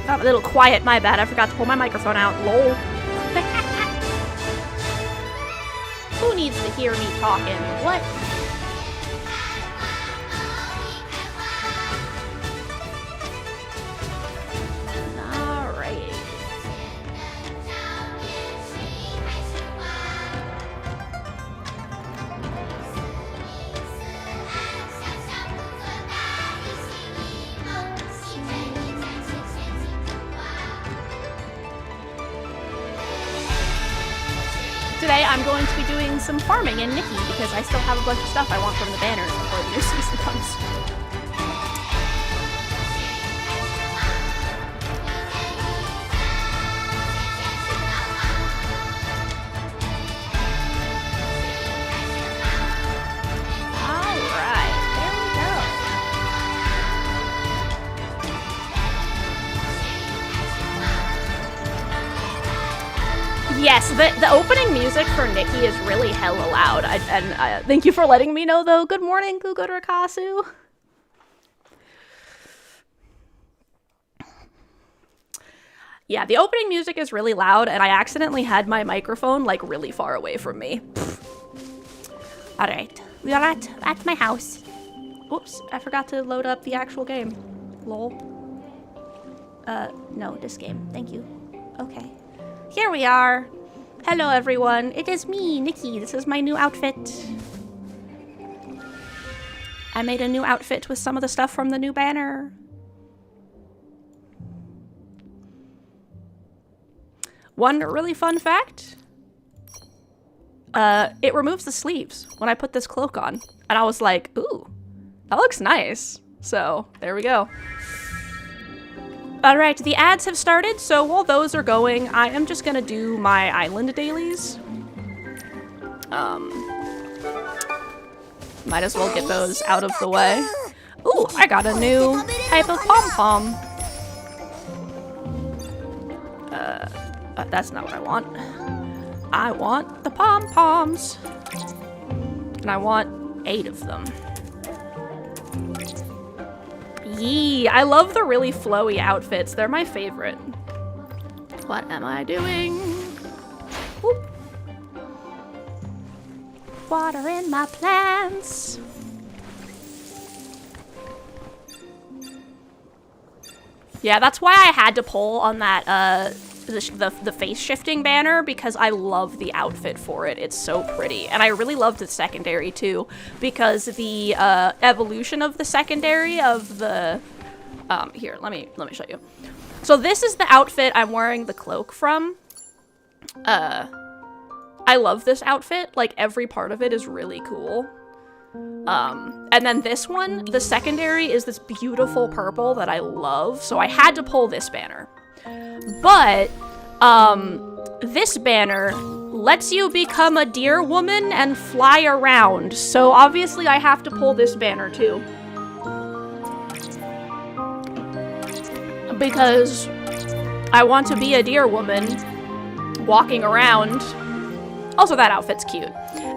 Got a little quiet, my bad. I forgot to pull my microphone out. Lol. Who needs to hear me talking? What? Alright. Today I'm going to be doing some farming in Nikki because I still have a bunch of stuff I want from the banners before the new season comes. Alright, there we go. Yes, the opening music for Nikki is really hella loud. Thank you for letting me know, though. Good morning, Gugo Rakasu. Yeah, the opening music is really loud, and I accidentally had my microphone, like, really far away from me. Alright, we are at my house. Oops, I forgot to load up the actual game. Lol. No, this game. Thank you. Okay. Here we are. Hello, everyone. It is me, Nikki. This is my new outfit. I made a new outfit with some of the stuff from the new banner. One really fun fact. It removes the sleeves when I put this cloak on. And I was like, ooh, that looks nice. So, there we go. Alright, the ads have started, so while those are going, I am just gonna do my island dailies. Might as well get those out of the way. Ooh, I got a new type of pom-pom. That's not what I want. I want the pom-poms. And I want 8 of them. Yee, I love the really flowy outfits. They're my favorite. What am I doing? Whoop. Watering my plants. Yeah, that's why I had to pull on that, the face shifting banner, because I love the outfit for it. It's so pretty. And I really loved the secondary too, because the evolution of the secondary of the here, let me show you. So this is the outfit I'm wearing the cloak from. I love this outfit. Like, every part of it is really cool. And then this one, the secondary is this beautiful purple that I love, so I had to pull this banner. But, this banner lets you become a deer woman and fly around, so obviously I have to pull this banner too. Because I want to be a deer woman walking around. Also, that outfit's cute.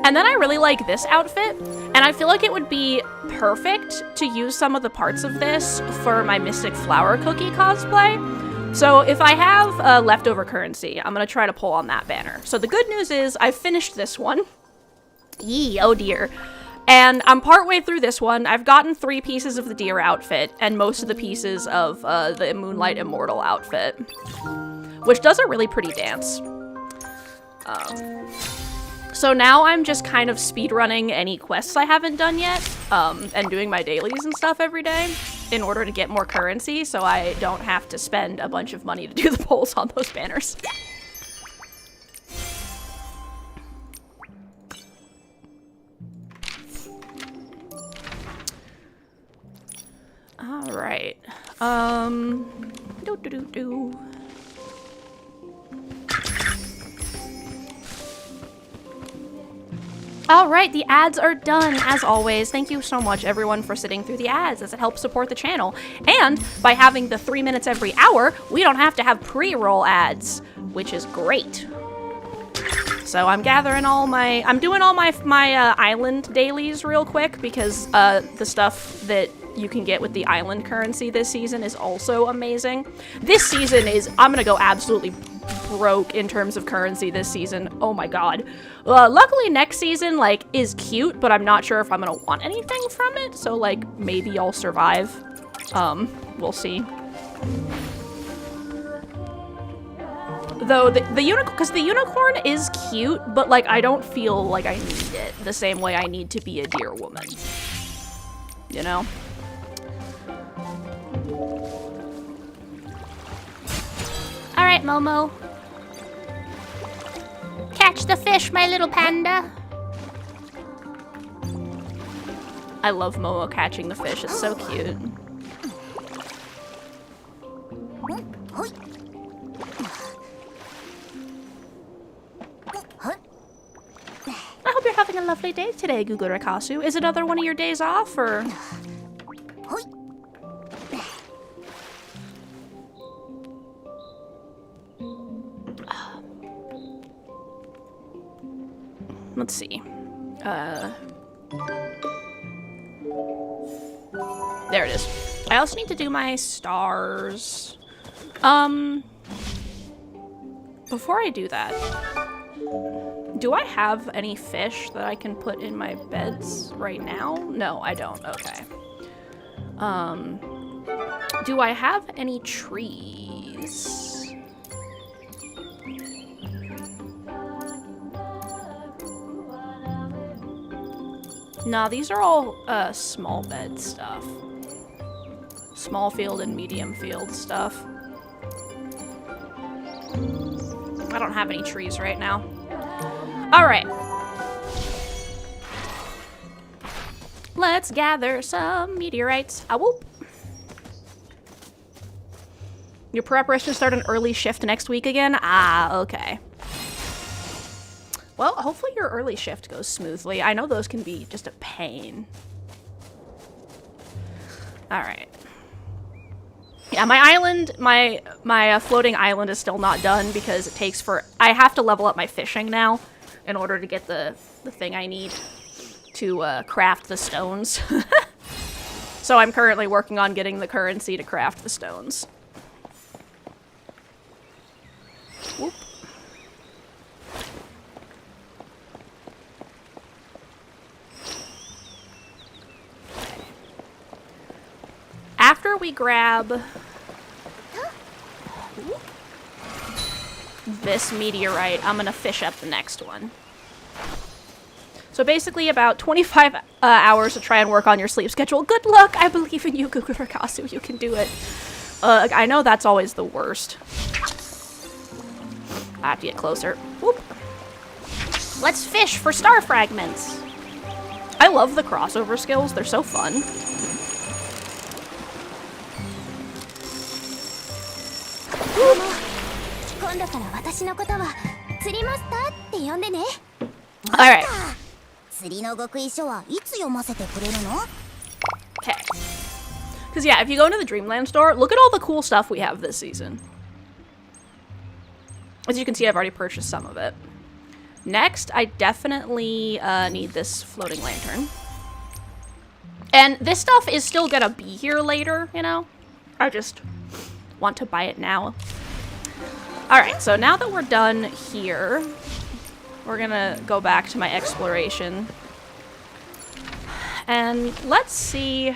And then I really like this outfit, and I feel like it would be perfect to use some of the parts of this for my Mystic Flower Cookie cosplay. So if I have leftover currency, I'm gonna try to pull on that banner. So the good news is I finished this one. Yee, oh dear. And I'm partway through this one. I've gotten 3 pieces of the deer outfit and most of the pieces of the Moonlight Immortal outfit, which does a really pretty dance. So now I'm just kind of speedrunning any quests I haven't done yet, and doing my dailies and stuff every day in order to get more currency, so I don't have to spend a bunch of money to do the polls on those banners. Do. All right, the ads are done, as always. Thank you so much, everyone, for sitting through the ads, as it helps support the channel. And by having the 3 minutes every hour, we don't have to have pre-roll ads, which is great. So I'm gathering I'm doing all my island dailies real quick, because the stuff that you can get with the island currency this season is also amazing. This season I'm gonna go absolutely broke in terms of currency this season. Oh my god. Luckily next season, like, is cute, but I'm not sure if I'm gonna want anything from it, so, like, maybe I'll survive. We'll see. Though the unicorn is cute, but, like, I don't feel like I need it the same way I need to be a deer woman. You know? Alright, Momo. Catch the fish, my little panda. I love Momo catching the fish. It's so cute. I hope you're having a lovely day today, Gugurakasu. Is another one of your days off, or...? Let's see. There it is. I also need to do my stars. Before I do that, do I have any fish that I can put in my beds right now? No, I don't. Okay. Do I have any trees? No, these are all small bed stuff. Small field and medium field stuff. I don't have any trees right now. Alright. Let's gather some meteorites. Ah, whoop. Your preparation start an early shift next week again? Ah, okay. Well, hopefully your early shift goes smoothly. I know those can be just a pain. Alright. Yeah, my island, my floating island is still not done because it takes I have to level up my fishing now in order to get the thing I need to craft the stones. So I'm currently working on getting the currency to craft the stones. Whoop. After we grab this meteorite, I'm gonna fish up the next one. So basically about 25 hours to try and work on your sleep schedule. Good luck! I believe in you, Gugurakasu. You can do it. I know that's always the worst. I have to get closer. Whoop. Let's fish for star fragments. I love the crossover skills. They're so fun. Alright. Okay. Because, yeah, if you go into the Dreamland store, look at all the cool stuff we have this season. As you can see, I've already purchased some of it. Next, I definitely need this floating lantern. And this stuff is still gonna be here later, you know? I just want to buy it now. Alright, so now that we're done here, we're gonna go back to my exploration. And let's see...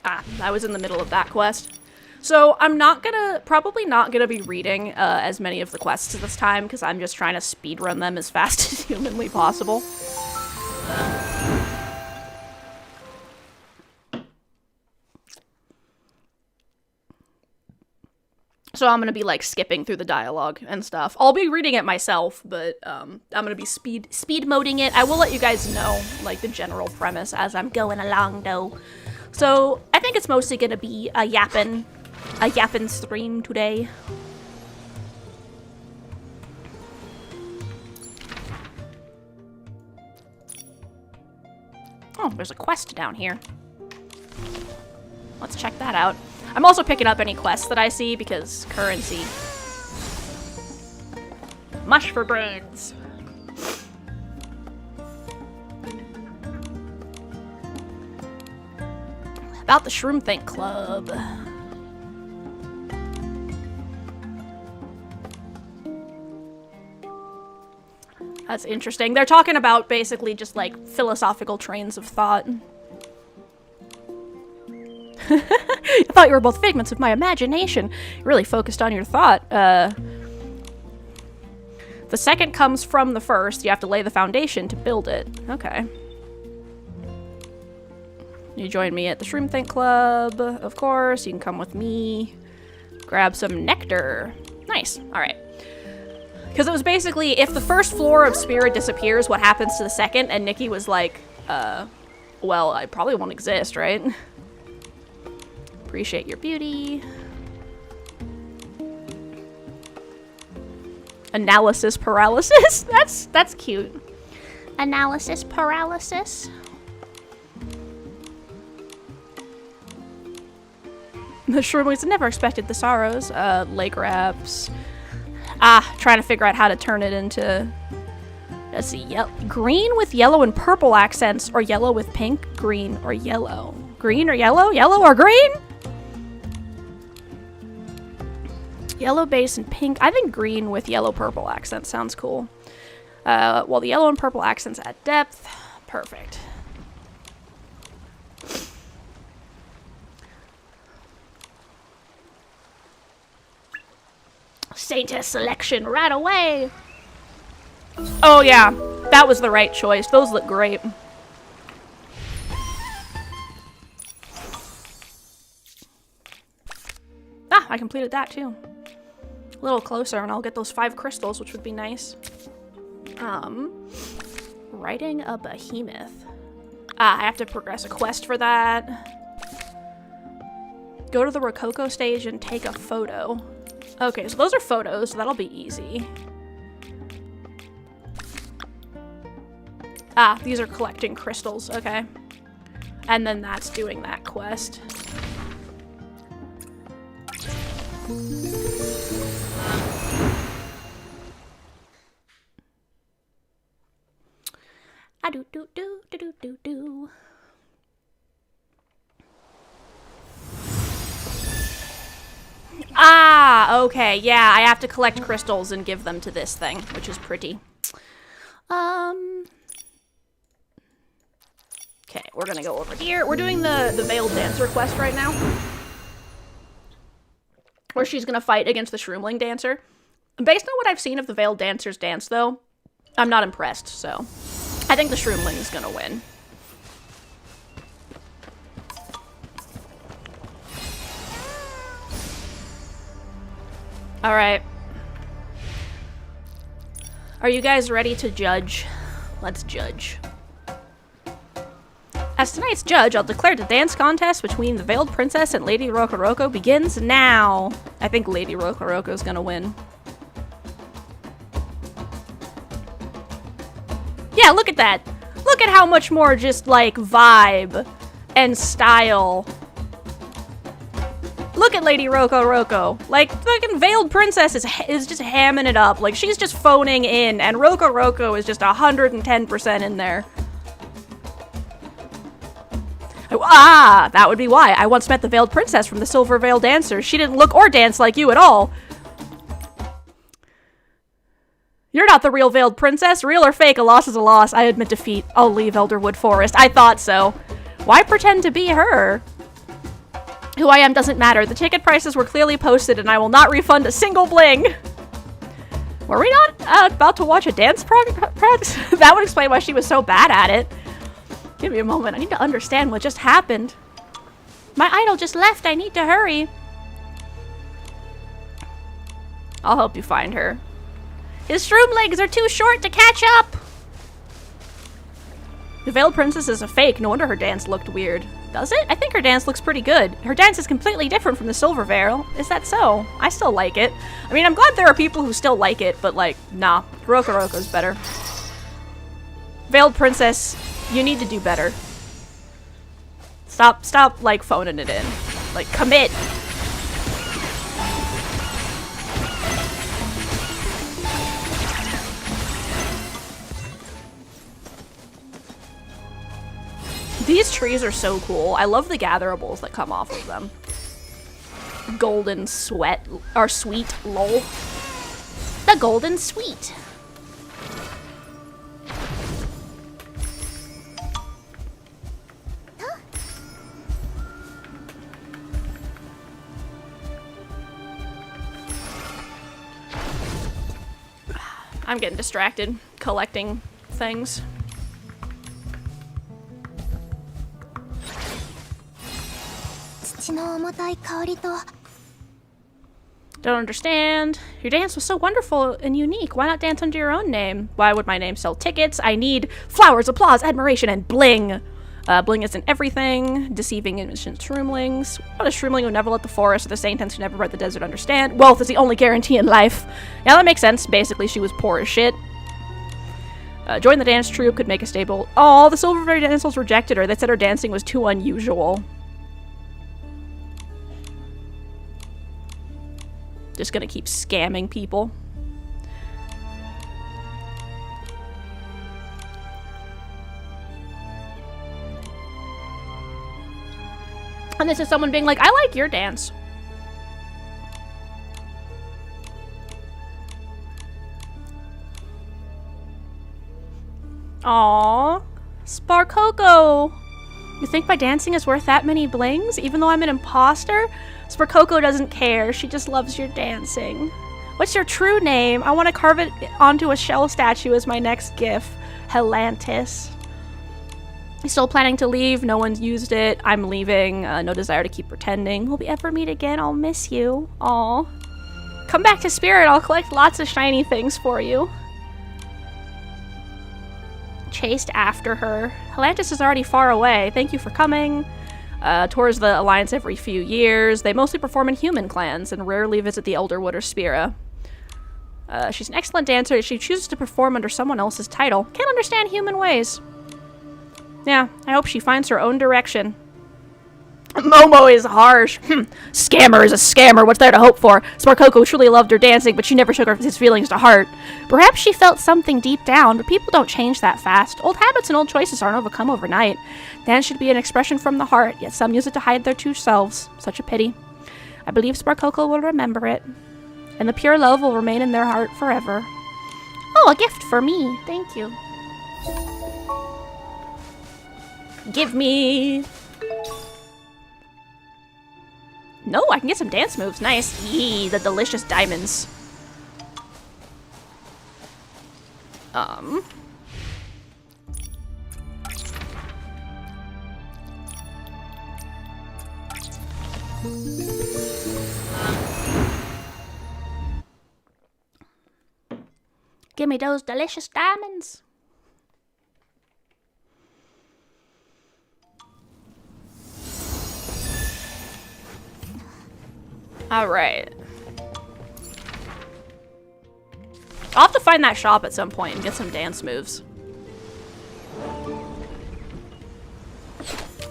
Ah, I was in the middle of that quest. So I'm probably not gonna be reading as many of the quests this time, because I'm just trying to speedrun them as fast as humanly possible. So I'm gonna be like skipping through the dialogue and stuff. I'll be reading it myself, but I'm gonna be speed moding it. I will let you guys know like the general premise as I'm going along though. So I think it's mostly gonna be a yappin' stream today. Oh, there's a quest down here. Let's check that out. I'm also picking up any quests that I see because currency. Mush for brains. About the Shroom Think Club. That's interesting. They're talking about basically just like philosophical trains of thought. I thought you were both figments of my imagination. You're really focused on your thought. The second comes from the first. You have to lay the foundation to build it. Okay. You join me at the Shroom Think Club, of course. You can come with me. Grab some nectar. Nice. All right. Because it was basically, if the first floor of Spirit disappears, what happens to the second? And Nikki was like, well, I probably won't exist, right? Appreciate your beauty. Analysis paralysis? That's cute. Analysis paralysis. The Shroomlings never expected the sorrows. Lake wraps. Trying to figure out how to turn it into, let's see, green with yellow and purple accents, or yellow with pink, green, or yellow. Green or yellow? Yellow or green? Yellow base and pink. I think green with yellow purple accents sounds cool. Well, the yellow and purple accents add depth. Perfect. Saintess selection right away. Oh yeah, that was the right choice. Those look great. I completed that too. A little closer and I'll get those 5 crystals, which would be nice. Writing a behemoth. I have to progress a quest for that. Go to the Rococo stage and take a photo. Okay, so those are photos, so that'll be easy. These are collecting crystals, okay. And then that's doing that quest. Do. Okay, yeah, I have to collect crystals and give them to this thing, which is pretty. Okay, we're gonna go over here. We're doing the Veiled Dancer quest right now. Where she's gonna fight against the Shroomling Dancer. Based on what I've seen of the Veiled Dancer's dance, though, I'm not impressed, so I think the Shroomling is gonna win. Alright. Are you guys ready to judge? Let's judge. As tonight's judge, I'll declare the dance contest between the Veiled Princess and Lady Rocoroko begins now. I think Lady Rocoroko is gonna win. Yeah, look at that. Look at how much more just, like, vibe and style. Look at Lady Rocoroko. Like, fucking Veiled Princess is just hamming it up. Like, she's just phoning in, and Rocoroko is just 110% in there. That would be why. I once met the Veiled Princess from the Silver Veil Dancers. She didn't look or dance like you at all. You're not the real Veiled Princess. Real or fake, a loss is a loss. I admit defeat. I'll leave Elderwood Forest. I thought so. Why pretend to be her? Who I am doesn't matter. The ticket prices were clearly posted, and I will not refund a single bling. Were we not about to watch a dance practice? That would explain why she was so bad at it. Give me a moment. I need to understand what just happened. My idol just left. I need to hurry. I'll help you find her. His shroom legs are too short to catch up. The Veiled Princess is a fake. No wonder her dance looked weird. Does it? I think her dance looks pretty good. Her dance is completely different from the Silver Veil. Is that so? I still like it. I mean, I'm glad there are people who still like it, but like, nah. Rokuroko's better. Veiled Princess, you need to do better. Stop, like, phoning it in. Like, commit! These trees are so cool. I love the gatherables that come off of them. Golden sweat, or sweet, lol. The golden sweet. I'm getting distracted collecting things. Don't understand. Your dance was so wonderful and unique. Why not dance under your own name? Why would my name sell tickets? I need flowers, applause, admiration, and bling. Bling isn't everything. Deceiving innocent shroomlings. What a shroomling who never let the forest or the Saintons who never read the desert understand. Wealth is the only guarantee in life. Yeah, that makes sense. Basically, she was poor as shit. Join the dance troupe, could make a stable. Oh, the Silver Veil dancers rejected her. They said her dancing was too unusual. Just gonna keep scamming people. And this is someone being like, I like your dance. Aww. Sparkoko! You think my dancing is worth that many blings? Even though I'm an imposter? Sparkoko doesn't care. She just loves your dancing. What's your true name? I want to carve it onto a shell statue as my next gif. Helantis. Still planning to leave. No one's used it. I'm leaving. No desire to keep pretending. Will we ever meet again? I'll miss you. Aw. Come back to Spirit. I'll collect lots of shiny things for you. Chased after her. Helantis is already far away. Thank you for coming. Tours the Alliance every few years. They mostly perform in human clans and rarely visit the Elderwood or Spira. She's an excellent dancer. She chooses to perform under someone else's title. Can't understand human ways. Yeah, I hope she finds her own direction. Momo is harsh. Scammer is a scammer. What's there to hope for? Sparkoko truly loved her dancing, but she never took his feelings to heart. Perhaps she felt something deep down, but people don't change that fast. Old habits and old choices aren't overcome overnight. Dance should be an expression from the heart, yet some use it to hide their true selves. Such a pity. I believe Sparkoko will remember it, and the pure love will remain in their heart forever. Oh, a gift for me. Thank you. Give me... No, I can get some dance moves. Nice. Yee, the delicious diamonds. Give me those delicious diamonds. Alright. I'll have to find that shop at some point and get some dance moves.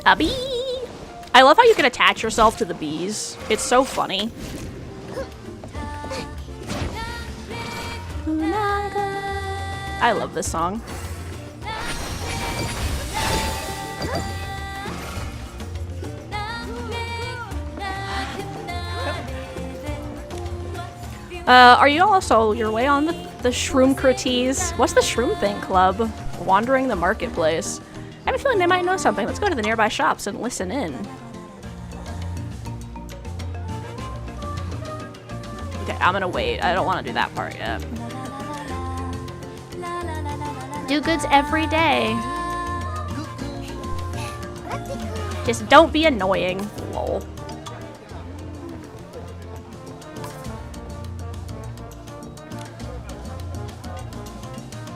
A bee! I love how you can attach yourself to the bees. It's so funny. I love this song. Are you also your way on the Shroom Critiques? What's the Shroom Thing Club? Wandering the marketplace. I have a feeling they might know something. Let's go to the nearby shops and listen in. Okay, I'm gonna wait. I don't want to do that part yet. Do goods every day. Just don't be annoying. Lol.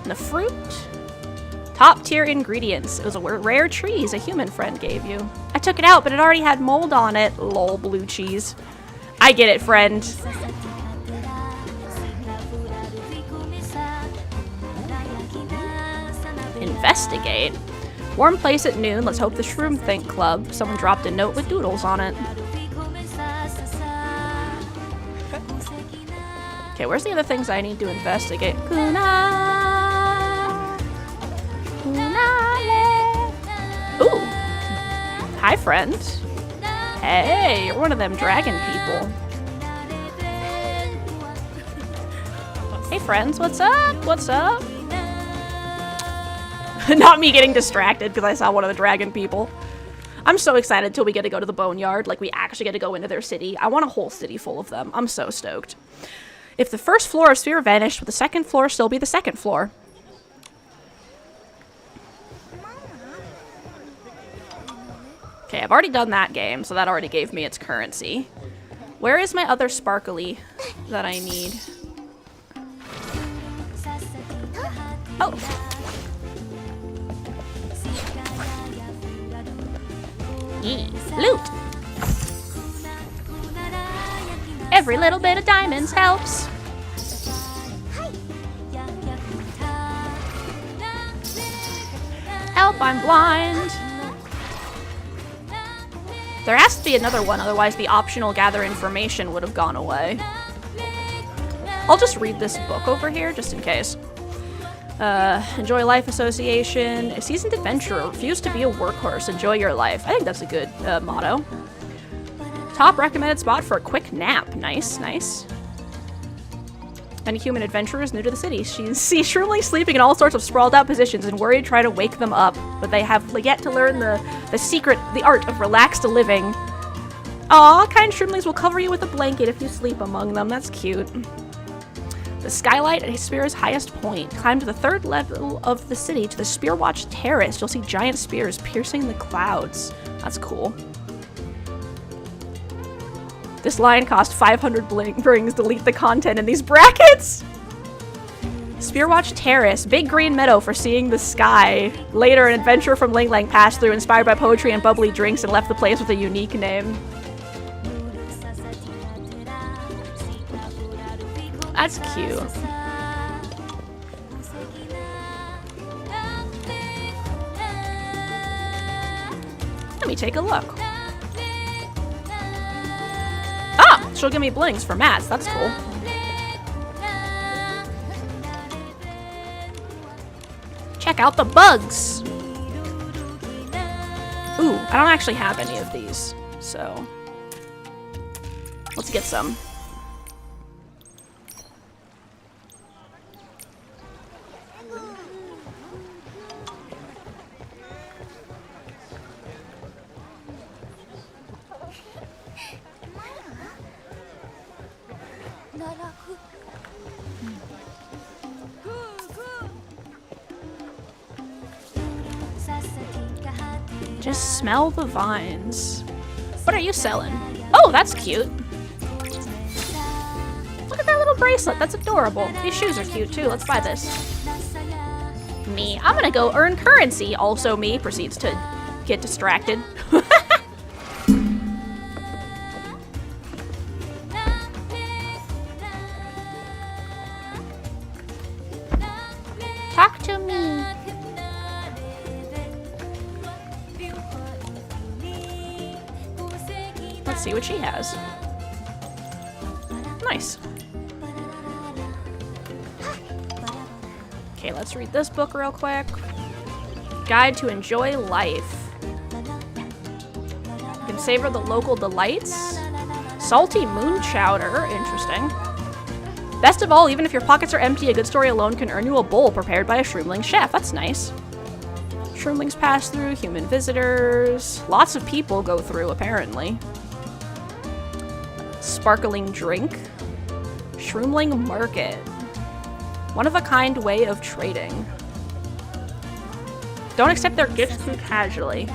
The fruit? Top tier ingredients. It was a rare cheese a human friend gave you. I took it out, but it already had mold on it. Lol, blue cheese. I get it, friend. Investigate. Warm place at noon. Let's hope the Shroom Think Club. Someone dropped a note with doodles on it. Okay, where's the other things I need to investigate? Ooh. Hi, friend. Hey, you're one of them dragon people. Hey, friends, what's up? What's up? Not me getting distracted because I saw one of the dragon people. I'm so excited till we get to go to the Boneyard. Like, we actually get to go into their city. I want a whole city full of them. I'm so stoked. If the first floor of Sphere vanished, would the second floor still be the second floor? Okay, I've already done that game, so that already gave me its currency. Where is my other sparkly that I need? Oh. Loot! Every little bit of diamonds helps. Help, I'm blind. There has to be another one, otherwise the optional gather information would have gone away. I'll just read this book over here, just in case. Enjoy life association. A seasoned adventurer. Refuse to be a workhorse. Enjoy your life. I think that's a good motto. Top recommended spot for a quick nap. Nice, nice. Many human adventurers new to the city. She sees Shroomlings sleeping in all sorts of sprawled out positions and worried to try to wake them up. But they have yet to learn the secret, the art of relaxed living. Aw, kind Shroomlings will cover you with a blanket if you sleep among them. That's cute. The skylight at Spear's highest point. Climb to the third level of the city to the Spearwatch Terrace. You'll see giant spears piercing the clouds. That's cool. This line cost 500 brings. Delete the content in these brackets. Spearwatch Terrace. Big green meadow for seeing the sky. Later, an adventurer from Ling Lang passed through, inspired by poetry and bubbly drinks, and left the place with a unique name. That's cute. Let me take a look. Ah! She'll give me blings for mats. That's cool. Check out the bugs! Ooh, I don't actually have any of these, so... let's get some. Just smell the vines. What are you selling? Oh, that's cute. Look at that little bracelet. That's adorable. These shoes are cute too. Let's buy this. Me. I'm gonna go earn currency. Also me proceeds to get distracted. Talk to me. Let's see what she has. Nice. Okay, let's read this book real quick. Guide to Enjoy Life. You can savor the local delights. Salty moon chowder. Interesting. Best of all, even if your pockets are empty, a good story alone can earn you a bowl prepared by a Shroomling chef. That's nice. Shroomlings pass through, human visitors. Lots of people go through, apparently. Sparkling drink. Shroomling market. One-of-a-kind way of trading. Don't accept their gifts too casually.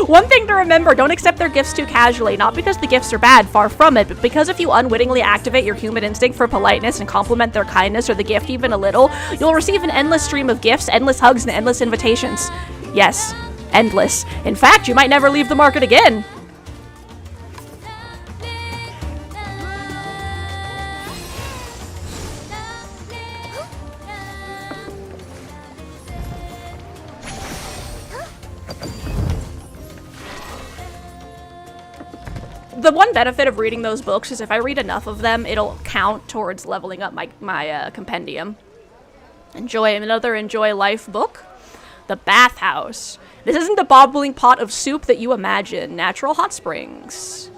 One thing to remember, don't accept their gifts too casually. Not because the gifts are bad, far from it, but because if you unwittingly activate your human instinct for politeness and compliment their kindness or the gift even a little, you'll receive an endless stream of gifts, endless hugs, and endless invitations. Yes, endless. In fact, you might never leave the market again. The one benefit of reading those books is if I read enough of them, it'll count towards leveling up my compendium. Enjoy life book. The bathhouse. This isn't the bobbling pot of soup that you imagine. Natural hot springs.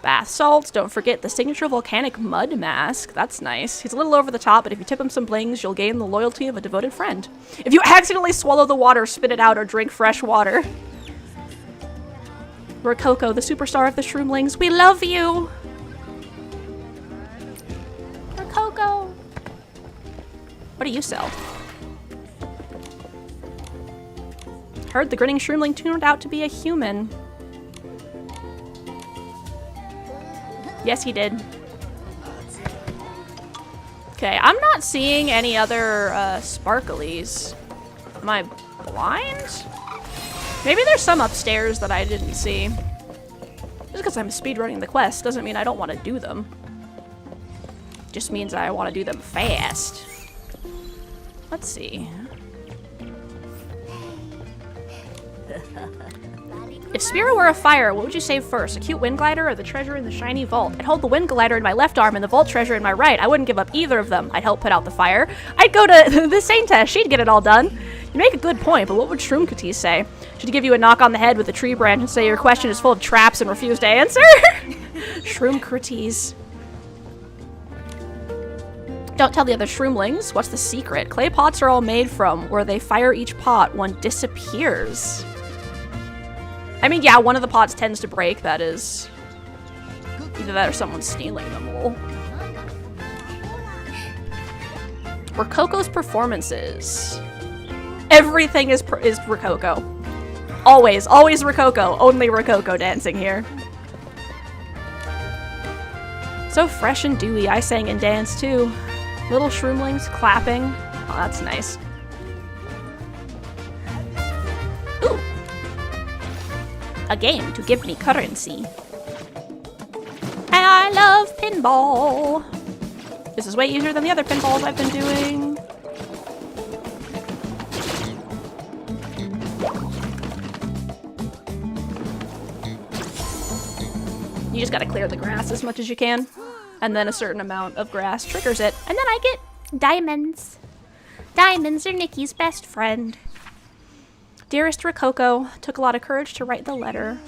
Bath salts. Don't forget the signature volcanic mud mask. That's nice. He's a little over the top, but if you tip him some blings, you'll gain the loyalty of a devoted friend. If you accidentally swallow the water, spit it out, or drink fresh water. Rococo, the superstar of the Shroomlings. We love you! Rococo! What do you sell? Heard the grinning Shroomling turned out to be a human. Yes, he did. Okay, I'm not seeing any other sparklies. Am I blind? Maybe there's some upstairs that I didn't see. Just because I'm speedrunning the quest doesn't mean I don't want to do them. Just means I want to do them fast. Let's see. If Spira were a fire, what would you save first? A cute wind glider or the treasure in the shiny vault? I'd hold the wind glider in my left arm and the vault treasure in my right. I wouldn't give up either of them. I'd help put out the fire. I'd go to the Saintess. She'd get it all done. You make a good point, but what would Shroomkatis say? Should he give you a knock on the head with a tree branch and say your question is full of traps and refuse to answer? Shroomkatis. Don't tell the other Shroomlings. What's the secret? Clay pots are all made from. Where they fire each pot, one disappears. I mean, yeah, one of the pots tends to break, that is. Either that or someone's stealing them, lol. Rococo's performances. Everything is Rococo. Always Rococo. Only Rococo dancing here. So fresh and dewy, I sang and danced too. Little Shroomlings clapping. Oh, that's nice. Ooh. A game to give me currency. And I love pinball. This is way easier than the other pinballs I've been doing. You just gotta clear the grass as much as you can. And then a certain amount of grass triggers it. And then I get diamonds. Diamonds are Nikki's best friend. Dearest Rococo, took a lot of courage to write the letter.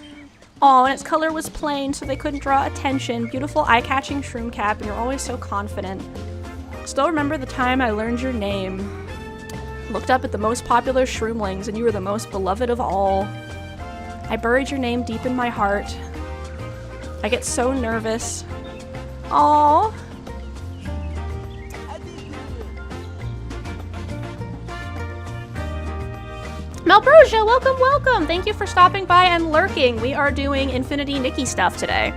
Aw, and its color was plain, so they couldn't draw attention. Beautiful, eye-catching shroom cap, and you're always so confident. Still remember the time I learned your name. Looked up at the most popular Shroomlings, and you were the most beloved of all. I buried your name deep in my heart. I get so nervous. Aww. Malbrosia, welcome! Thank you for stopping by and lurking. We are doing Infinity Nikki stuff today.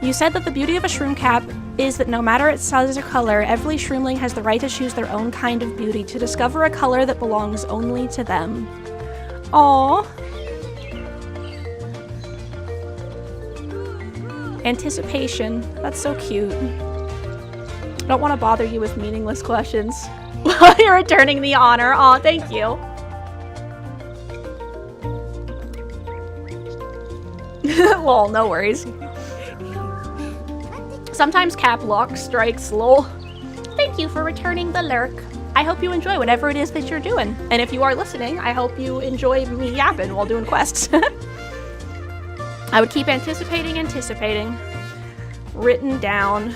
You said that the beauty of a shroom cap is that no matter its size or color, every shroomling has the right to choose their own kind of beauty, to discover a color that belongs only to them. Aww. Anticipation. That's so cute. I don't want to bother you with meaningless questions while you're returning the honor. Aw, thank you. Lol, no worries. Sometimes cap lock strikes, lol. Thank you for returning the lurk. I hope you enjoy whatever it is that you're doing. And if you are listening, I hope you enjoy me yapping while doing quests. I would keep anticipating. Written down.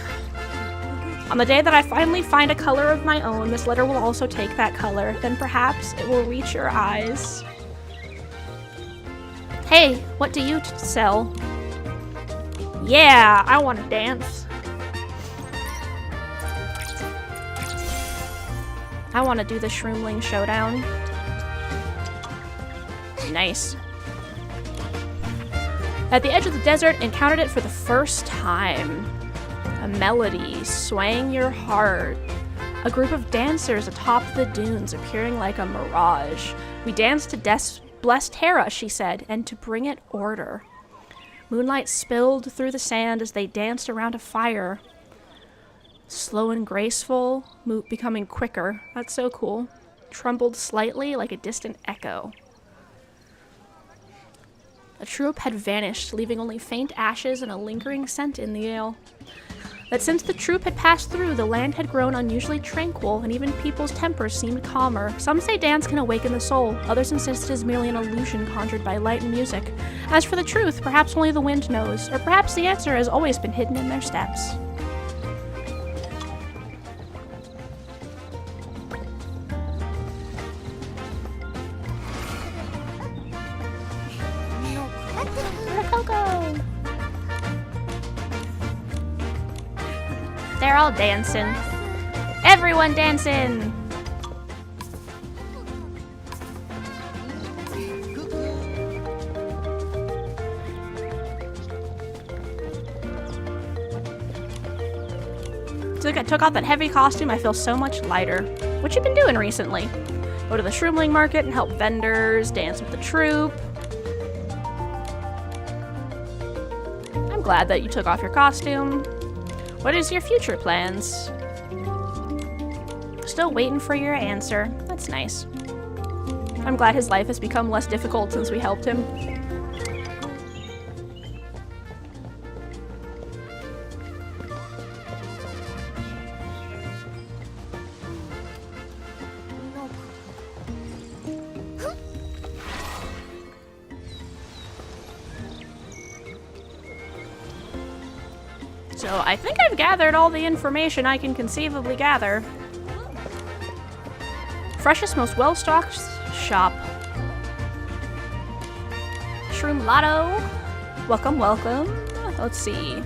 On the day that I finally find a color of my own, this letter will also take that color. Then perhaps it will reach your eyes. Hey, what do you sell? Yeah, I want to dance. I want to do the Shroomling Showdown. Nice. At the edge of the desert, encountered it for the first time. A melody swaying your heart. A group of dancers atop the dunes appearing like a mirage. We danced to bless Terra, she said, and to bring it order. Moonlight spilled through the sand as they danced around a fire. Slow and graceful, becoming quicker. That's so cool. Trembled slightly like a distant echo. The troupe had vanished, leaving only faint ashes and a lingering scent in the air. That since the troupe had passed through, the land had grown unusually tranquil, and even people's tempers seemed calmer. Some say dance can awaken the soul, others insist it is merely an illusion conjured by light and music. As for the truth, perhaps only the wind knows, or perhaps the answer has always been hidden in their steps. Coco! They're all dancing. Everyone dancing! I took off that heavy costume, I feel so much lighter. What you been doing recently? Go to the shroomling market and help vendors, dance with the troupe. I'm glad that you took off your costume. What is your future plans? Still waiting for your answer. That's nice. I'm glad his life has become less difficult since we helped him. So I think I've gathered all the information I can conceivably gather. Freshest, most well-stocked shop. Shroom Lotto. Welcome, welcome. Let's see.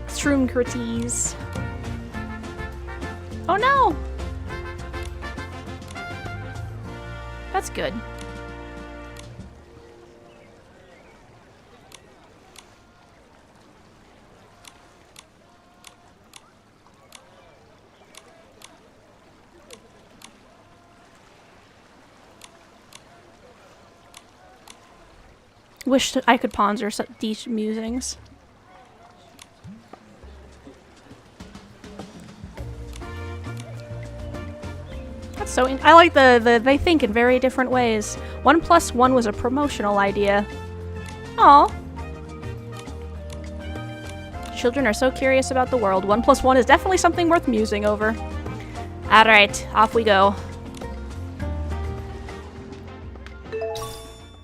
Shroom Crities. Oh no! That's good. Wish I could ponder these musings. That's so. I like the they think in very different ways. 1+1 was a promotional idea. Aw. Children are so curious about the world. 1+1 is definitely something worth musing over. All right, off we go.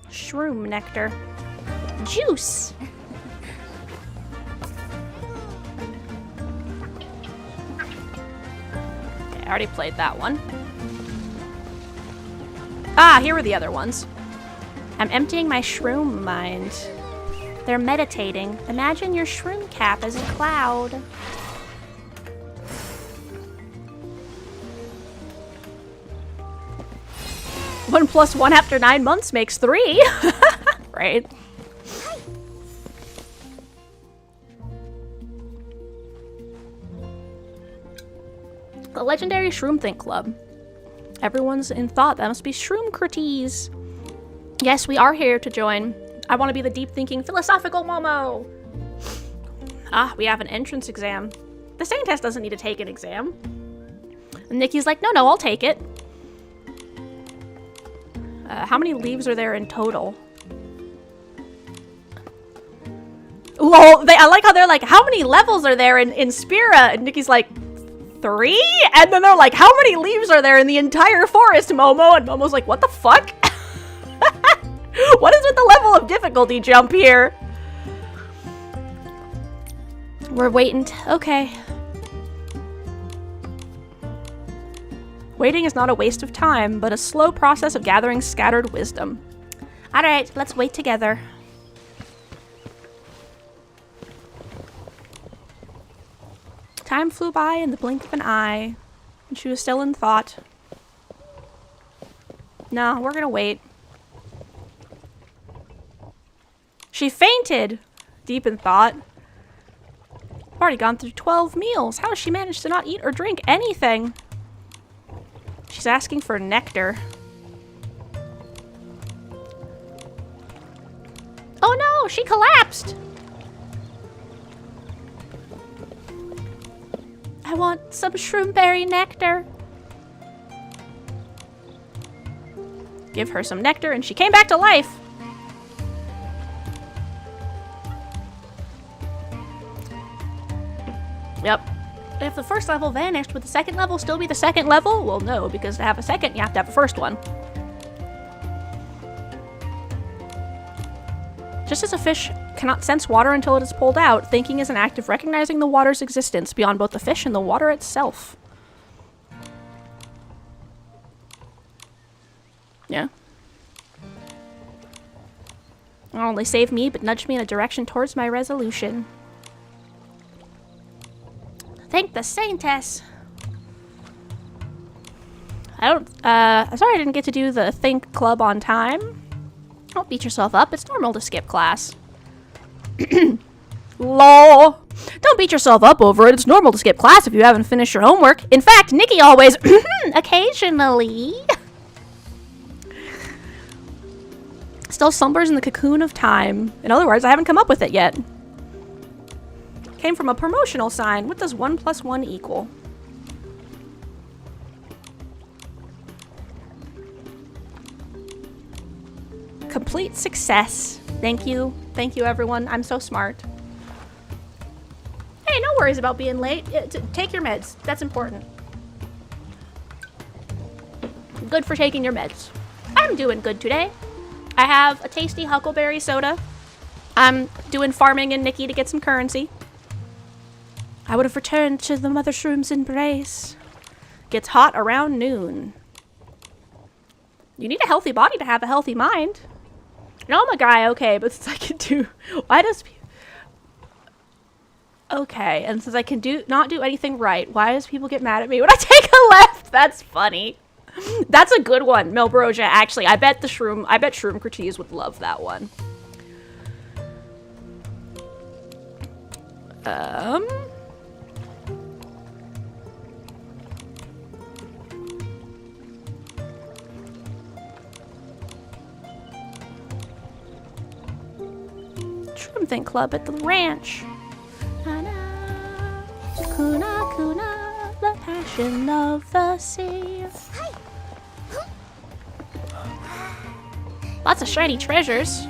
Shroom nectar. Juice! Okay, I already played that one. Ah, here were the other ones. I'm emptying my shroom mind. They're meditating. Imagine your shroom cap as a cloud. One plus one after 9 months makes 3. Right? The legendary Shroom Think Club. Everyone's in thought. That must be Shroom Crities. Yes, we are here to join. I want to be the deep-thinking, philosophical Momo. Ah, we have an entrance exam. The Saintess doesn't need to take an exam. And Nikki's like, no, I'll take it. How many leaves are there in total? Lol, I like how they're like, how many levels are there in Spira? And Nikki's like, 3? And then they're like, how many leaves are there in the entire forest, Momo? And Momo's like, what the fuck? What is with the level of difficulty jump here? We're waiting. Okay. Waiting is not a waste of time, but a slow process of gathering scattered wisdom. Alright, let's wait together. Time flew by in the blink of an eye, and she was still in thought. No, we're gonna wait. she fainted. Deep in thought. I've already gone through 12 meals. How has she managed to not eat or drink anything? She's asking for nectar. Oh no, she collapsed. I want some shroomberry nectar. Give her some nectar and she came back to life. Yep. If the first level vanished, would the second level still be the second level? Well, no, because to have a second, you have to have a first one. Just as a fish cannot sense water until it is pulled out, thinking is an act of recognizing the water's existence beyond both the fish and the water itself. Yeah. Not only save me, but nudge me in a direction towards my resolution. Thank the saintess. I'm sorry I didn't get to do the Think Club on time. Don't beat yourself up. It's normal to skip class. Lol. Don't beat yourself up over it. It's normal to skip class if you haven't finished your homework. In fact, Nikki always occasionally still slumbers in the cocoon of time. In other words, I haven't come up with it yet. Came from a promotional sign. What does 1 + 1 equal? Complete success. Thank you. Thank you, everyone. I'm so smart. Hey, no worries about being late. Take your meds. That's important. Good for taking your meds. I'm doing good today. I have a tasty huckleberry soda. I'm doing farming in Nikki to get some currency. I would have returned to the mother shroom's embrace. Gets hot around noon. You need a healthy body to have a healthy mind. You know, I'm a guy, okay, but since I can do... Why does... Okay, and since I can not do anything right, why does people get mad at me when I take a left? That's funny. That's a good one, Melbroja. Actually, I bet Shroom Critiques would love that one. Shroom Think Club at the ranch. Kuna kuna, the passion of the sea. Lots of shiny treasures.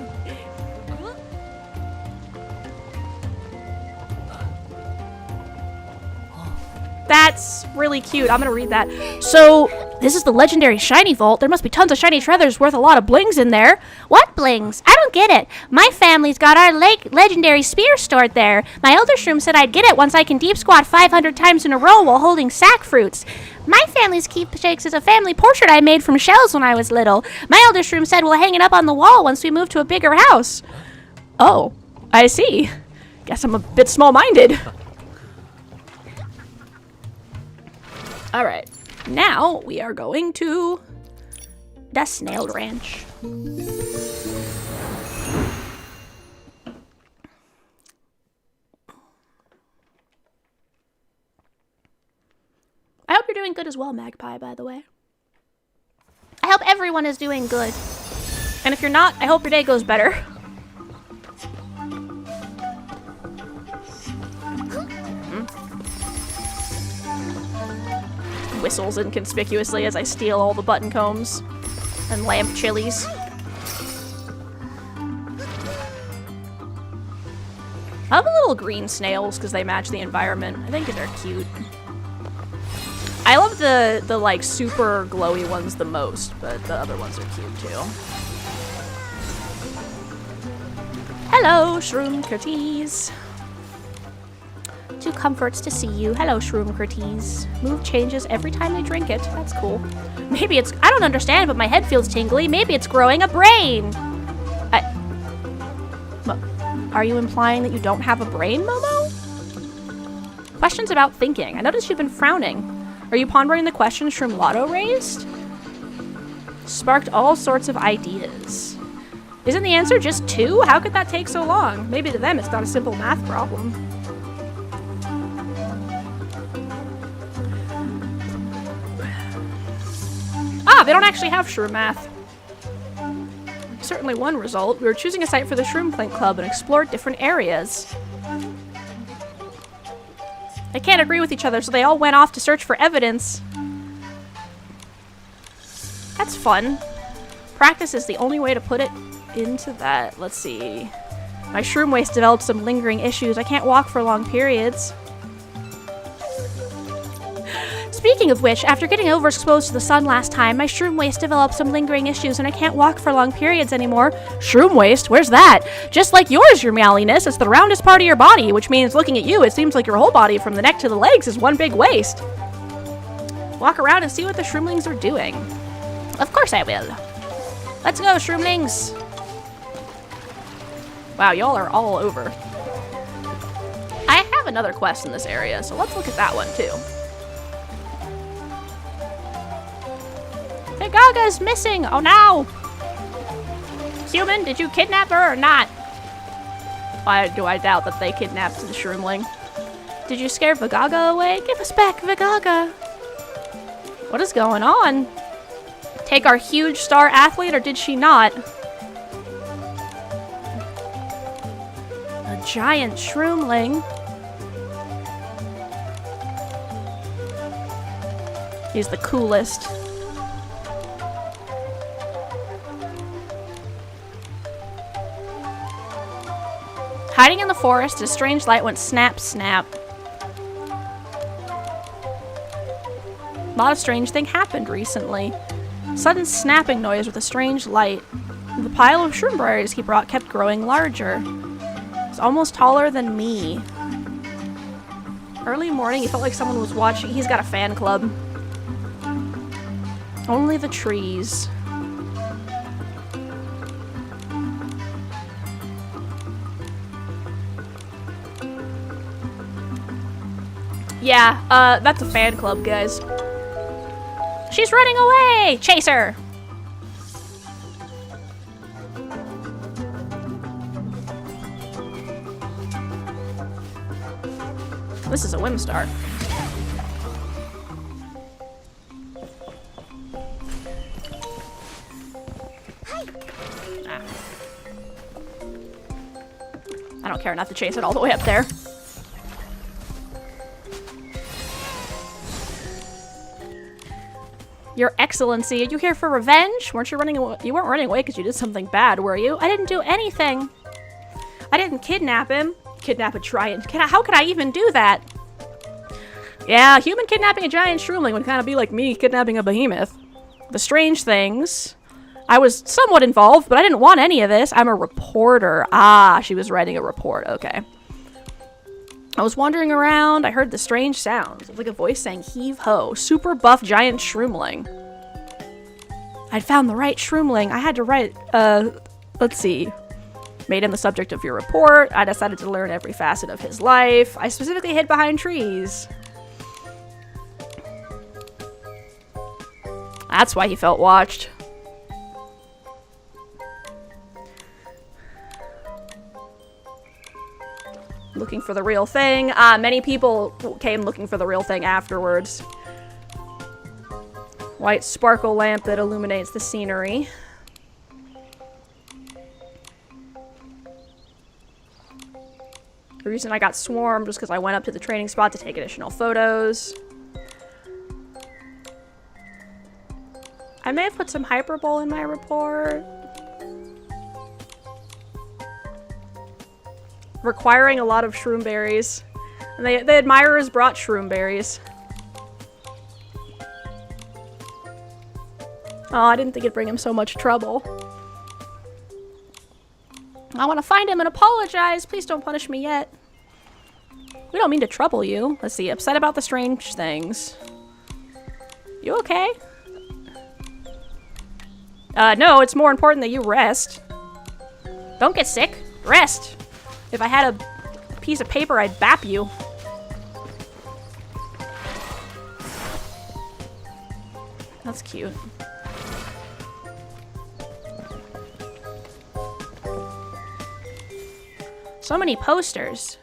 That's really cute. I'm gonna read that. So, this is the legendary shiny vault. There must be tons of shiny treasures worth a lot of blings in there. What blings? I don't get it. My family's got our legendary spear stored there. My elder shroom said I'd get it once I can deep squat 500 times in a row while holding sack fruits. My family's keepsakes is a family portrait I made from shells when I was little. My elder shroom said we'll hang it up on the wall once we move to a bigger house. Oh, I see. Guess I'm a bit small-minded. Alright, now we are going to the snail ranch. I hope you're doing good as well, Magpie, by the way. I hope everyone is doing good. And if you're not, I hope your day goes better. Whistles inconspicuously as I steal all the button combs and lamp chilies. I love the little green snails because they match the environment. I think they're cute. I love the like super glowy ones the most, but the other ones are cute too. Hello, Shroom Curtees. Two comforts to see you. Hello, Shroom Curtees. Mood changes every time they drink it. That's cool. Maybe it's... I don't understand, but my head feels tingly. Maybe it's growing a brain. Are you implying that you don't have a brain, Momo? Questions about thinking. I noticed you've been frowning. Are you pondering the question Shroom Lotto raised? Sparked all sorts of ideas. Isn't the answer just 2? How could that take so long? Maybe to them it's not a simple math problem. Ah, they don't actually have shroom math. Certainly one result. We were choosing a site for the Shroom Plank Club and explored different areas. They can't agree with each other, so they all went off to search for evidence. That's fun. Practice is the only way to put it into that. Let's see. My shroom waist developed some lingering issues. I can't walk for long periods. Speaking of which, after getting overexposed to the sun last time, my shroom waist developed some lingering issues and I can't walk for long periods anymore. Shroom waist? Where's that? Just like yours, your meowliness. It's the roundest part of your body, which means looking at you, it seems like your whole body from the neck to the legs is one big waist. Walk around and see what the shroomlings are doing. Of course I will. Let's go, shroomlings. Wow, y'all are all over. I have another quest in this area, so let's look at that one too. Vigaga's missing! Oh no! Human, did you kidnap her or not? Why do I doubt that they kidnapped the shroomling? Did you scare Vigaga away? Give us back Vigaga! What is going on? Take our huge star athlete, or did she not? A giant shroomling. He's the coolest. Hiding in the forest, a strange light went snap, snap. A lot of strange things happened recently. Sudden snapping noise with a strange light. The pile of shroom berries he brought kept growing larger. It's almost taller than me. Early morning, he felt like someone was watching. He's got a fan club. Only the trees. Yeah, that's a fan club, guys. She's running away! Chase her! This is a Whimstar. Ah. I don't care enough to chase it all the way up there. Your Excellency, are you here for revenge? Weren't you running away? You weren't running away because you did something bad, were you? I didn't do anything. I didn't kidnap him. Kidnap a giant. How could I even do that? Yeah, human kidnapping a giant shroomling would kind of be like me kidnapping a behemoth. The strange things. I was somewhat involved, but I didn't want any of this. I'm a reporter. Ah, she was writing a report. Okay. I was wandering around. I heard the strange sounds. It was like a voice saying, heave ho, super buff giant shroomling. I'd found the right shroomling. I had to write, let's see. Made him the subject of your report. I decided to learn every facet of his life. I specifically hid behind trees. That's why he felt watched. Looking for the real thing. Many people came looking for the real thing afterwards. White sparkle lamp that illuminates the scenery. The reason I got swarmed was because I went up to the training spot to take additional photos. I may have put some hyperbole in my report. Requiring a lot of shroom berries. And the admirers brought shroom berries. Oh, I didn't think it'd bring him so much trouble. I want to find him and apologize. Please don't punish me yet. We don't mean to trouble you. Let's see. Upset about the strange things. You okay? No, it's more important that you rest. Don't get sick. Rest. If I had a piece of paper, I'd bap you. That's cute. So many posters.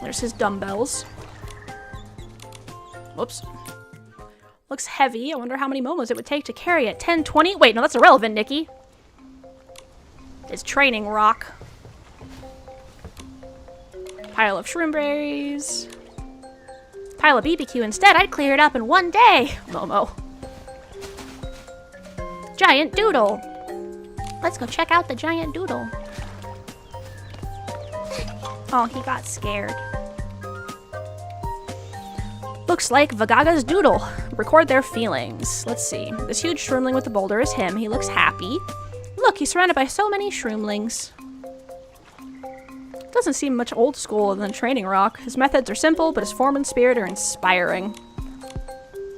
There's his dumbbells. Whoops. Looks heavy. I wonder how many momos it would take to carry it. 10, 20? Wait, no, that's irrelevant, Nikki. His training rock. Pile of shroom berries. Pile of BBQ instead. I'd clear it up in one day. Momo. Giant doodle. Let's go check out the giant doodle. Oh, he got scared. Looks like Vagaga's doodle. Record their feelings. Let's see. This huge shroomling with the boulder is him. He looks happy. Look, he's surrounded by so many shroomlings. Doesn't seem much old school than Training Rock. His methods are simple, but his form and spirit are inspiring.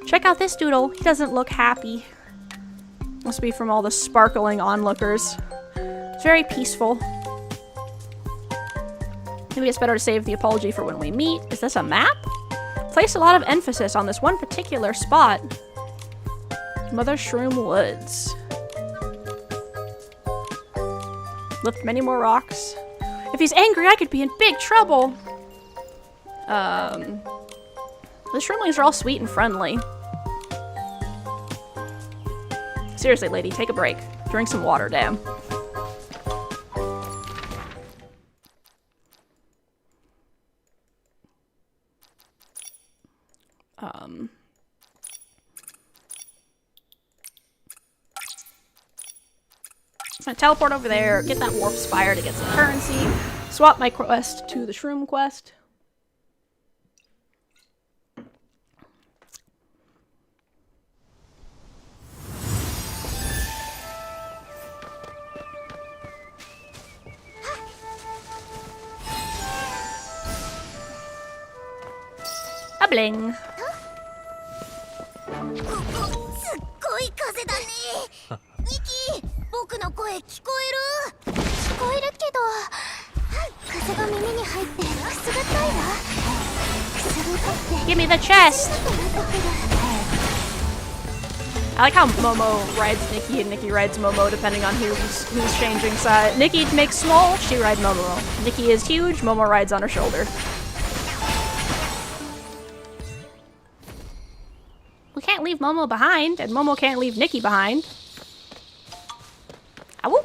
Check out this doodle. He doesn't look happy. Must be from all the sparkling onlookers. It's very peaceful. Maybe it's better to save the apology for when we meet. Is this a map? Place a lot of emphasis on this one particular spot. Mother Shroom Woods. Lift many more rocks. If he's angry, I could be in big trouble. The shroomlings are all sweet and friendly. Seriously, lady, take a break. Drink some water, damn. I'm gonna teleport over there, get that warp spire to get some currency, swap my quest to the shroom quest. A bling. Nikki, 僕の声聞こえる？聞こえるけど、風が耳に入ってくすぐったいわ。くすぐったって。 Give me the chest. I like how Momo rides Nikki and Nikki rides Momo depending on who's changing side. Nikki makes small, she rides Momo. Nikki is huge, Momo rides on her shoulder. We can't leave Momo behind, and Momo can't leave Nikki behind. Ow.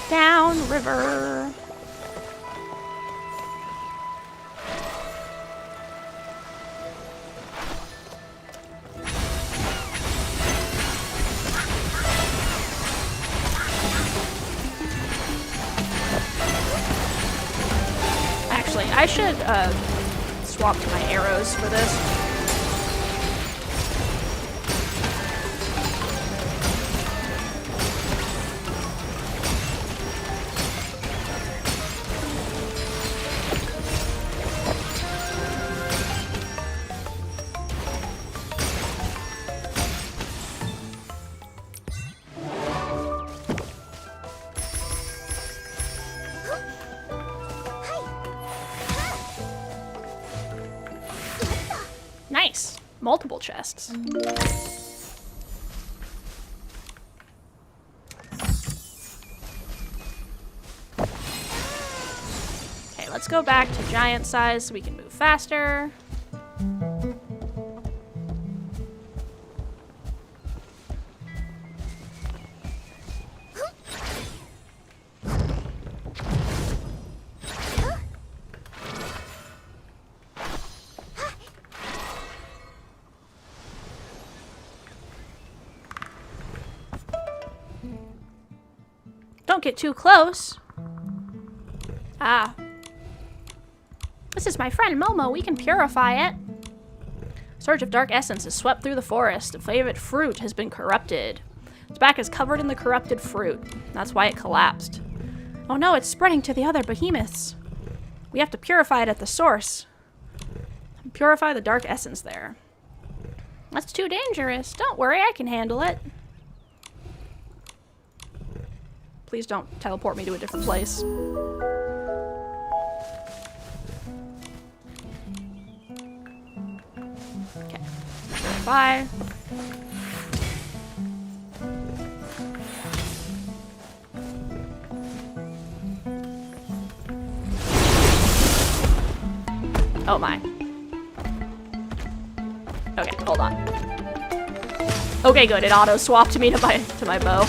Down river. Actually, I should swap to my arrows for this. Nice. Multiple chests. Okay, let's go back to giant size so we can move faster. Don't get too close. Ah. This is my friend Momo. We can purify it. Surge of dark essence has swept through the forest. A favorite fruit has been corrupted. Its back is covered in the corrupted fruit. That's why it collapsed. Oh no, it's spreading to the other behemoths. We have to purify it at the source. Purify the dark essence there. That's too dangerous. Don't worry, I can handle it. Please don't teleport me to a different place. Bye. Oh my. Okay, hold on. Okay, good. It auto-swapped me to my bow.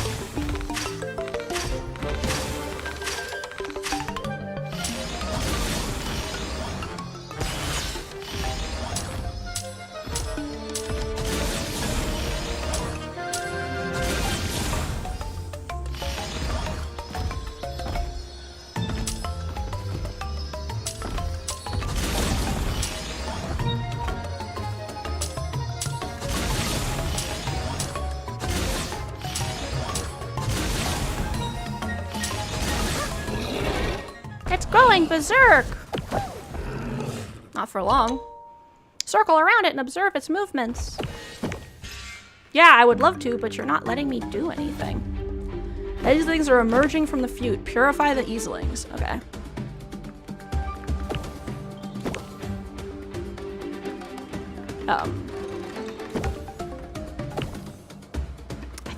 It's going berserk! Not for long. Circle around it and observe its movements. Yeah, I would love to, but you're not letting me do anything. These things are emerging from the feud. Purify the Easlings. Okay. I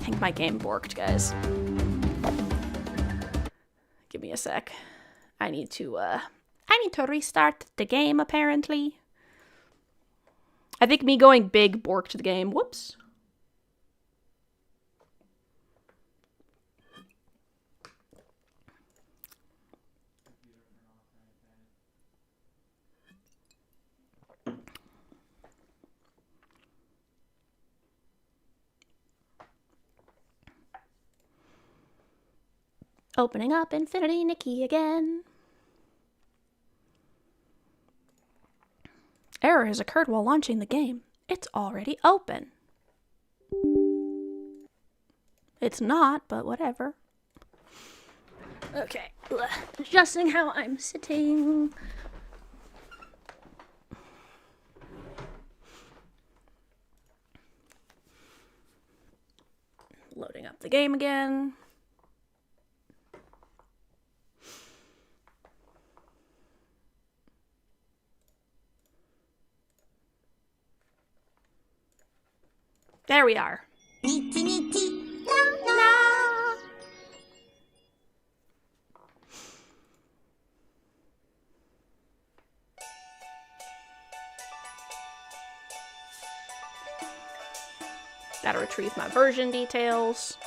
think my game borked, guys. Give me a sec. I need to restart the game, apparently. I think me going big borked the game. Whoops. Opening up Infinity Nikki again. Error has occurred while launching the game. It's already open. It's not, but whatever. Okay, adjusting how I'm sitting. Loading up the game again. There we are. Nikki, Nikki, la la. Gotta retrieve my version details.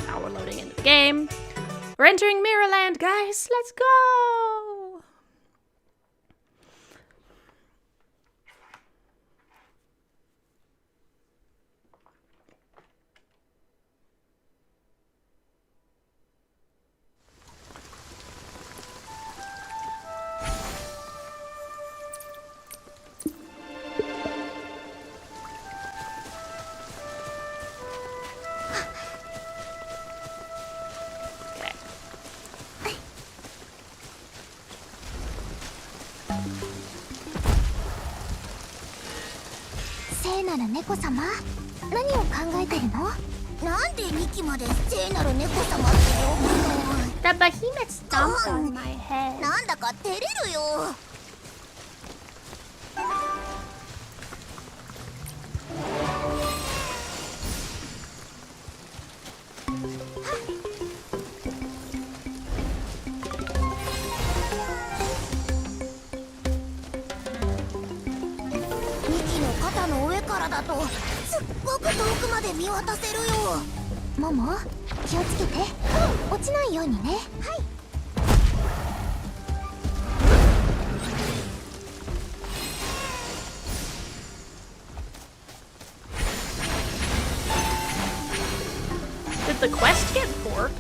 Now we're loading into the game. We're entering Mirrorland, guys. Let's go.聖なる猫様、何を考えてるの？なんでミキまで聖なる猫様って呼ぶの？ The behemoth stomped on my head. なんだか照れるよ。ミキの肩の上からだとすっごく遠くまで見渡せるよ。モモ、気をつけて。落ちないようにね。はい。Did the quest get forked?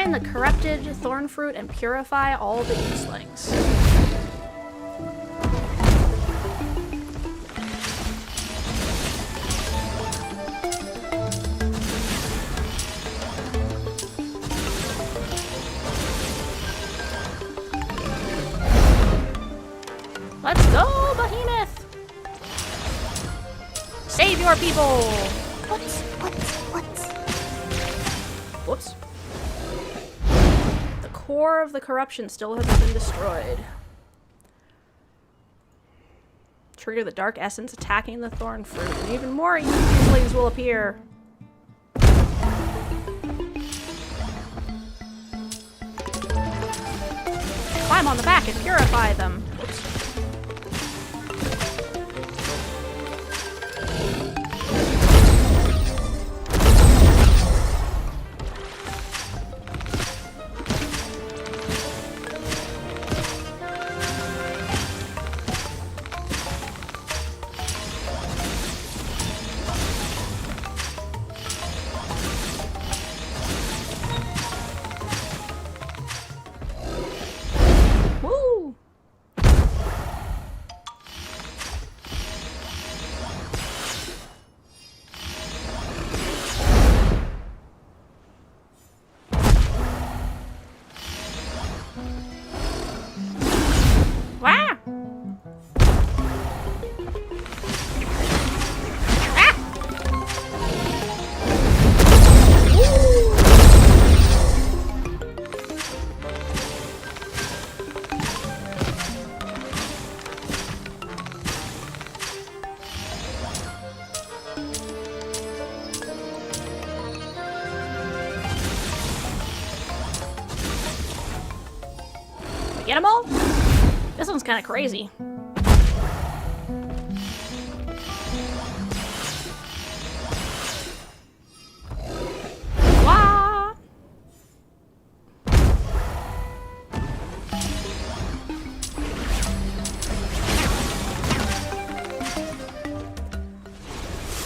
Find the corrupted thorn fruit and purify all the Easlings. Let's go, Behemoth! Save your people! Whoops. The core of the corruption still hasn't been destroyed. Trigger the dark essence attacking the thorn fruit, and even more Easlings will appear. Climb on the back and purify them. Whoops. Woo! Wow! Get them all? This one's kind of crazy. Wah!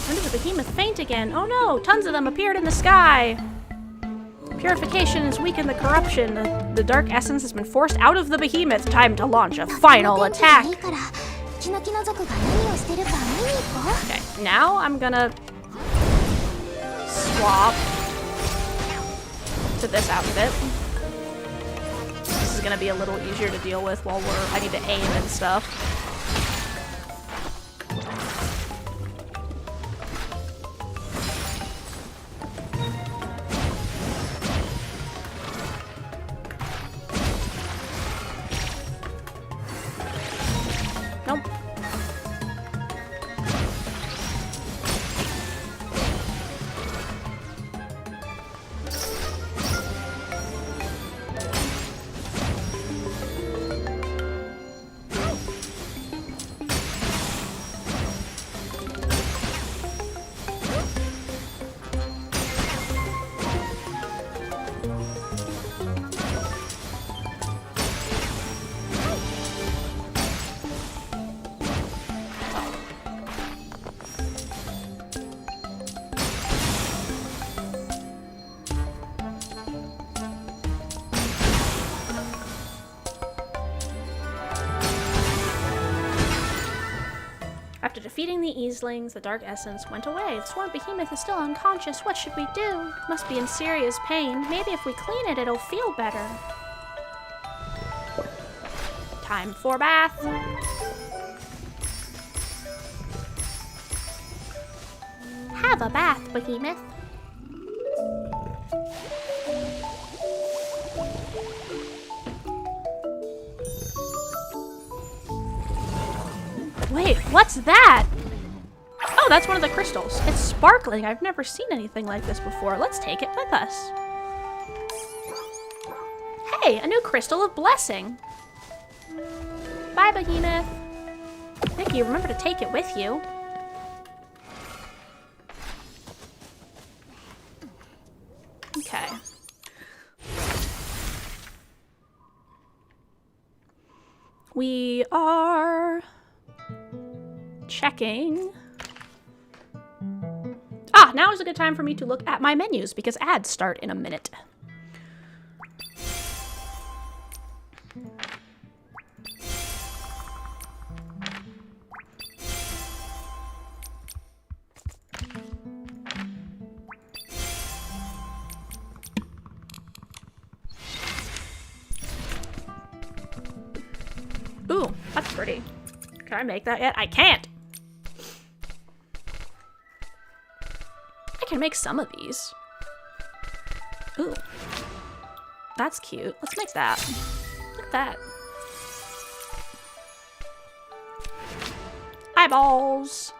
When did the behemoth faint again? Oh no! Tons of them appeared in the sky! Purification has weakened the corruption. The dark essence has been forced out of the behemoth. Time to launch a final attack. Okay, now I'm gonna swap to this outfit. This is gonna be a little easier to deal with while I need to aim and stuff. Nope. After defeating the Easlings, the dark essence went away. The sworn behemoth is still unconscious. What should we do? Must be in serious pain. Maybe if we clean it, it'll feel better. Time for bath. Have a bath, behemoth. Wait, what's that? Oh, that's one of the crystals. It's sparkling. I've never seen anything like this before. Let's take it with us. Hey, a new crystal of blessing. Bye, behemoth. Nikki, remember to take it with you. Okay. We are checking. Ah, now is a good time for me to look at my menus because ads start in a minute. That's pretty. Can I make that yet? I can't! I can make some of these. Ooh. That's cute. Let's make that. Look at that. Eyeballs!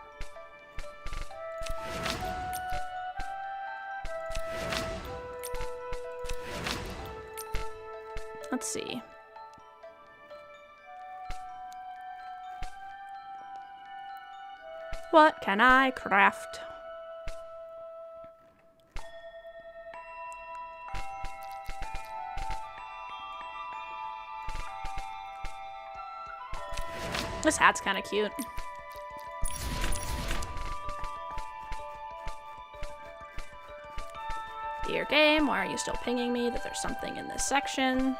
Let's see. What can I craft? This hat's kind of cute. Dear game, why are you still pinging me that there's something in this section?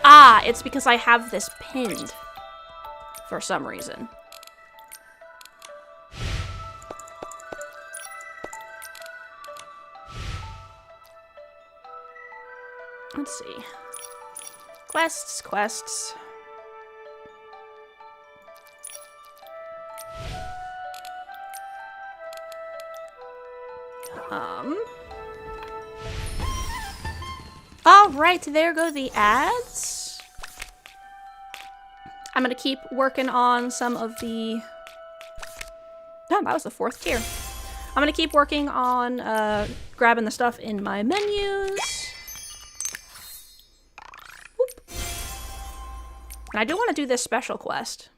Ah, it's because I have this pinned for some reason. Let's see. Quests. All right, there go the ads. I'm gonna keep working on some of the... Oh, that was the 4th tier. I'm gonna keep working on grabbing the stuff in my menus. Whoop. And I do want to do this special quest.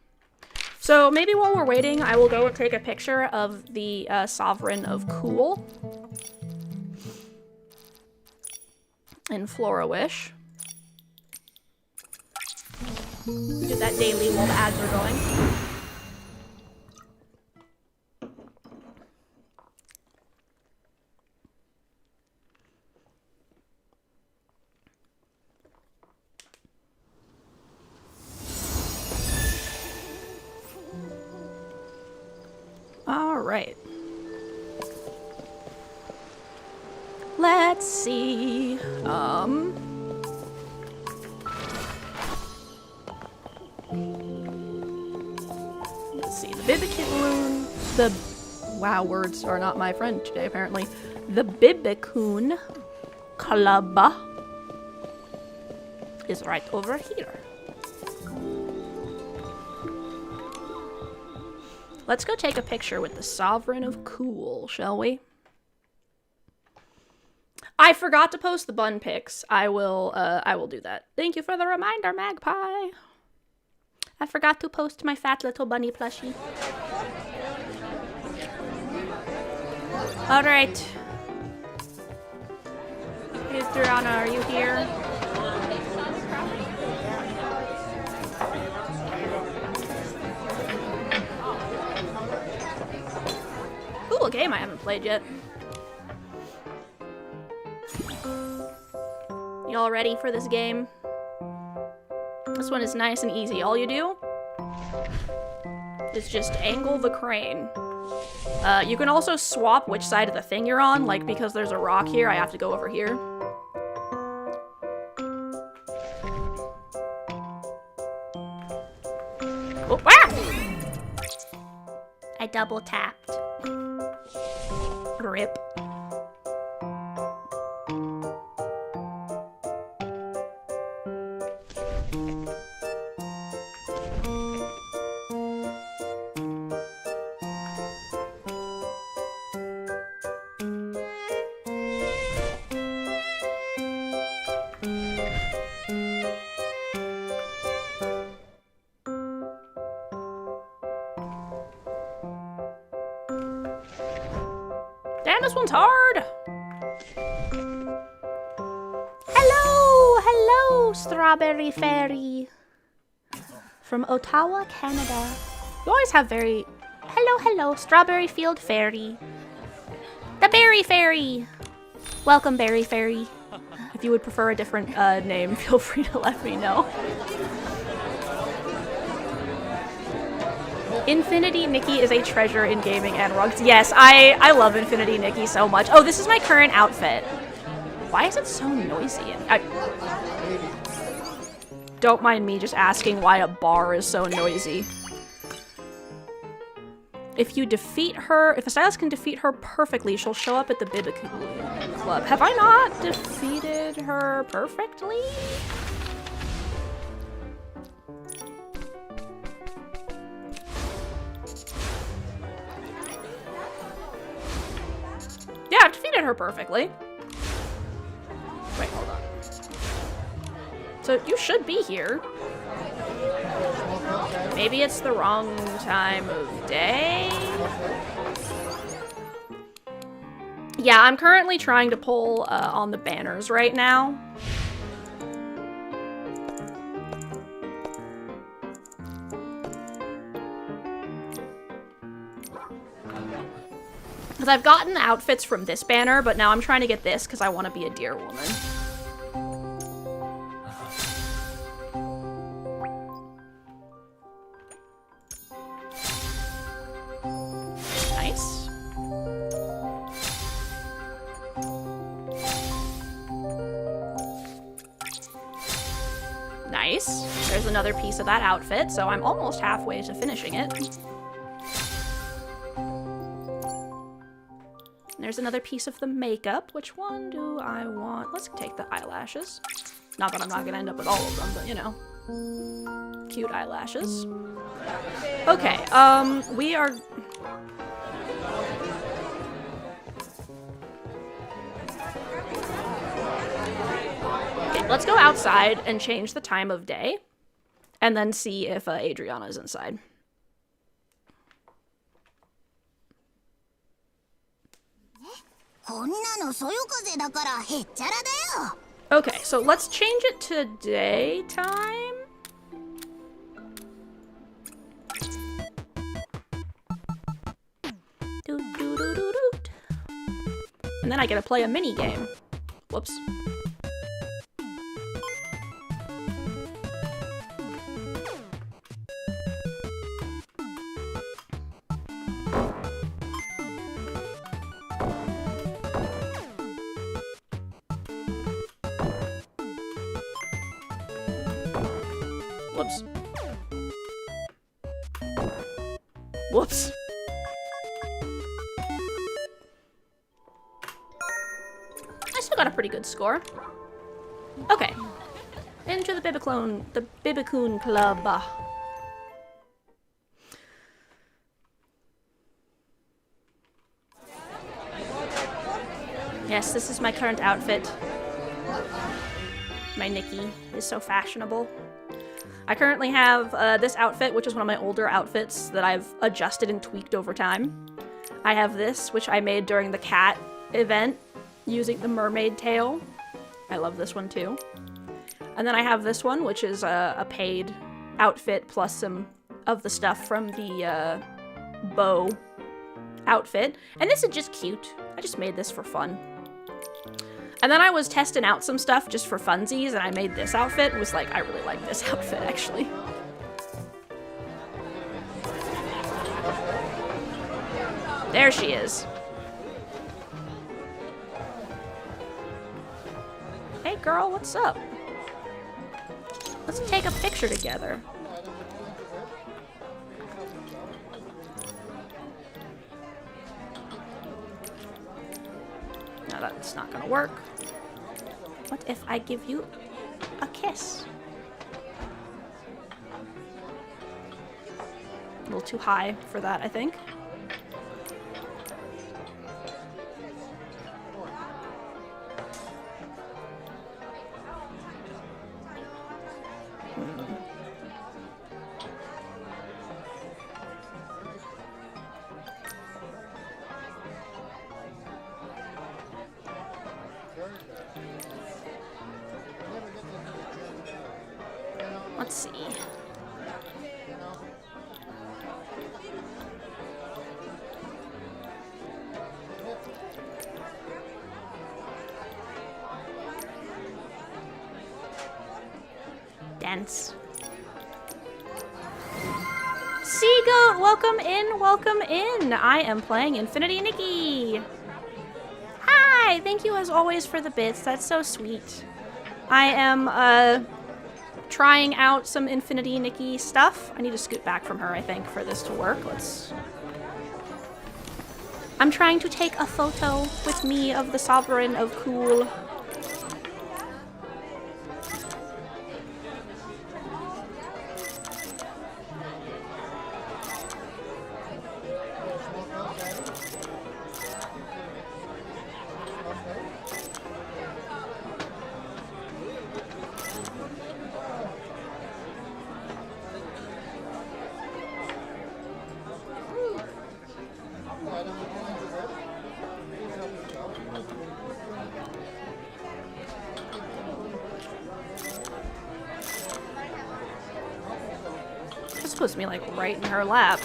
So maybe while we're waiting, I will go and take a picture of the Sovereign of Cool in Flora Wish. Do that daily while the ads are going. All right. Let's see. Let's see. The Bibbicoon. Wow, words are not my friend today, apparently. The Bibbicoon Club is right over here. Let's go take a picture with the Sovereign of Cool, shall we? I forgot to post the bun pics. I will do that. Thank you for the reminder, Magpie. I forgot to post my fat little bunny plushie. All right. Adriana, are you here? Ooh, a game I haven't played yet. Y'all ready for this game? This one is nice and easy. All you do is just angle the crane. You can also swap which side of the thing you're on, like because there's a rock here, I have to go over here. Oh, ah! I double tapped. Rip. Damn, this one's hard! Hello, Strawberry Fairy. From Ottawa, Canada. You always have very... Hello, Strawberry Field Fairy. The Berry Fairy! Welcome, Berry Fairy. If you would prefer a different name, feel free to let me know. Infinity Nikki is a treasure in gaming and rugs. Yes, I love Infinity Nikki so much. Oh, this is my current outfit. Why is it so noisy? Don't mind me just asking why a bar is so noisy. If you defeat her, if a stylist can defeat her perfectly, she'll show up at the Bibicoon Club. Have I not defeated her perfectly? Yeah, I've defeated her perfectly. Wait, hold on. So you should be here. Maybe it's the wrong time of day? Yeah, I'm currently trying to pull on the banners right now. Because I've gotten outfits from this banner, but now I'm trying to get this because I want to be a deer woman. Nice. Nice. There's another piece of that outfit, so I'm almost halfway to finishing it. There's another piece of the makeup. Which one do I want? Let's take the eyelashes. Not that I'm not gonna end up with all of them, but you know. Cute eyelashes. Okay, we are... Okay, let's go outside and change the time of day. And then see if Adriana is inside. Okay, so let's change it to daytime. And then I get to play a mini game. Whoops. Whoops. Whoops. I still got a pretty good score. Okay. Into the Bibicoon Club. Yes, this is my current outfit. My Nikki is so fashionable. I currently have this outfit, which is one of my older outfits that I've adjusted and tweaked over time. I have this, which I made during the cat event, using the mermaid tail. I love this one too. And then I have this one, which is a paid outfit plus some of the stuff from the bow outfit. And this is just cute. I just made this for fun. And then I was testing out some stuff just for funsies, and I made this outfit. It was like, I really like this outfit, actually. There she is. Hey girl, what's up? Let's take a picture together. No, that's not gonna work. What if I give you a kiss? A little too high for that, I think. Let's see. Dance. Seagoat, welcome in, welcome in. I am playing Infinity Nikki. Hi, Hi, thank you as always for the bits. That's so sweet. I am trying out some Infinity Nikki stuff. I need to scoot back from her, I think, for this to work. I'm trying to take a photo with me of the Sovereign of Cool. This puts me like right in her lap.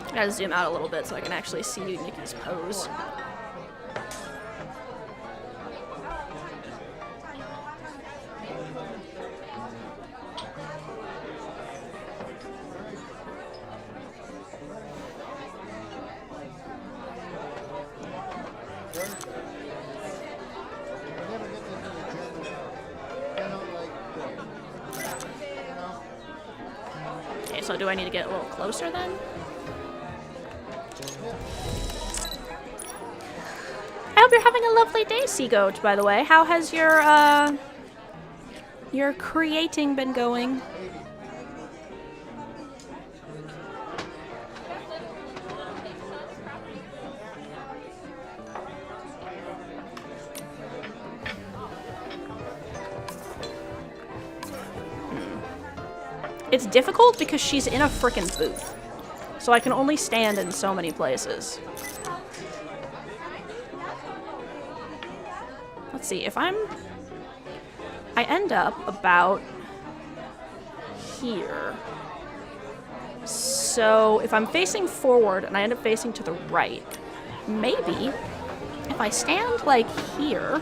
I gotta zoom out a little bit so I can actually see Nikki's pose. Okay, so do I need to get a little closer then? I hope you're having a lovely day, Seagoat, by the way. How has your creating been going? It's difficult because she's in a frickin' booth. So I can only stand in so many places. Let's see, if I end up about here. So if I'm facing forward and I end up facing to the right, maybe if I stand like here,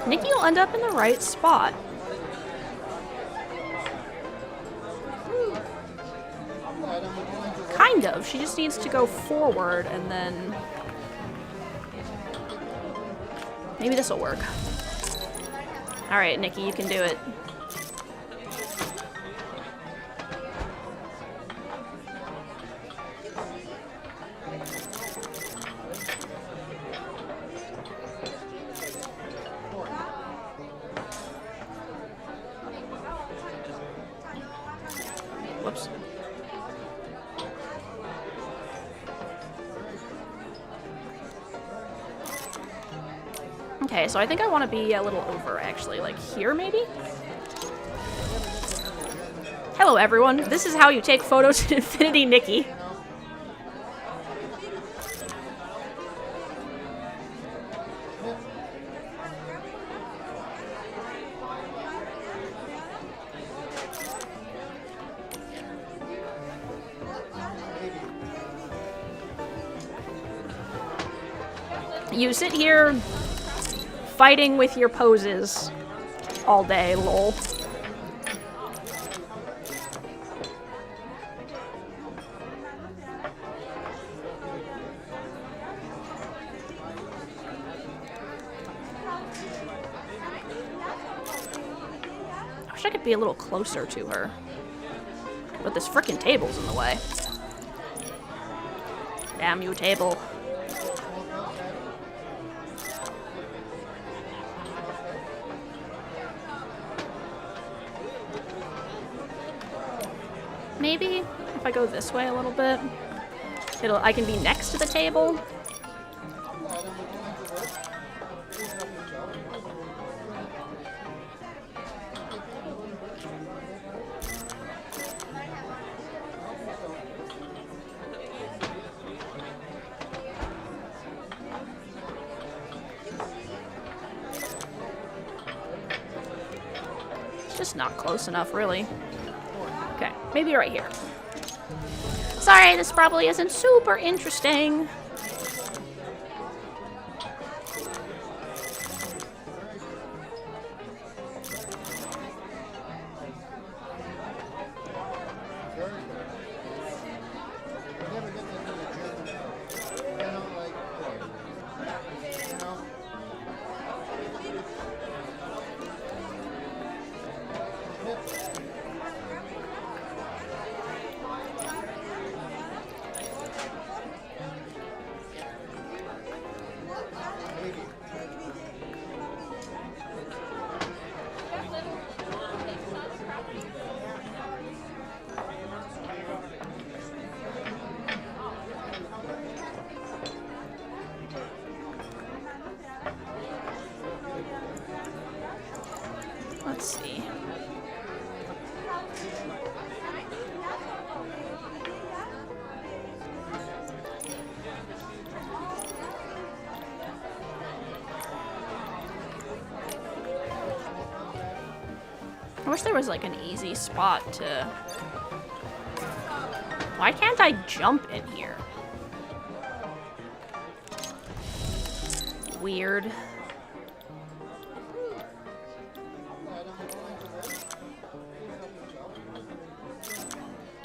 Nikki will end up in the right spot. Kind of. She just needs to go forward and then maybe this will work. Alright, Nikki, you can do it. Whoops. Okay, so I think I want to be a little over, actually. Like here, maybe? Hello, everyone. This is how you take photos in Infinity Nikki. You sit here fighting with your poses all day, lol. I wish I could be a little closer to her. But this frickin' table's in the way. Damn you, table. Maybe if I go this way a little bit, I can be next to the table. It's just not close enough, really. Okay, maybe right here. Sorry, this probably isn't super interesting. wish there was like an easy spot to... Why can't I jump in here? Weird.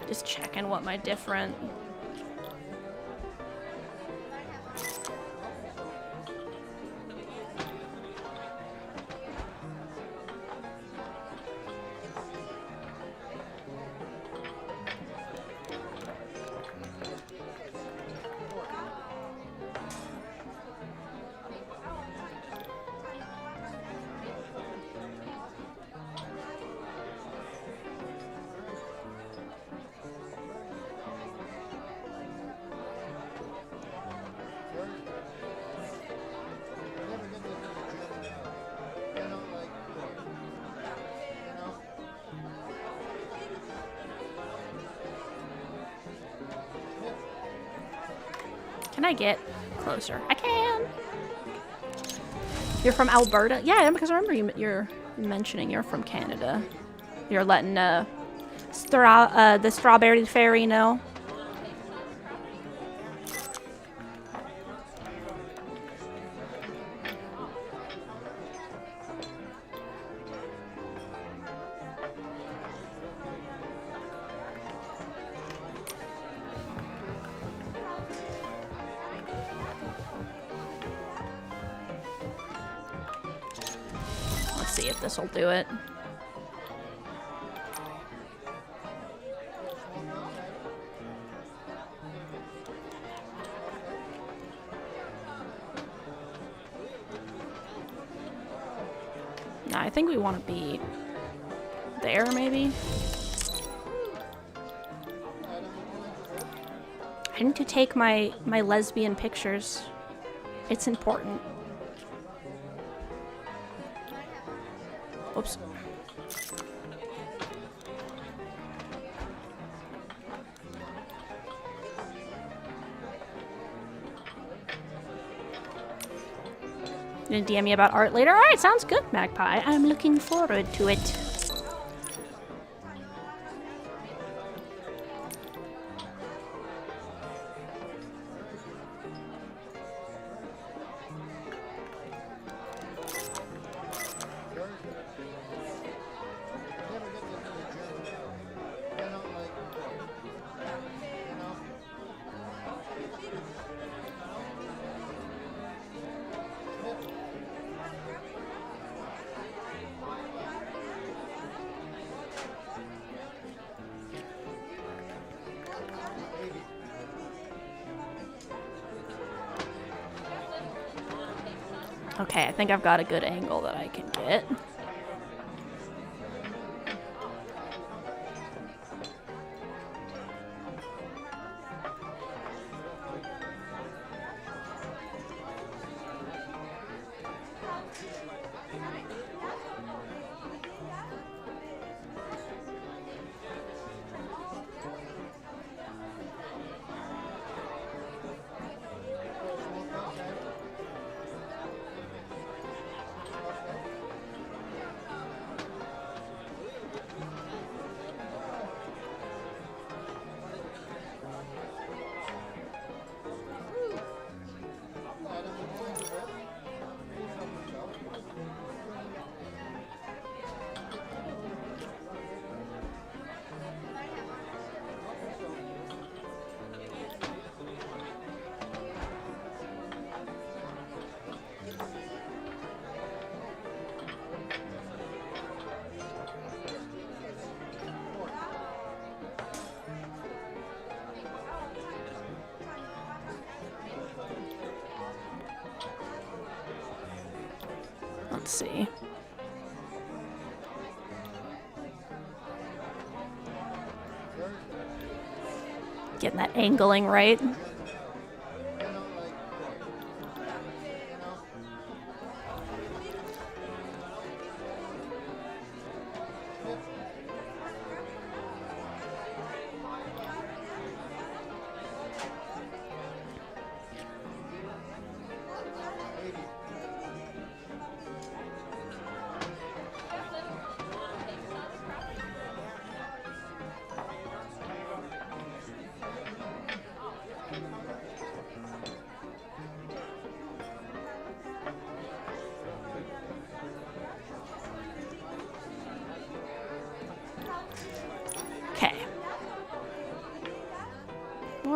Just checking what my different... Can I get closer? I can! You're from Alberta? Yeah, because I remember you're mentioning you're from Canada. You're letting the Strawberry Fairy know. See if this will do it. Nah, I think we want to be there, maybe. I need to take my lesbian pictures. It's important. Oops. You gonna DM me about art later? Alright, sounds good, Magpie. I'm looking forward to it. Okay, I think I've got a good angle that I can get. Let's see. Getting that angling right.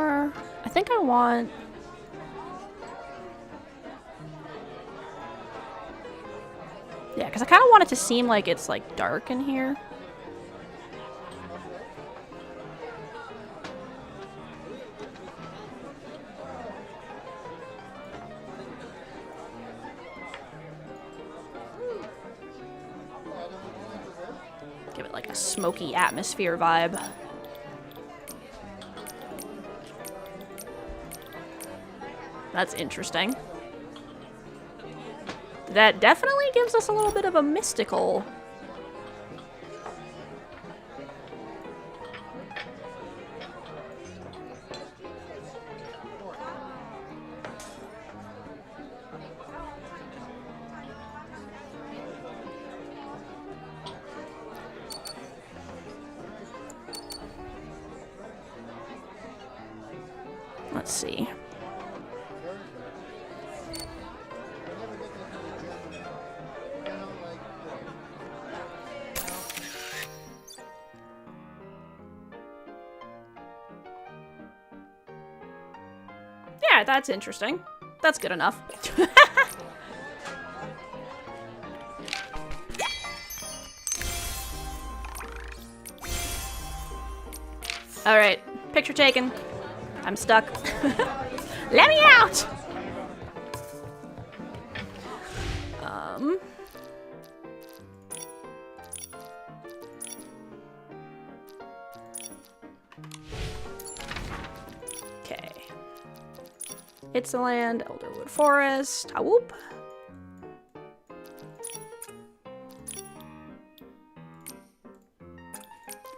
Or I think I want... Yeah, because I kind of want it to seem like it's like dark in here. Give it like a smoky atmosphere vibe. That's interesting. That definitely gives us a little bit of a mystical. Let's see. Yeah, that's interesting. That's good enough. Alright, picture taken. I'm stuck. Let me out! Okay. It's a land, Elderwood Forest. Ah, whoop.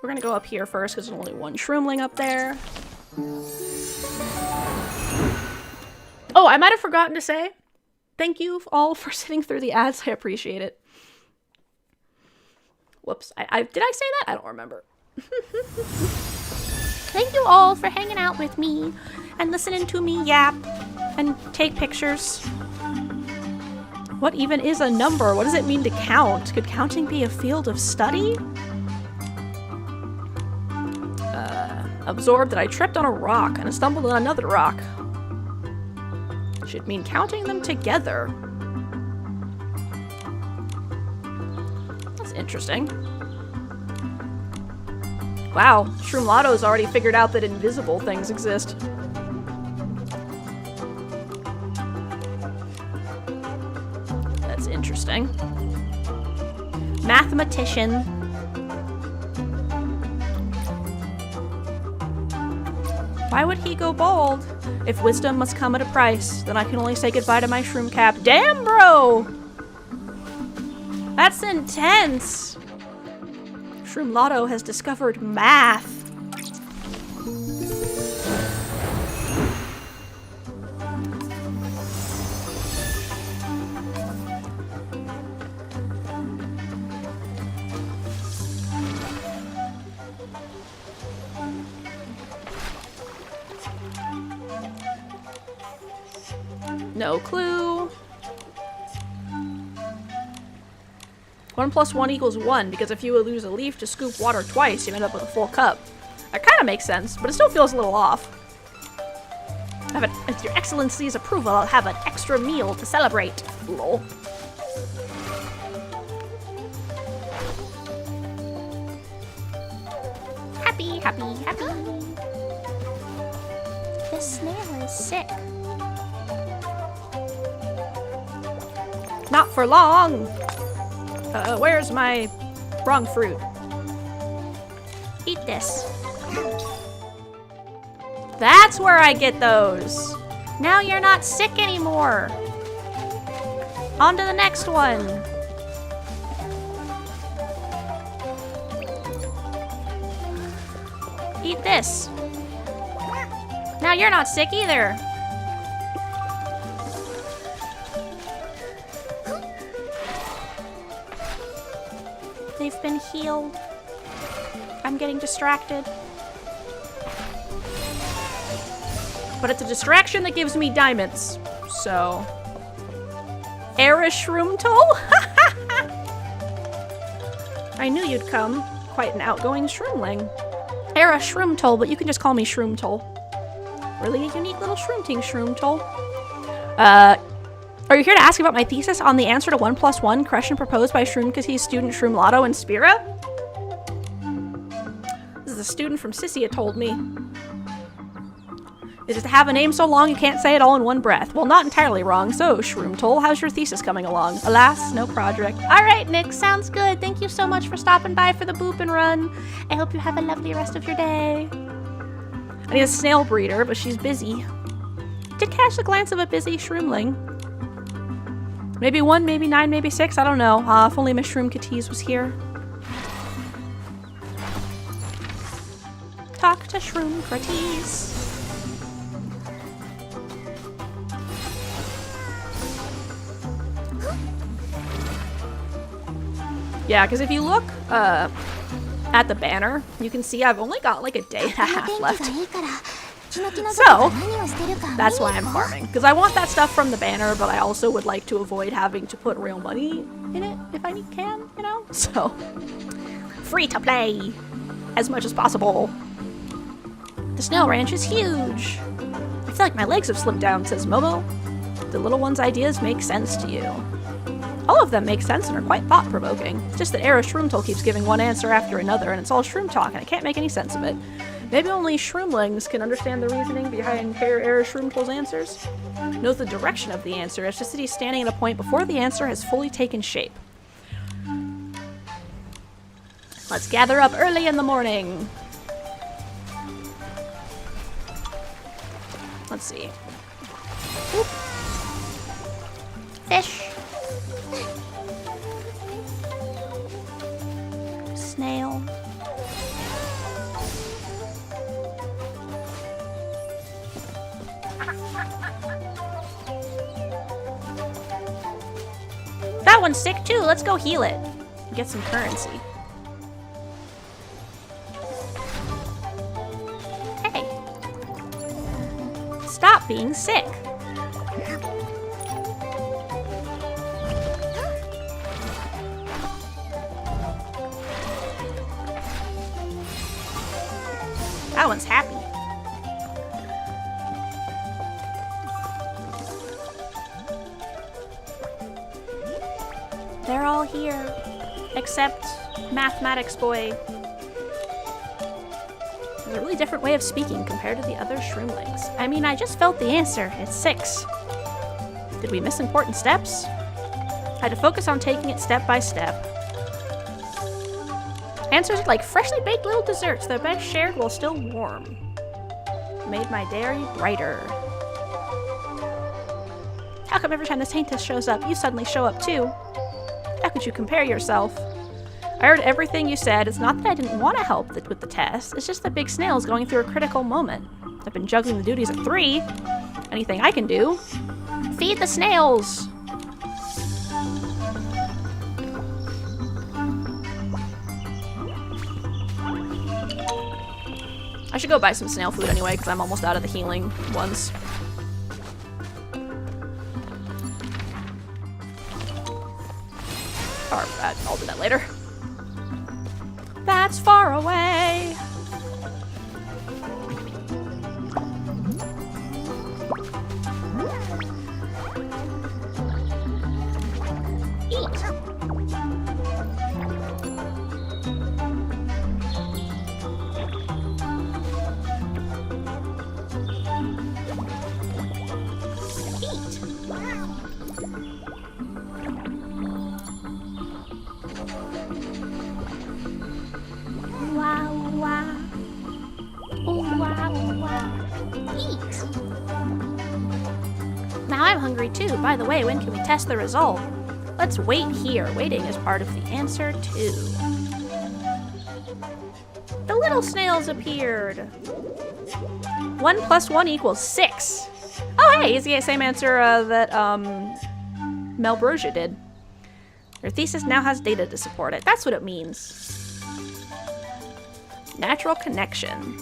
We're gonna go up here first because there's only one shroomling up there. Oh, I might have forgotten to say, thank you all for sitting through the ads. I appreciate it. Whoops. Did I say that? I don't remember. Thank you all for hanging out with me and listening to me yap and take pictures. What even is a number? What does it mean to count? Could counting be a field of study? Absorbed that I tripped on a rock and stumbled on another rock. Should mean counting them together. That's interesting. Wow, Shroom Lotto's already figured out that invisible things exist. That's interesting. Mathematician. Why would he go bald? If wisdom must come at a price, then I can only say goodbye to my shroom cap. Damn, bro! That's intense! Shroom Lotto has discovered math. No clue. 1 + 1 = 1, because if you would lose a leaf to scoop water twice, you end up with a full cup. That kind of makes sense, but it still feels a little off. With your excellency's approval, I'll have an extra meal to celebrate. Lol. Happy, happy, happy. This snail is sick. Not for long! Where's my wrong fruit? Eat this. That's where I get those! Now you're not sick anymore! On to the next one! Eat this! Now you're not sick either! They've been healed. I'm getting distracted. But it's a distraction that gives me diamonds. So... Era Shroomtoll? I knew you'd come. Quite an outgoing shroomling. Era Shroomtoll, but you can just call me Shroomtoll. Really a unique little shroom toll. Are you here to ask about my thesis on the answer to 1+1 question proposed by Shroomkati's student Shroom Lotto and Spira? This is a student from Sissia told me. It is to have a name so long you can't say it all in one breath. Well, not entirely wrong. So, Shroomtoll, how's your thesis coming along? Alas, no project. Alright, Nick, sounds good. Thank you so much for stopping by for the boop and run. I hope you have a lovely rest of your day. I need a snail breeder, but she's busy. Did catch the glance of a busy shroomling. Maybe 1, maybe 9, maybe 6, I don't know. If only Miss Shroomkatis was here. Talk to Shroomkatis. Yeah, because if you look at the banner, you can see I've only got like a day and a half left. So, that's why I'm farming. Because I want that stuff from the banner, but I also would like to avoid having to put real money in it if I can, you know? So, free to play as much as possible. The snail ranch is huge. I feel like my legs have slipped down, says Momo. The little one's ideas make sense to you. All of them make sense and are quite thought-provoking. It's just that Era Shroomtoll keeps giving one answer after another, and it's all shroom talk, and I can't make any sense of it. Maybe only shroomlings can understand the reasoning behind Era Shroomtoll's answers. Knows the direction of the answer, it's just that he's standing at a point before the answer has fully taken shape. Let's gather up early in the morning. Let's see. Oop. Fish. Snail. That one's sick too. Let's go heal it. Get some currency. Hey. Stop being sick. That one's happy. They're all here, except Mathematics Boy. There's a really different way of speaking compared to the other shroomlings. I mean, I just felt the answer. It's 6. Did we miss important steps? I had to focus on taking it step by step. Answers are like freshly baked little desserts. They're best shared while still warm. Made my dairy brighter. How come every time the scientist shows up, you suddenly show up too? How could you compare yourself? I heard everything you said. It's not that I didn't want to help with the test. It's just that Big Snail's going through a critical moment. I've been juggling the duties at 3. Anything I can do? Feed the snails! I should go buy some snail food anyway, because I'm almost out of the healing ones. Or, I'll do that later. That's far away! Eat! Now I'm hungry too. By the way, when can we test the result? Let's wait here. Waiting is part of the answer too. The little snails appeared. 1 + 1 = 6. Oh hey, it's the same answer that Melbrosia did. Your thesis now has data to support it. That's what it means. Natural connection.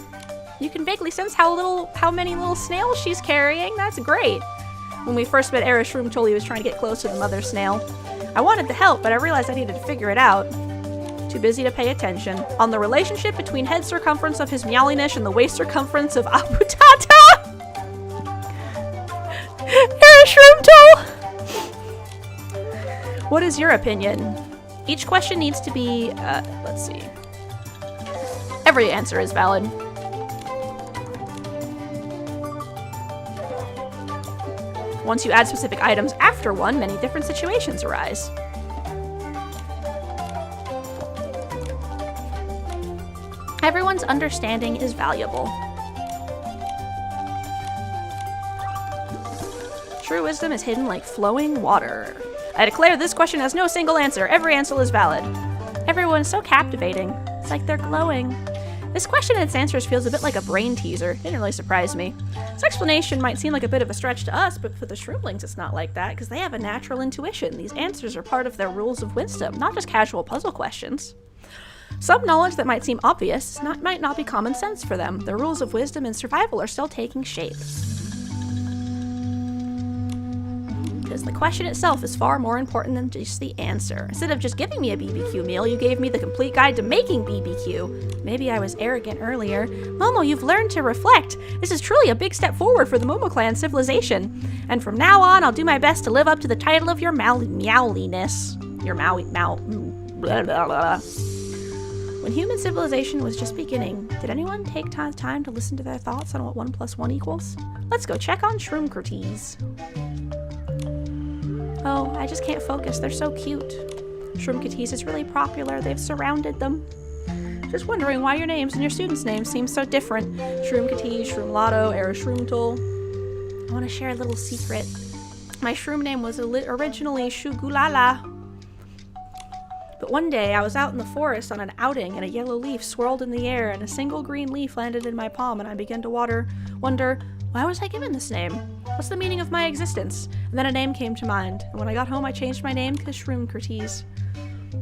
You can vaguely sense how many little snails she's carrying. That's great. When we first met Era Shroomtoll, he was trying to get close to the mother snail. I wanted to help, but I realized I needed to figure it out. Too busy to pay attention. On the relationship between head circumference of his meowliness and the waist circumference of Aputata! What is your opinion? Each question needs to be, let's see. Every answer is valid. Once you add specific items after one, many different situations arise. Everyone's understanding is valuable. True wisdom is hidden like flowing water. I declare this question has no single answer. Every answer is valid. Everyone is so captivating. It's like they're glowing. This question and its answers feels a bit like a brain teaser. Didn't really surprise me. This explanation might seem like a bit of a stretch to us, but for the shroomlings it's not like that, because they have a natural intuition. These answers are part of their rules of wisdom, not just casual puzzle questions. Some knowledge that might seem obvious might not be common sense for them. The rules of wisdom and survival are still taking shape. Because the question itself is far more important than just the answer. Instead of just giving me a BBQ meal, you gave me the complete guide to making BBQ. Maybe I was arrogant earlier. Momo, you've learned to reflect. This is truly a big step forward for the Momo clan civilization. And from now on, I'll do my best to live up to the title of your meowliness. Your blah, blah, blah. When human civilization was just beginning, did anyone take time to listen to their thoughts on what 1 + 1 equals? Let's go check on Shroomcrates. Oh, I just can't focus. They're so cute. Shroomcrates is really popular. They've surrounded them. Just wondering why your names and your students' names seem so different. Shroomcrates, Shroomlotto, Erashroomtul. I want to share a little secret. My shroom name was originally Shugulala. But one day, I was out in the forest on an outing, and a yellow leaf swirled in the air, and a single green leaf landed in my palm, and I began to wonder, why was I given this name? What's the meaning of my existence? And then a name came to mind, and when I got home, I changed my name to Shroomcrates.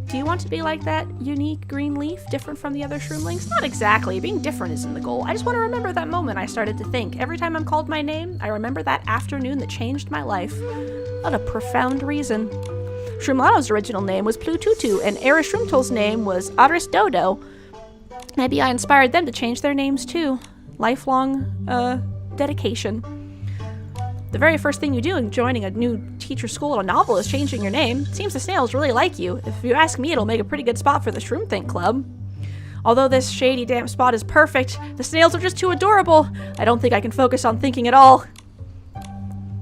Do you want to be like that unique green leaf, different from the other shroomlings? Not exactly. Being different isn't the goal. I just want to remember that moment I started to think. Every time I'm called my name, I remember that afternoon that changed my life. What a profound reason. Shroomlotto's original name was Plututu, and Erashroomtul's name was Arisdodo. Maybe I inspired them to change their names too. Lifelong, dedication. The very first thing you do in joining a new teacher school at a novel is changing your name. It seems the snails really like you. If you ask me, it'll make a pretty good spot for the Shroomthink Club. Although this shady, damp spot is perfect, the snails are just too adorable. I don't think I can focus on thinking at all.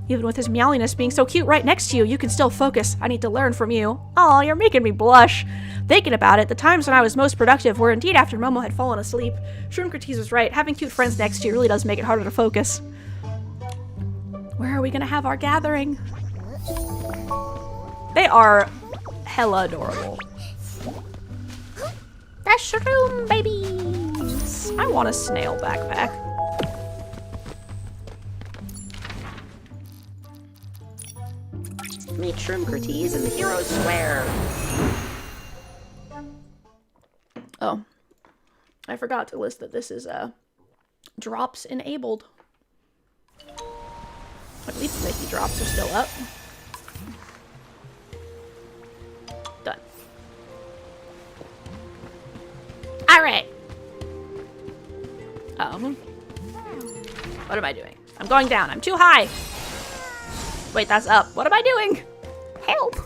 Even with his meowliness being so cute right next to you, you can still focus. I need to learn from you. Aw, you're making me blush. Thinking about it, the times when I was most productive were indeed after Momo had fallen asleep. Shroomcrates was right. Having cute friends next to you really does make it harder to focus. Where are we gonna have our gathering? They are hella adorable. That's shroom babies. I want a snail backpack. Meet Shroomcrates in the Hero's Square. Oh, I forgot to list that this is drops enabled. At least the Nikki drops are still up. Done. Alright. What am I doing? I'm going down. I'm too high. Wait, that's up. What am I doing? Help!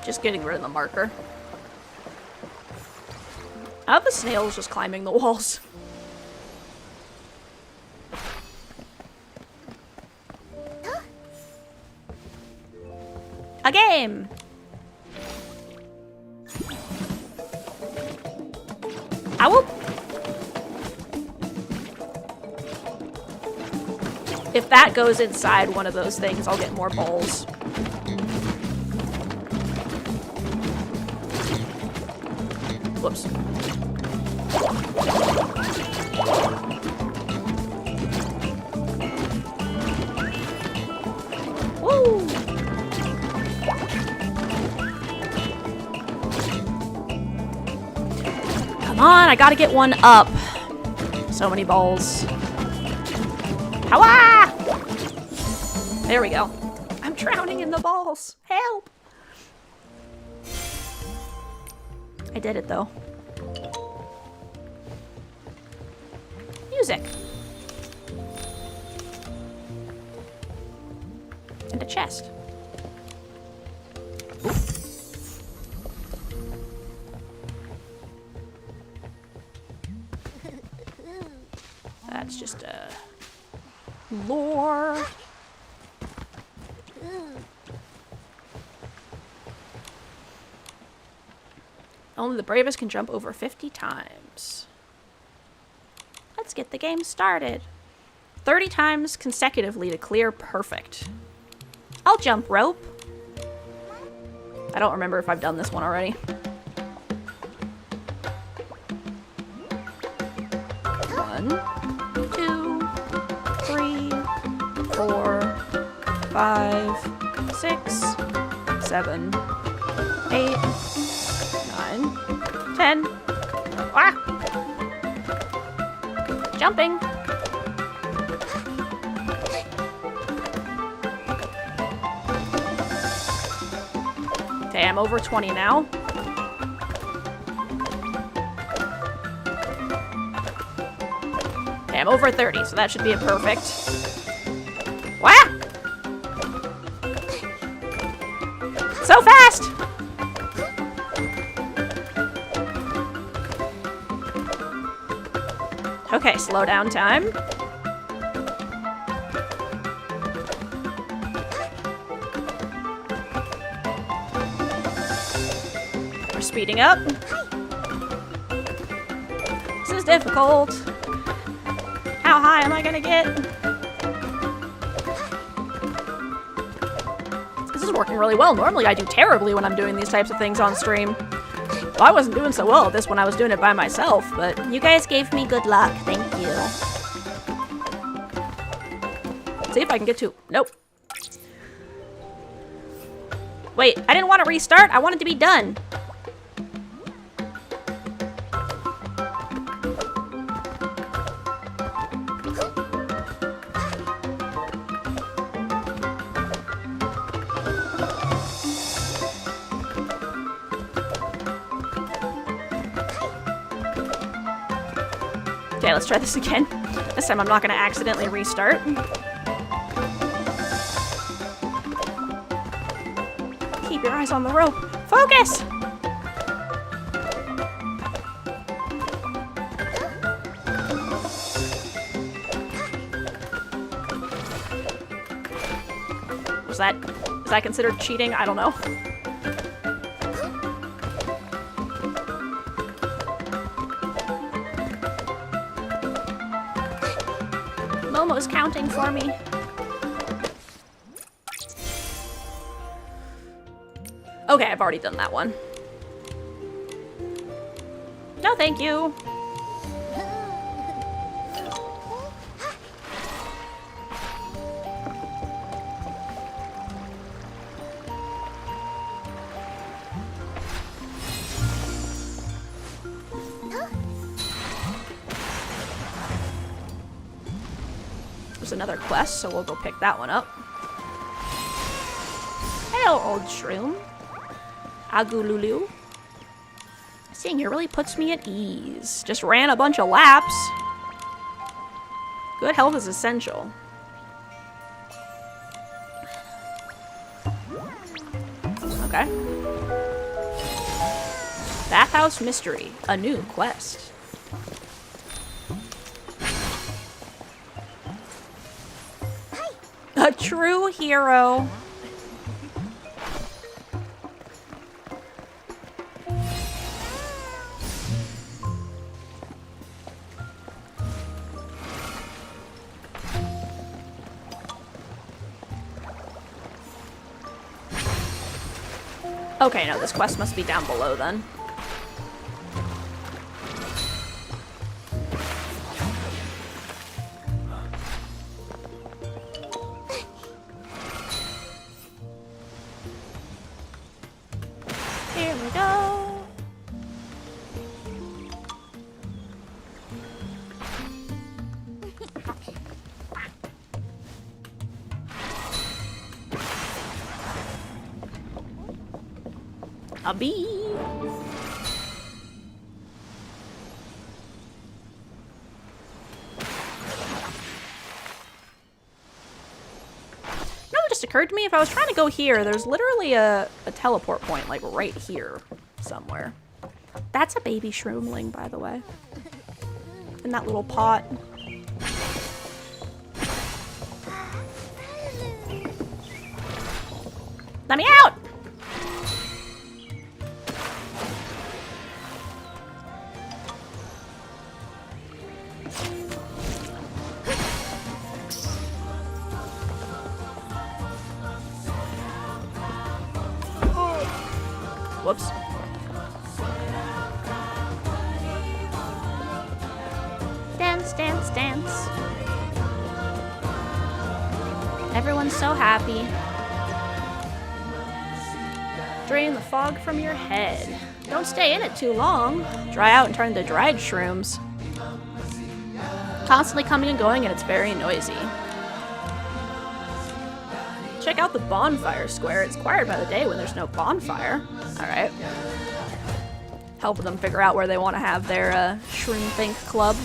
Just getting rid of the marker. How are the snails just climbing the walls? A game! I will... If that goes inside one of those things, I'll get more bowls. Whoops. Woo! Come on, I gotta get one up. So many balls. Hawa! There we go. I'm drowning in the balls. Help! I did it though. Music. And a chest. Ooh. That's just lore. Only the bravest can jump over 50 times. Let's get the game started. 30 times consecutively to clear perfect. I'll jump rope. I don't remember if I've done this one already. One, 2, 3, 4, 5, 6, 7, 8, 9, 10. Ah! Jumping. Okay, I'm over 20 now. Okay, I'm over 30, so that should be a perfect. Wah! So fast! Okay, slow down time. We're speeding up. This is difficult. How high am I gonna get? This is working really well. Normally I do terribly when I'm doing these types of things on stream. Well, I wasn't doing so well at this when I was doing it by myself, but you guys gave me good luck. Thank you. See if I can get to... Nope. Wait, I didn't want to restart. I wanted to be done. Okay, let's try this again. This time I'm not going to accidentally restart. Keep your eyes on the rope. Focus! Is that considered cheating? I don't know. Momo's counting for me. Okay, I've already done that one. No, thank you. There's another quest, so we'll go pick that one up. Hello, old shroom. Agululu. Seeing you really puts me at ease. Just ran a bunch of laps. Good health is essential. Okay. Bathhouse Mystery, a new quest. A true hero. Okay, no, this quest must be down below then. Here we go. A bee. Just occurred to me, if I was trying to go here, there's literally a teleport point, like right here somewhere. That's a baby shroomling, by the way. In that little pot. Let me out! Whoops. Dance, dance, dance. Everyone's so happy. Drain the fog from your head. Don't stay in it too long. Dry out and turn into dried shrooms. Constantly coming and going, and it's very noisy. Check out the bonfire square. It's quiet by the day when there's no bonfire. Alright. Helping them figure out where they want to have their Shroom Think Club.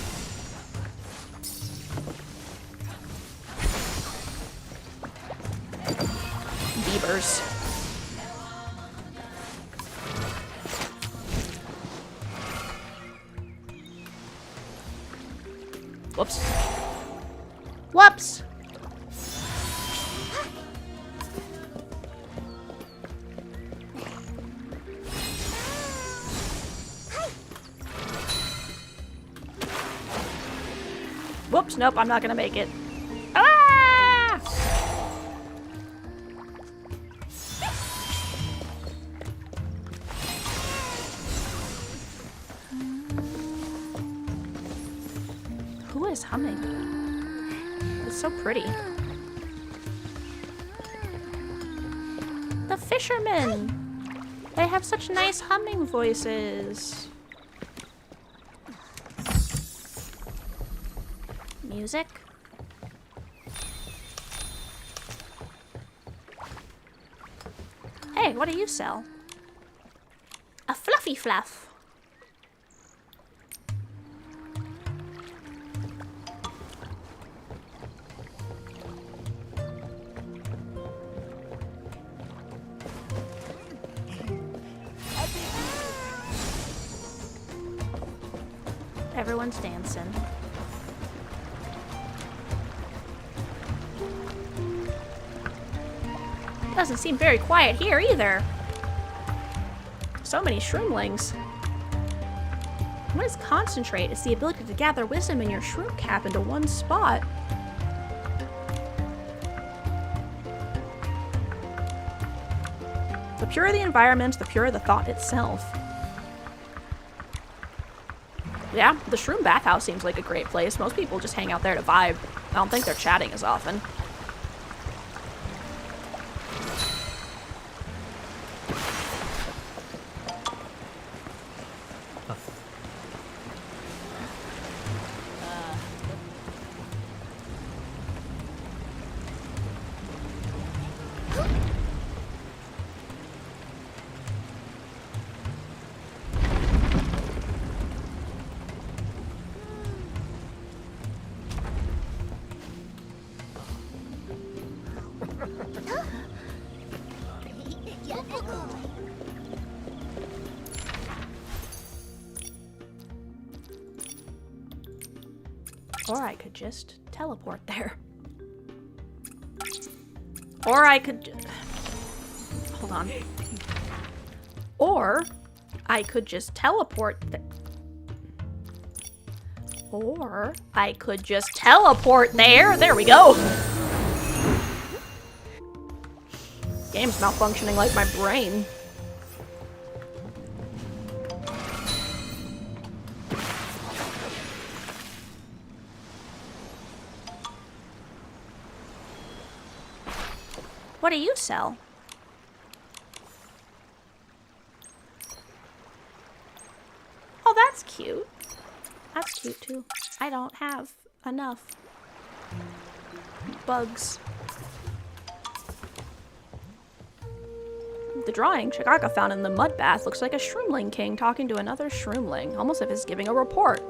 Beavers. Whoops. Whoops! Whoops, nope, I'm not gonna make it. Ah! Who is humming? It's so pretty. The fishermen! They have such nice humming voices. Music. Hey, what do you sell? A fluffy fluff. Everyone's dancing. Doesn't seem very quiet here either. So many shroomlings. What is concentrate? It's the ability to gather wisdom in your shroom cap into one spot. The purer the environment, the purer the thought itself. Yeah, the shroom bathhouse seems like a great place. Most people just hang out there to vibe. I don't think they're chatting as often. Or I could just teleport there. Or I could... Hold on. Or I could just teleport there. Or I could just teleport there. There we go. Game's malfunctioning like my brain. What do you sell? Oh, that's cute. That's cute too. I don't have enough bugs. The drawing Chikaka found in the mud bath looks like a shroomling king talking to another shroomling, almost as if he's giving a report.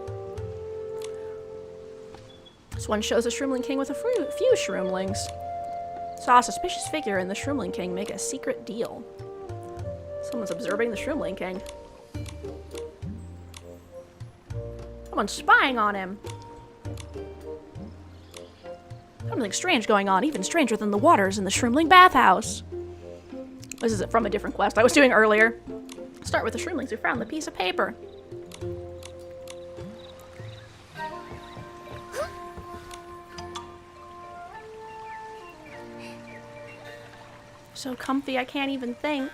This one shows a shroomling king with a few shroomlings. Saw a suspicious figure in the shroomling king make a secret deal. Someone's observing the shroomling king. Someone's spying on him. Something strange going on, even stranger than the waters in the shroomling bathhouse. This is from a different quest I was doing earlier. Start with the shroomlings who found the piece of paper. So comfy, I can't even think.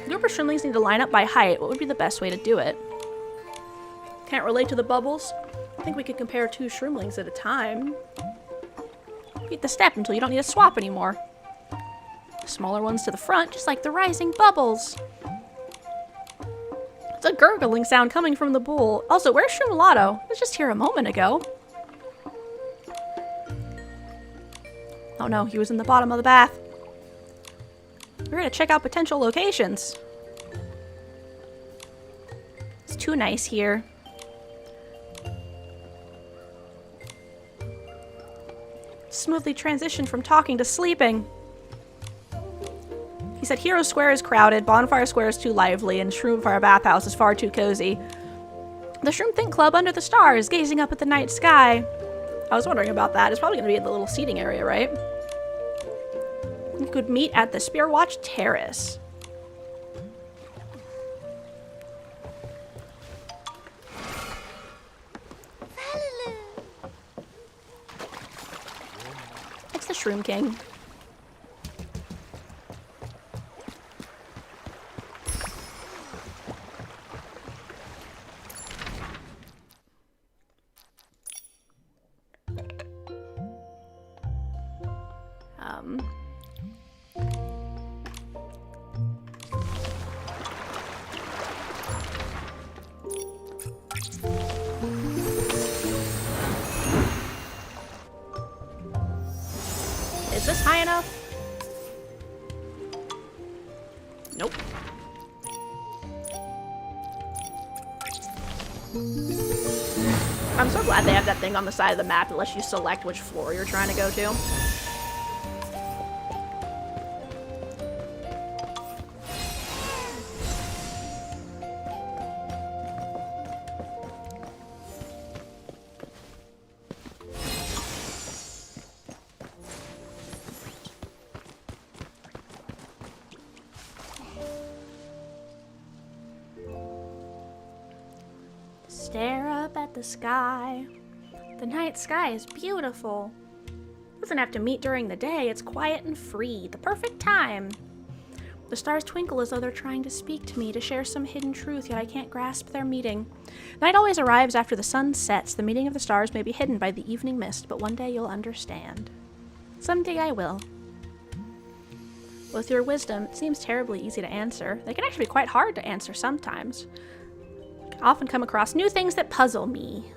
Group of shroomlings need to line up by height. What would be the best way to do it? Can't relate to the bubbles? I think we could compare 2 shroomlings at a time. Repeat the step until you don't need to swap anymore. Smaller ones to the front, just like the rising bubbles. It's a gurgling sound coming from the pool. Also, where's Shroomalato? I was just here a moment ago. Oh no, he was in the bottom of the bath. We're gonna check out potential locations. It's too nice here. Smoothly transitioned from talking to sleeping. He said Hero Square is crowded, Bonfire Square is too lively, and Shroomfire Bathhouse is far too cozy. The Shroom Think Club under the stars, gazing up at the night sky. I was wondering about that. It's probably going to be in the little seating area, right? You could meet at the Spearwatch Terrace. It's the Shroom King. Is this high enough? Nope. I'm so glad they have that thing on the side of the map that lets you select which floor you're trying to go to. Stare up at the sky. The night sky is beautiful. Doesn't have to meet during the day. It's quiet and free. The perfect time. The stars twinkle as though they're trying to speak to me, to share some hidden truth, yet I can't grasp their meaning. Night always arrives after the sun sets. The meaning of the stars may be hidden by the evening mist, but one day you'll understand. Someday I will. With your wisdom, it seems terribly easy to answer. They can actually be quite hard to answer sometimes. I often come across new things that puzzle me.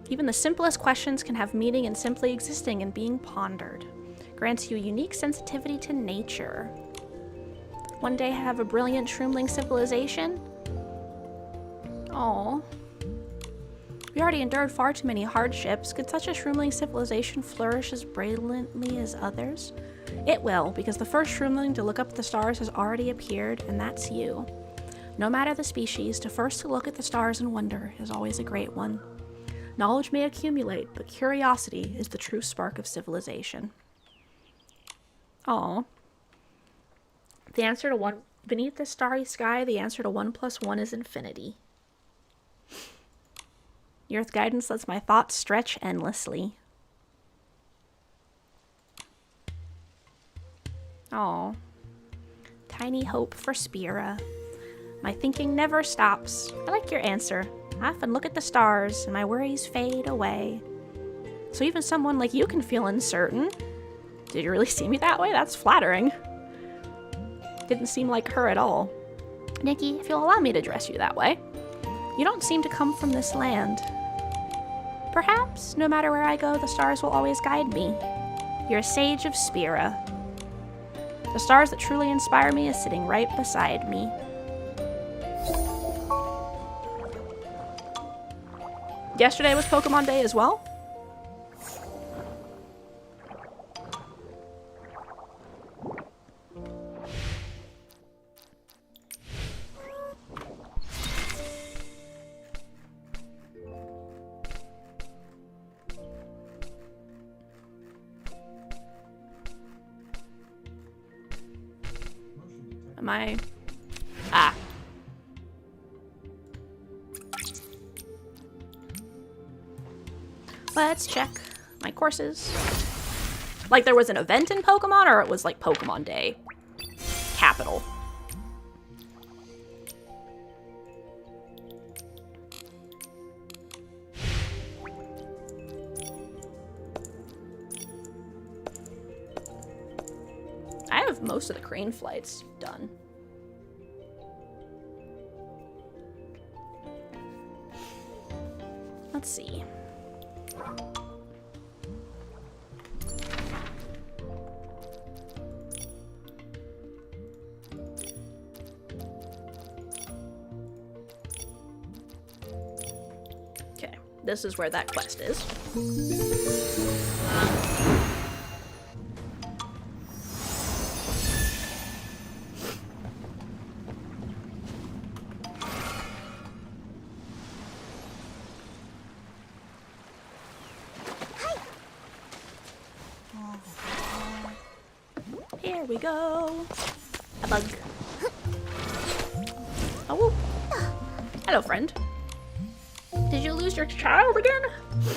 Even the simplest questions can have meaning in simply existing and being pondered. Grants you a unique sensitivity to nature. One day have a brilliant shroomling civilization? Aww. We already endured far too many hardships. Could such a shroomling civilization flourish as brilliantly as others? It will, because the first shroomling to look up at the stars has already appeared, and that's you. No matter the species, to first look at the stars and wonder is always a great one. Knowledge may accumulate, but curiosity is the true spark of civilization. Aww. The answer to one beneath the starry sky, the answer to 1 + 1 is infinity. The Earth guidance lets my thoughts stretch endlessly. Aww. Tiny hope for Spira. My thinking never stops. I like your answer. I often look at the stars and my worries fade away. So even someone like you can feel uncertain. Did you really see me that way? That's flattering. Didn't seem like her at all. Nikki, if you'll allow me to address you that way. You don't seem to come from this land. Perhaps, no matter where I go, the stars will always guide me. You're a sage of Spira. The stars that truly inspire me is sitting right beside me. Yesterday was Pokemon Day as well? Am I? Ah. Let's check my courses. Like there was an event in Pokemon, or it was like Pokemon Day. Capital. I have most of the crane flights done. Let's see. Okay, this is where that quest is. Here we go. A bug. Oh, whoop. Hello, friend. Did you lose your child again?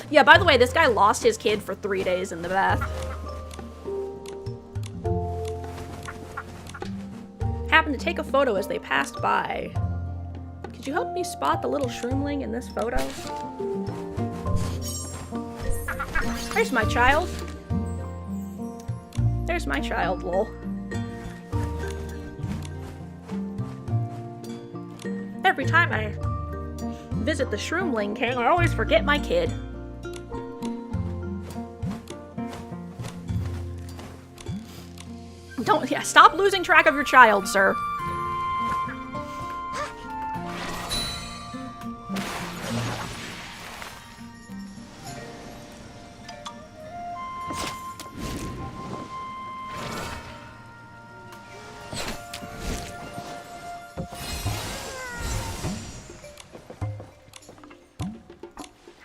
Yeah, by the way, this guy lost his kid for 3 days in the bath. Happened to take a photo as they passed by. Could you help me spot the little shroomling in this photo? There's my child. There's my child, lol. Every time I visit the Shroomling King, I always forget my kid. Stop losing track of your child, sir.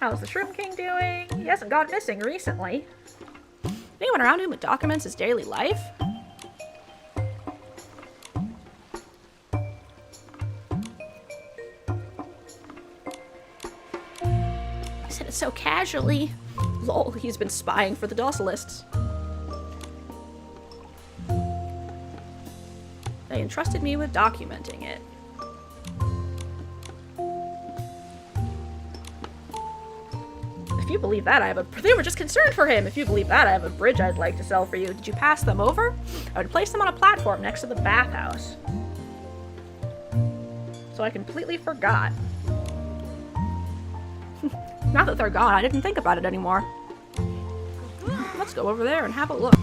How's the Shroom King doing? He hasn't gone missing recently. Anyone around him who documents his daily life? He said it so casually. Lol, he's been spying for the Docilists. They entrusted me with documenting it. If you believe that, they were just concerned for him. If you believe that, I have a bridge I'd like to sell for you. Did you pass them over? I would place them on a platform next to the bathhouse. So I completely forgot. Now that they're gone, I didn't think about it anymore. Let's go over there and have a look.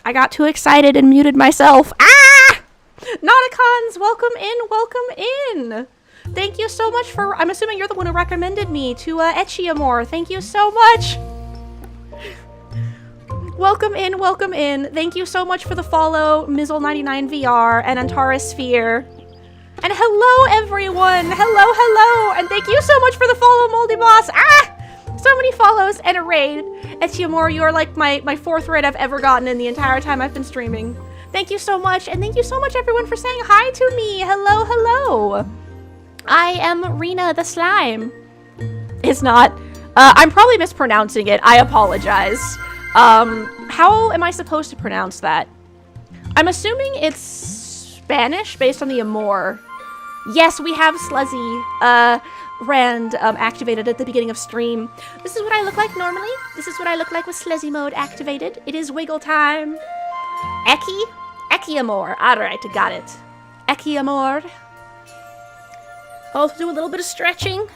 I got too excited and muted myself. Ah! Nauticons, welcome in, welcome in. Thank you so much for, I'm assuming you're the one who recommended me to Echiamore. Thank you so much. Welcome in, welcome in. Thank you so much for the follow, Mizzle99VR and Antares Sphere. And hello, everyone. Hello, hello. And thank you so much for the follow, Moldy Boss. Ah! So many follows and a raid. Echiamore, you are like my fourth raid I've ever gotten in the entire time I've been streaming. Thank you so much. And thank you so much, everyone, for saying hi to me. Hello, hello. I am Rena the Slime. It's not. I'm probably mispronouncing it. I apologize. How am I supposed to pronounce that? I'm assuming it's Spanish based on the Amor. Yes, we have Sluzzy Rand activated at the beginning of stream. This is what I look like normally. This is what I look like with Slezzy mode activated. It is wiggle time. Echiamore. Alright, got it. Echiamore. Also do a little bit of stretching.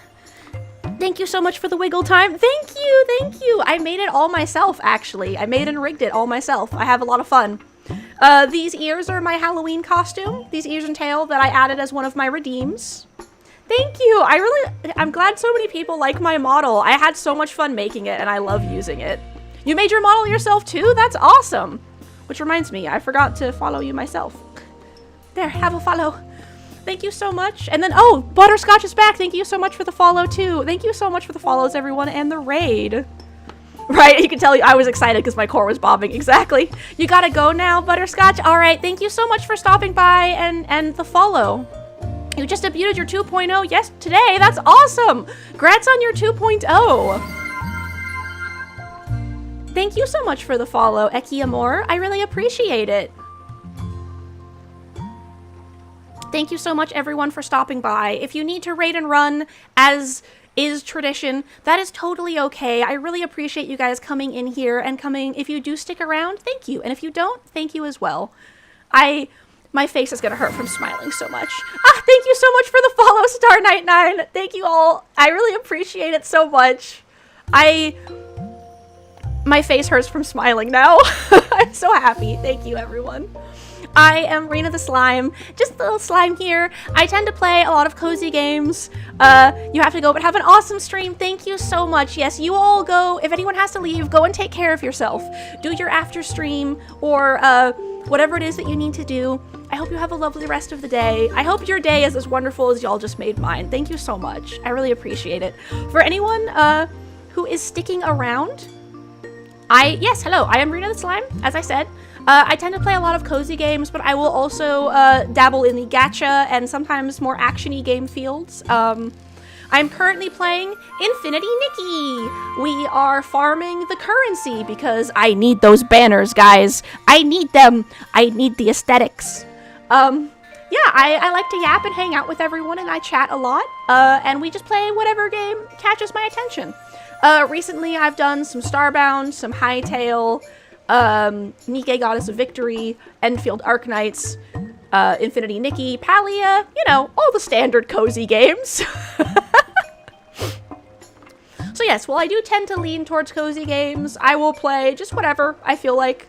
Thank you so much for the wiggle time. Thank you, thank you. I made it all myself, actually. I made and rigged it all myself. I have a lot of fun. These ears are my Halloween costume. These ears and tail that I added as one of my redeems. Thank you. I'm glad so many people like my model. I had so much fun making it and I love using it. You made your model yourself too? That's awesome. Which reminds me, I forgot to follow you myself. There, have a follow. Thank you so much. And then, oh, Butterscotch is back. Thank you so much for the follow too. Thank you so much for the follows, everyone, and the raid. Right, you can tell I was excited because my core was bobbing. Exactly. You gotta go now, Butterscotch. All right, thank you so much for stopping by and the follow. You just debuted your 2.0 yes today. That's awesome. Congrats on your 2.0. Thank you so much for the follow, Echiamore. I really appreciate it. Thank you so much, everyone, for stopping by. If you need to raid and run, as is tradition, that is totally okay. I really appreciate you guys coming in here and coming. If you do stick around, thank you. And if you don't, thank you as well. My face is gonna hurt from smiling so much. Ah, thank you so much for the follow, Star Knight 9. Thank you all. I really appreciate it so much. My face hurts from smiling now. I'm so happy. Thank you, everyone. I am Rena the Slime, just a little slime here. I tend to play a lot of cozy games. You have to go, but have an awesome stream. Thank you so much. Yes, you all go. If anyone has to leave, go and take care of yourself. Do your after stream or whatever it is that you need to do. I hope you have a lovely rest of the day. I hope your day is as wonderful as y'all just made mine. Thank you so much. I really appreciate it. For anyone who is sticking around, yes, hello, I am Rena the Slime, as I said. I tend to play a lot of cozy games, but I will also dabble in the gacha and sometimes more action-y game fields. I'm currently playing Infinity Nikki. We are farming the currency because I need those banners, guys. I need them. I need the aesthetics. Yeah, I like to yap and hang out with everyone, and I chat a lot. And we just play whatever game catches my attention. Recently, I've done some Starbound, some Hightail, Nikki Goddess of Victory, Enfield Arknights, Infinity Nikki, Palia, you know, all the standard cozy games. So yes, while I do tend to lean towards cozy games, I will play just whatever I feel like.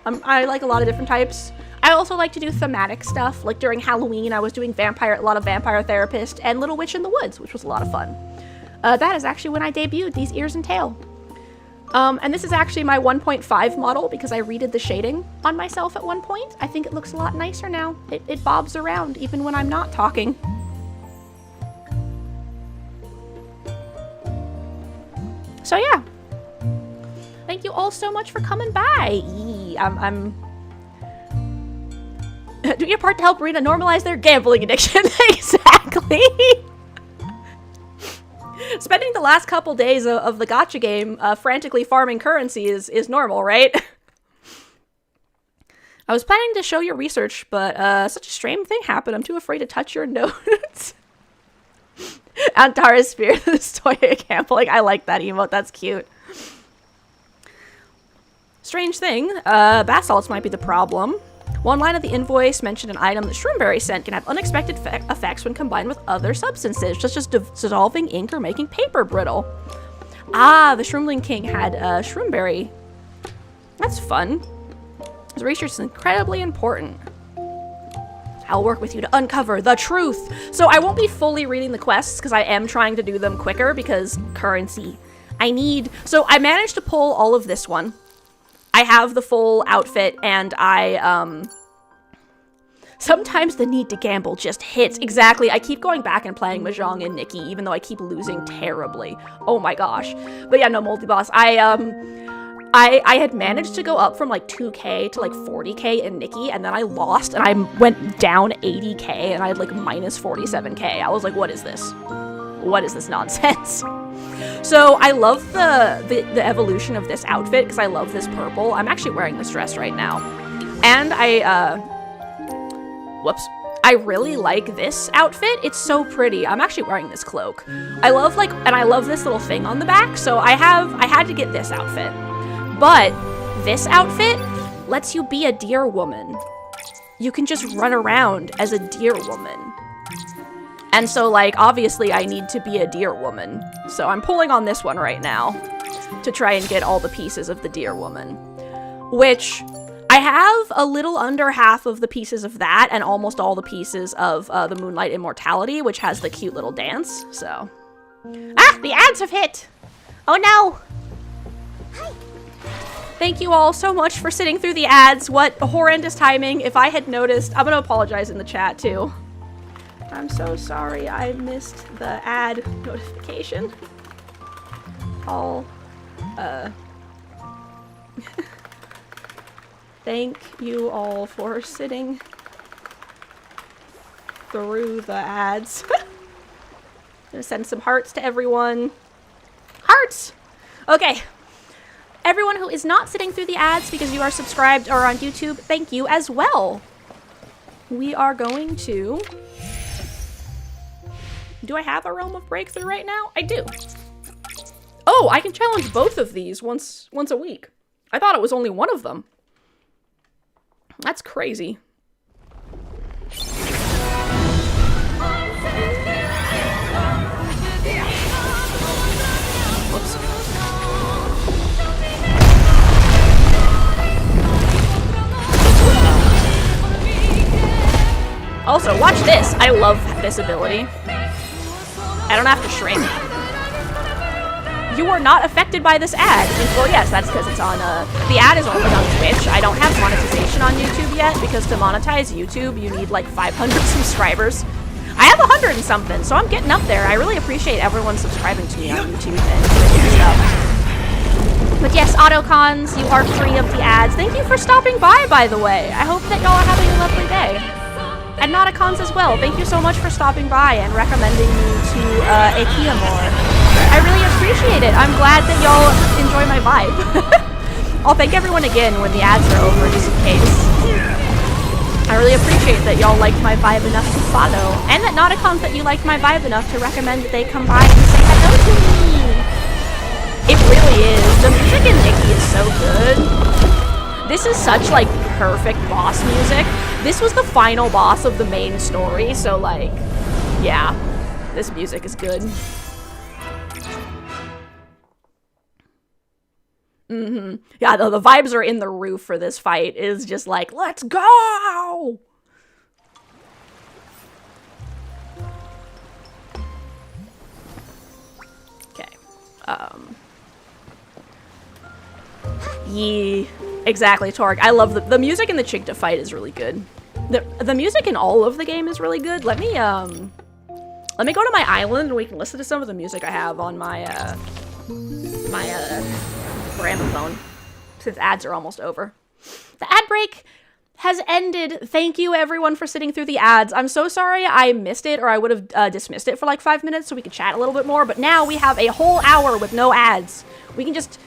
I like a lot of different types. I also like to do thematic stuff, like during Halloween I was doing a lot of Vampire Therapist and Little Witch in the Woods, which was a lot of fun. That is actually when I debuted these ears and tail. And this is actually my 1.5 model because I redid the shading on myself at one point. I think it looks a lot nicer now. It bobs around even when I'm not talking. So yeah. Thank you all so much for coming by. Do your part to help Rena normalize their gambling addiction. Exactly. Spending the last couple days of the gacha game frantically farming currency is normal, right? I was planning to show your research, but such a strange thing happened. I'm too afraid to touch your notes. Antara's Spear, the Stoic gambling. I like that emote. That's cute. Strange thing. Bath salts might be the problem. One line of the invoice mentioned an item that Shroomberry sent can have unexpected effects when combined with other substances, such as dissolving ink or making paper brittle. Ah, the Shroomling King had Shroomberry. That's fun. His research is incredibly important. I'll work with you to uncover the truth. So I won't be fully reading the quests because I am trying to do them quicker because currency. So I managed to pull all of this one. I have the full outfit, and sometimes the need to gamble just hits. Exactly. I keep going back and playing Mahjong and Nikki, even though I keep losing terribly. Oh my gosh. But yeah, no, multi-boss. I had managed to go up from like 2k to like 40k in Nikki, and then I lost, and I went down 80k, and I had like minus 47k. I was like, what is this? What is this nonsense? So I love the evolution of this outfit because I love this purple. I'm actually wearing this dress right now. And I really like this outfit. It's so pretty. I'm actually wearing this cloak. I love this little thing on the back. So I had to get this outfit. But this outfit lets you be a deer woman. You can just run around as a deer woman. And so, like, obviously I need to be a deer woman. So I'm pulling on this one right now to try and get all the pieces of the deer woman. Which, I have a little under half of the pieces of that and almost all the pieces of the Moonlight Immortality, which has the cute little dance, so. Ah! The ads have hit! Oh no! Thank you all so much for sitting through the ads. What horrendous timing. If I had noticed, I'm gonna apologize in the chat too. I'm so sorry I missed the ad notification. Thank you all for sitting through the ads. I'm gonna send some hearts to everyone. Hearts! Okay. Everyone who is not sitting through the ads because you are subscribed or on YouTube, thank you as well. We are going to... Do I have a Realm of Breakthrough right now? I do. Oh, I can challenge both of these once a week. I thought it was only one of them. That's crazy. Whoops. Watch this. I love this ability. I don't have to shrink. You are not affected by this ad. Well, yes, that's because it's on, the ad is only on Twitch. I don't have monetization on YouTube yet, because to monetize YouTube, you need like 500 subscribers. I have 100 and something, so I'm getting up there. I really appreciate everyone subscribing to me on YouTube and Twitch and stuff. But yes, Autocons, you are free of the ads. Thank you for stopping by the way. I hope that y'all are having a lovely day. And Nauticons as well. Thank you so much for stopping by and recommending me to Ekiamore. I really appreciate it. I'm glad that y'all enjoy my vibe. I'll thank everyone again when the ads are over, just in case. I really appreciate that y'all liked my vibe enough to follow, and that Nauticons that you liked my vibe enough to recommend that they come by and say hello to me. It really is. The music in Nikki is so good. This is such, like, perfect boss music. This was the final boss of the main story, so, like, yeah, this music is good. Yeah, the vibes are in the roof for this fight. It is just like, let's go! Okay. Yeah, exactly, Torg. I love the music in the Chigta fight is really good. The music in all of the game is really good. Let me go to my island and we can listen to some of the music I have on my gramophone, since ads are almost over. The ad break has ended. Thank you everyone for sitting through the ads. I'm so sorry I missed it, or I would have dismissed it for like 5 minutes so we could chat a little bit more, but now we have a whole hour with no ads. We just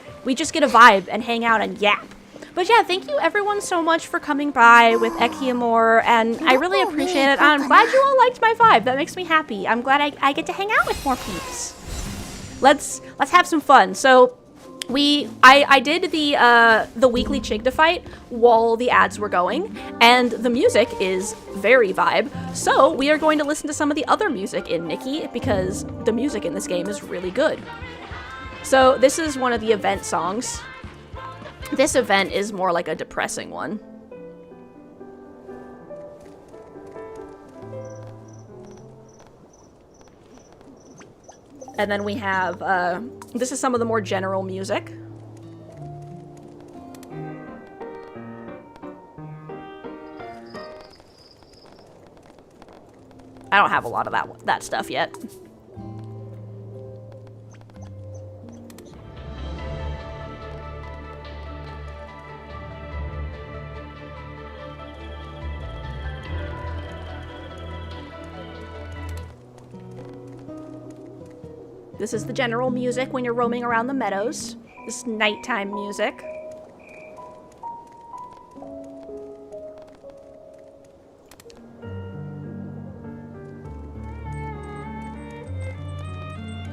get a vibe and hang out and yap. But yeah, thank you everyone so much for coming by with Ekiamore, and I really appreciate it. I'm glad you all liked my vibe. That makes me happy. I'm glad I get to hang out with more peeps. Let's have some fun. So I did the weekly Chigta fight while the ads were going, and the music is very vibe. So we are going to listen to some of the other music in Nikki, because the music in this game is really good. So this is one of the event songs. This event is more like a depressing one. And then we have, this is some of the more general music. I don't have a lot of that stuff yet. This is the general music when you're roaming around the meadows. This is nighttime music.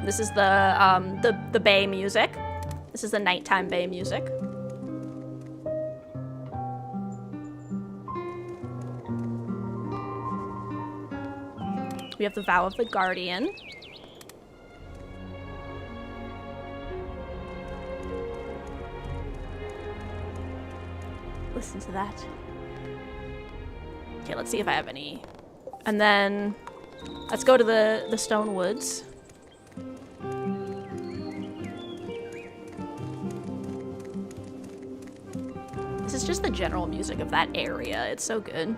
This is the bay music. This is the nighttime bay music. We have the Vow of the Guardian. Listen to that. Okay, let's see if I have any. And then let's go to the Stone Woods. This is just the general music of that area. It's so good.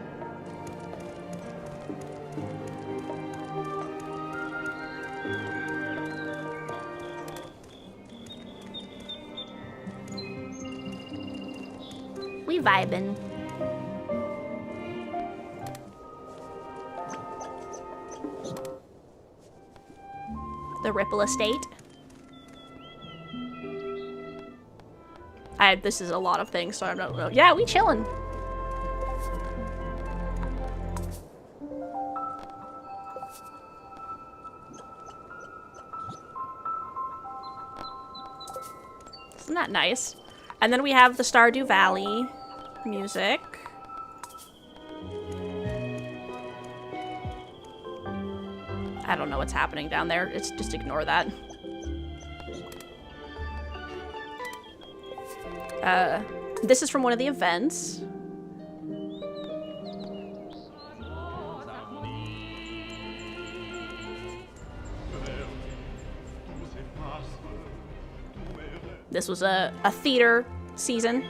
We vibin'. The Ripple Estate. This is a lot of things, so I don't know. Yeah, we chillin'. Isn't that nice? And then we have the Stardew Valley music. I don't know what's happening down there. It's just ignore that. This is from one of the events. This was a theater season.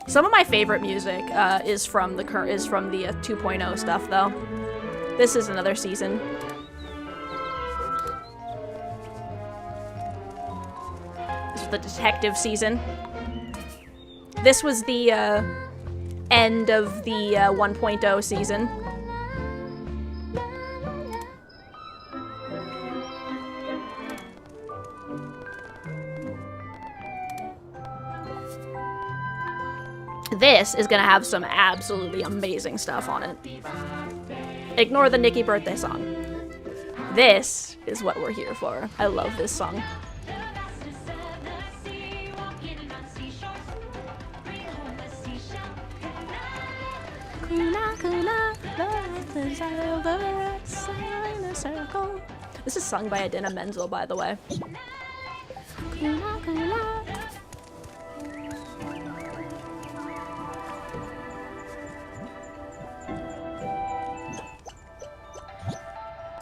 Some of my favorite music is from the 2.0 stuff, though. This is another season. This was the detective season. This was the end of the 1.0 season. This is gonna have some absolutely amazing stuff on it. Ignore the Nikki birthday song. This is what we're here for. I love this song. This is sung by Adina Menzel, by the way.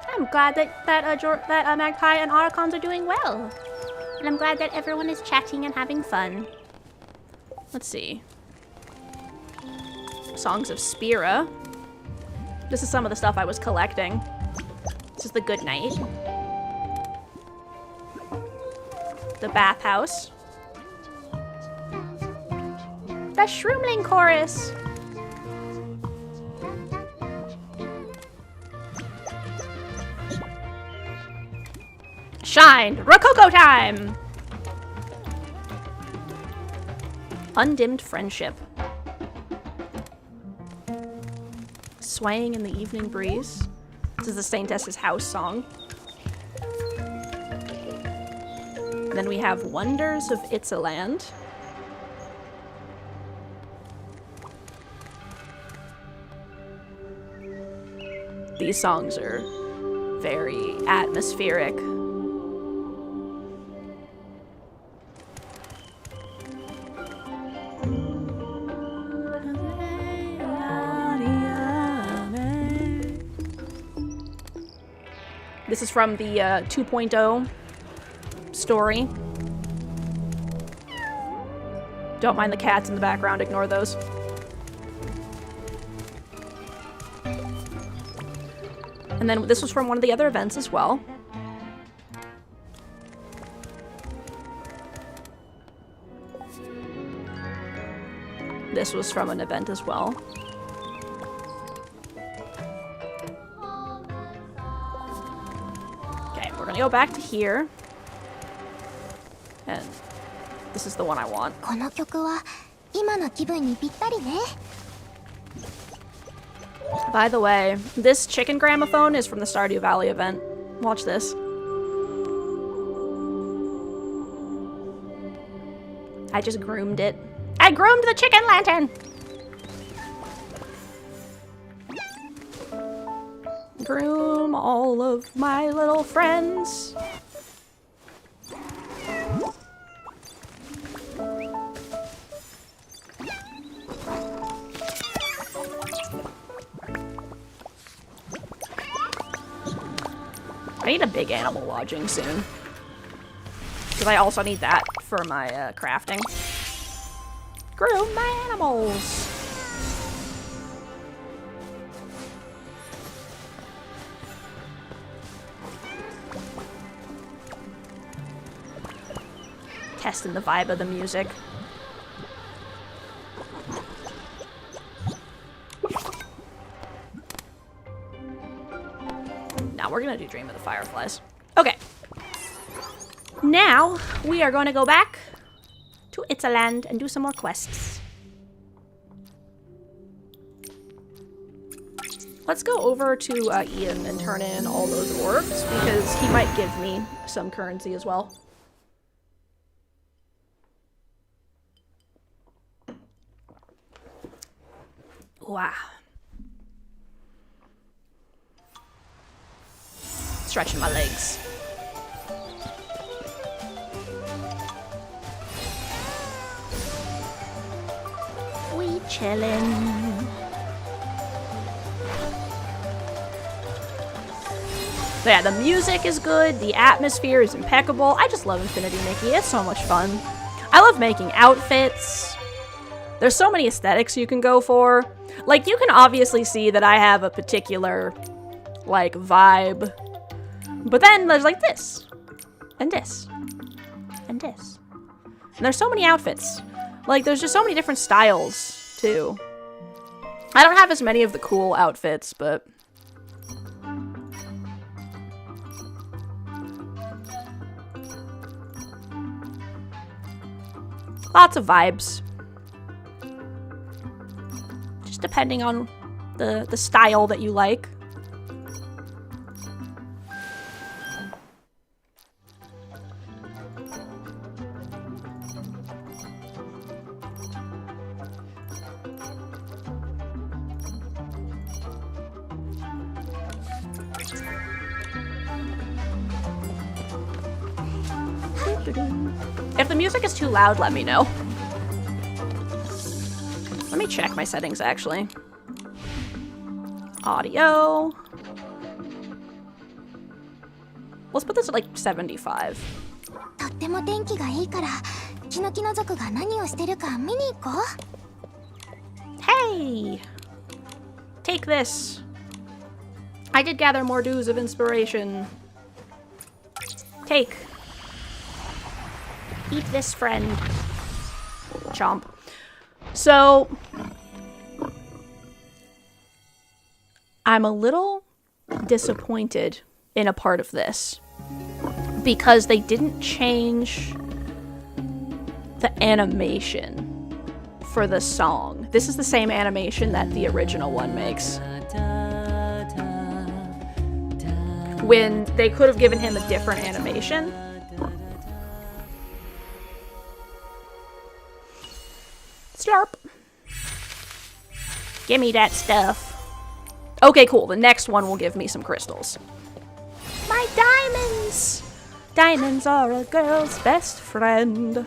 I'm glad that Magpie and Archons are doing well. And I'm glad that everyone is chatting and having fun. Let's see. Songs of Spira. This is some of the stuff I was collecting. This is the Good Night. The Bathhouse. The Shroomling Chorus. Shine! Rococo time! Undimmed Friendship. Swaying in the Evening Breeze. This is the Saintess's House song. And then we have Wonders of Itzaland. These songs are very atmospheric. This is from the 2.0 story. Don't mind the cats in the background, ignore those. And then this was from one of the other events as well. This was from an event as well. We're gonna go back to here. And this is the one I want. By the way, this chicken gramophone is from the Stardew Valley event. Watch this. I just groomed it. I groomed the chicken lantern! Groom all of my little friends. I need a big animal lodging soon. Because I also need that for my crafting. Groom my animals! Testing the vibe of the music. Now we're gonna do Dream of the Fireflies. Okay. Now we are going to go back to Itzaland and do some more quests. Let's go over to Ian and turn in all those orbs because he might give me some currency as well. Wow. Stretching my legs. We chillin'. So yeah, the music is good, the atmosphere is impeccable. I just love Infinity Nikki. It's so much fun. I love making outfits. There's so many aesthetics you can go for. Like, you can obviously see that I have a particular, like, vibe. But then there's, like, this. And this. And this. And there's so many outfits. Like, there's just so many different styles, too. I don't have as many of the cool outfits, but... lots of vibes. Just depending on the style that you like. If the music is too loud, let me know. Let me check my settings, actually. Audio. Let's put this at like 75. とっても天気がいいから、キノキノ族が何をしてるか見に行こう。Hey! Take this. I did gather more dews of inspiration. Take. Eat this, friend. Chomp. So, I'm a little disappointed in a part of this because they didn't change the animation for the song. This is the same animation that the original one makes. When they could have given him a different animation. Slurp. Give me that stuff. Okay, cool. The next one will give me some crystals. My diamonds! Diamonds are a girl's best friend.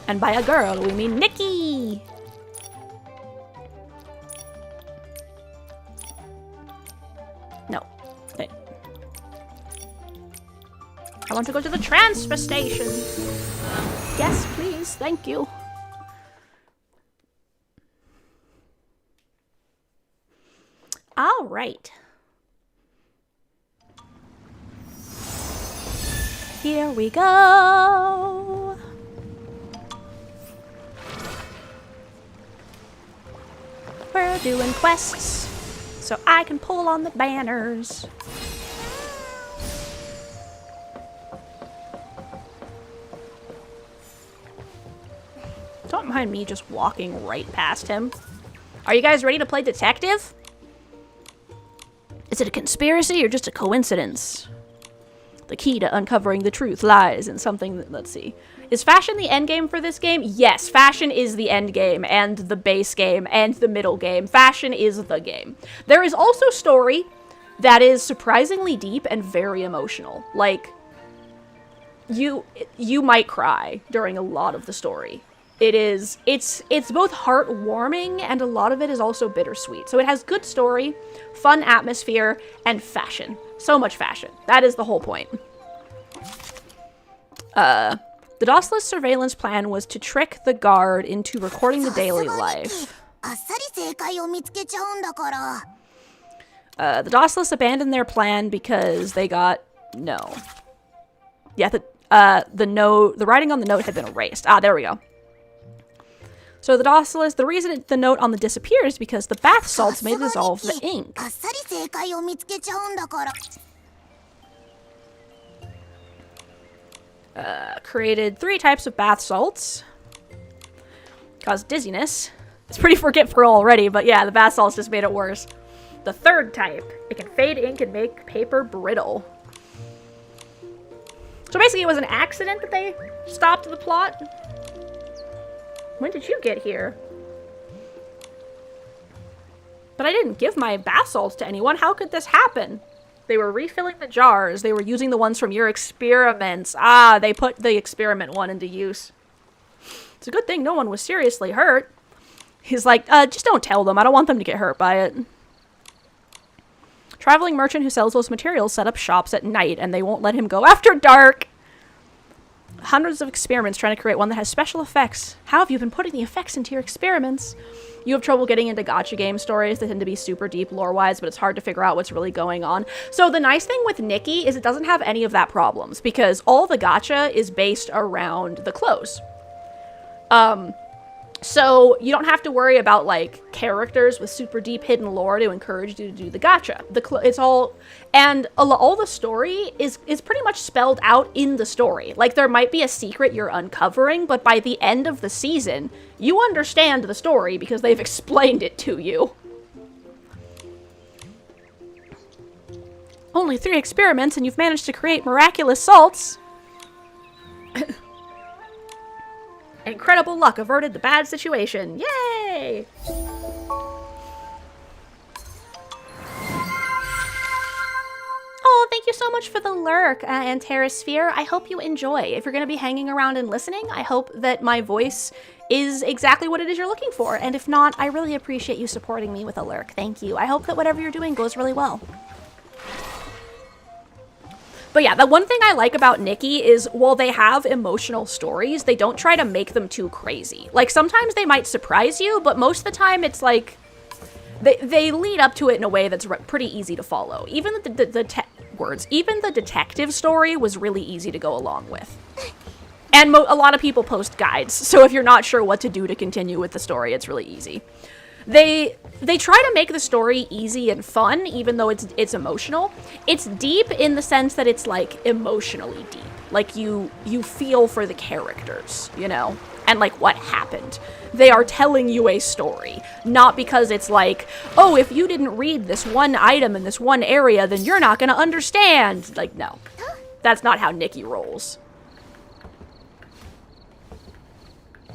And by a girl, we mean Nikki! No. Wait. I want to go to the transfer station. Yes, please. Thank you. All right. Here we go. We're doing quests so I can pull on the banners. Don't mind me just walking right past him. Are you guys ready to play detective? Is it a conspiracy or just a coincidence? The key to uncovering the truth lies in something that, let's see. Is fashion the end game for this game? Yes, fashion is the end game and the base game and the middle game. Fashion is the game. There is also story that is surprisingly deep and very emotional. Like, you might cry during a lot of the story. It's both heartwarming and a lot of it is also bittersweet. So it has good story, fun atmosphere, and fashion. So much fashion. That is the whole point. The Dossless surveillance plan was to trick the guard into recording the daily life. The Dossless abandoned their plan because they got no. Yeah, the writing on the note had been erased. Ah, there we go. So the Dossless, the reason the note on the disappears is because the bath salts may dissolve the ink. Created 3 types of bath salts. Caused dizziness. It's pretty forgetful already, but yeah, the bath salts just made it worse. The 3rd type, it can fade ink and make paper brittle. So basically it was an accident that they stopped the plot. When did you get here? But I didn't give my bath salts to anyone. How could this happen? They were refilling the jars. They were using the ones from your experiments. Ah, they put the experiment one into use. It's a good thing no one was seriously hurt. He's like, just don't tell them. I don't want them to get hurt by it. Traveling merchant who sells those materials set up shops at night, and they won't let him go after dark. Hundreds of experiments trying to create one that has special effects. How have you been putting the effects into your experiments? You have trouble getting into gacha game stories. They tend to be super deep lore-wise, but it's hard to figure out what's really going on. So the nice thing with Nikki is it doesn't have any of that problems, because all the gacha is based around the clothes. So you don't have to worry about, like, characters with super deep hidden lore to encourage you to do the gacha. It's all... And all the story is pretty much spelled out in the story. Like, there might be a secret you're uncovering, but by the end of the season, you understand the story because they've explained it to you. Only 3 experiments and you've managed to create miraculous salts. Incredible luck averted the bad situation. Yay! Oh, thank you so much for the lurk, Anterasphere. I hope you enjoy. If you're going to be hanging around and listening, I hope that my voice is exactly what it is you're looking for. And if not, I really appreciate you supporting me with a lurk. Thank you. I hope that whatever you're doing goes really well. But yeah, the one thing I like about Nikki is while they have emotional stories, they don't try to make them too crazy. Like, sometimes they might surprise you, but most of the time it's like, they lead up to it in a way that's pretty easy to follow. Even even the detective story was really easy to go along with. And a lot of people post guides, so if you're not sure what to do to continue with the story, it's really easy. They try to make the story easy and fun, even though it's emotional. It's deep in the sense that it's, like, emotionally deep. Like, you feel for the characters, you know? And, like, what happened. They are telling you a story. Not because it's like, oh, if you didn't read this one item in this one area, then you're not gonna understand. Like, no. That's not how Nikki rolls.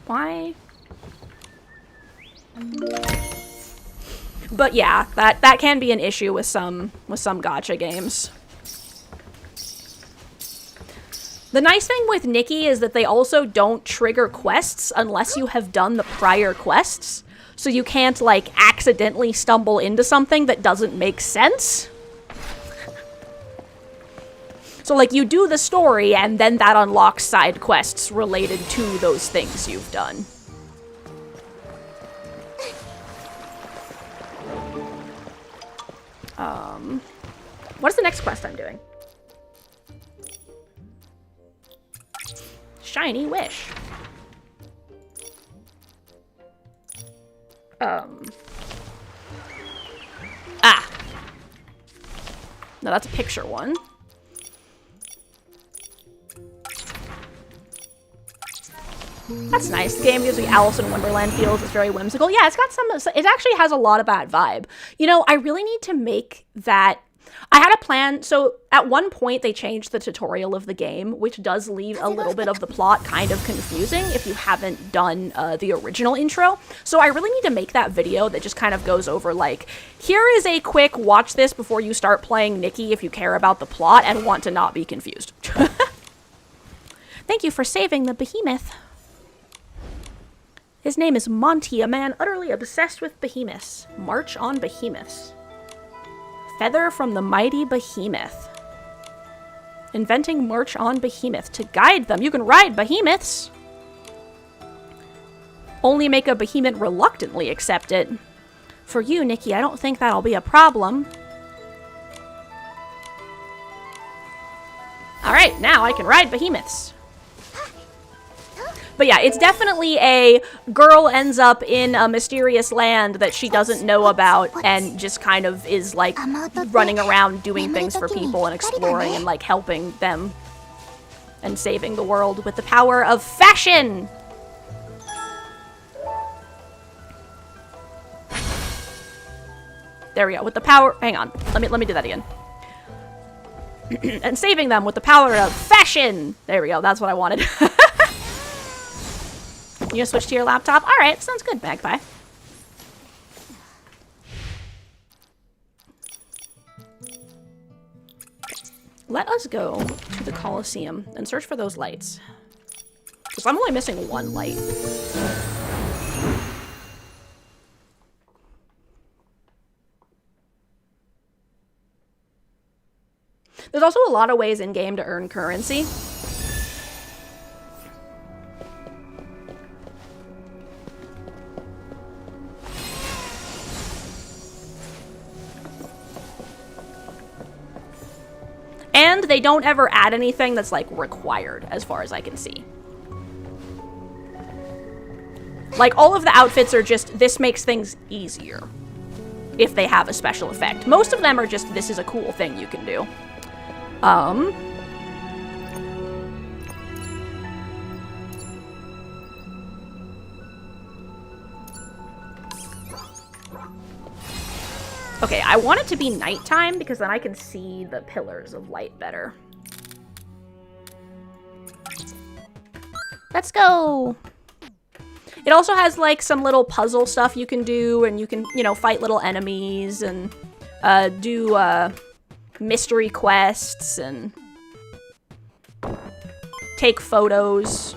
Why? But yeah, that can be an issue with some gacha games. The nice thing with Nikki is that they also don't trigger quests unless you have done the prior quests. So you can't, like, accidentally stumble into something that doesn't make sense. So, like, you do the story and then that unlocks side quests related to those things you've done. What is the next quest I'm doing? Shiny wish. Ah. No, that's a picture one. That's nice. The game gives me Alice in Wonderland feels. It's very whimsical. Yeah, it's got some... It actually has a lot of that vibe. You know, I really need to make that... I had a plan. So at one point they changed the tutorial of the game, which does leave a little bit of the plot kind of confusing if you haven't done the original intro. So I really need to make that video that just kind of goes over, like, here is a quick watch this before you start playing Nikki if you care about the plot and want to not be confused. Thank you for saving the behemoth. His name is Monty, a man utterly obsessed with behemoths. March on behemoths. Feather from the mighty behemoth. Inventing march on behemoth to guide them. You can ride behemoths. Only make a behemoth reluctantly accept it. For you, Nikki, I don't think that'll be a problem. Alright, now I can ride behemoths. But yeah, it's definitely a girl ends up in a mysterious land that she doesn't know about and just kind of is, like, running around doing things for people and exploring and, like, helping them and saving the world with the power of fashion! There we go, with the power... Hang on, let me do that again. And saving them with the power of fashion! There we go, that's what I wanted. You gonna switch to your laptop? Alright, sounds good, Magpie. Let us go to the Colosseum and search for those lights. Because I'm only missing one light. There's also a lot of ways in-game to earn currency. And they don't ever add anything that's, like, required, as far as I can see. Like, all of the outfits are just, this makes things easier. If they have a special effect. Most of them are just, this is a cool thing you can do. Okay, I want it to be nighttime because then I can see the pillars of light better. Let's go! It also has, like, some little puzzle stuff you can do, and you can, you know, fight little enemies, and do mystery quests, and take photos.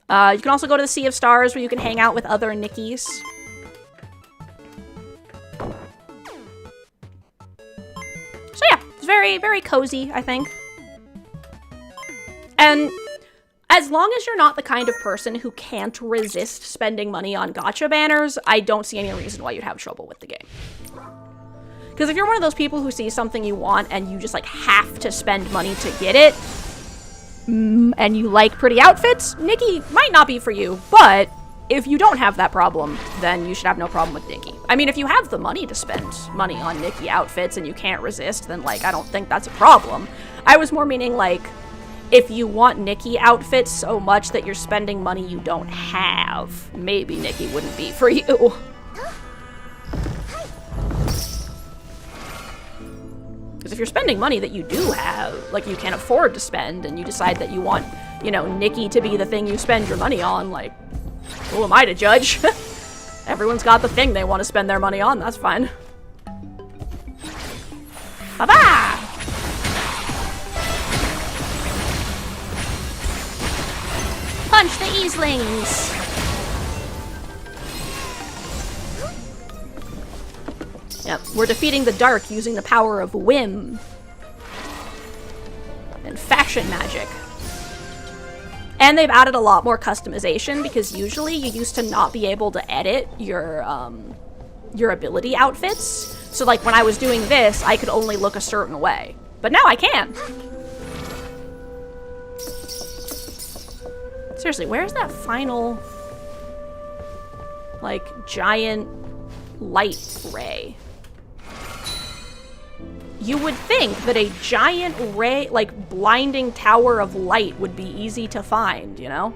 You can also go to the Sea of Stars, where you can hang out with other Nickies. So yeah, it's very, very cozy, I think. And as long as you're not the kind of person who can't resist spending money on gacha banners, I don't see any reason why you'd have trouble with the game. Because if you're one of those people who sees something you want and you just, like, have to spend money to get it, and you like pretty outfits, Nikki might not be for you, but if you don't have that problem, then you should have no problem with Nikki. I mean, if you have the money to spend money on Nikki outfits and you can't resist, then, like, I don't think that's a problem. I was more meaning, like, if you want Nikki outfits so much that you're spending money you don't have, maybe Nikki wouldn't be for you. Because if you're spending money that you do have, like you can't afford to spend, and you decide that you want, you know, Nikki to be the thing you spend your money on, like, who am I to judge? Everyone's got the thing they want to spend their money on, that's fine. Bye-bye! Punch the Easlings! Yep, we're defeating the dark using the power of whim. And fashion magic. And they've added a lot more customization, because usually you used to not be able to edit your ability outfits. So, like, when I was doing this, I could only look a certain way. But now I can! Seriously, where's that final, like, giant light ray? You would think that a giant ray, like, blinding tower of light would be easy to find, you know?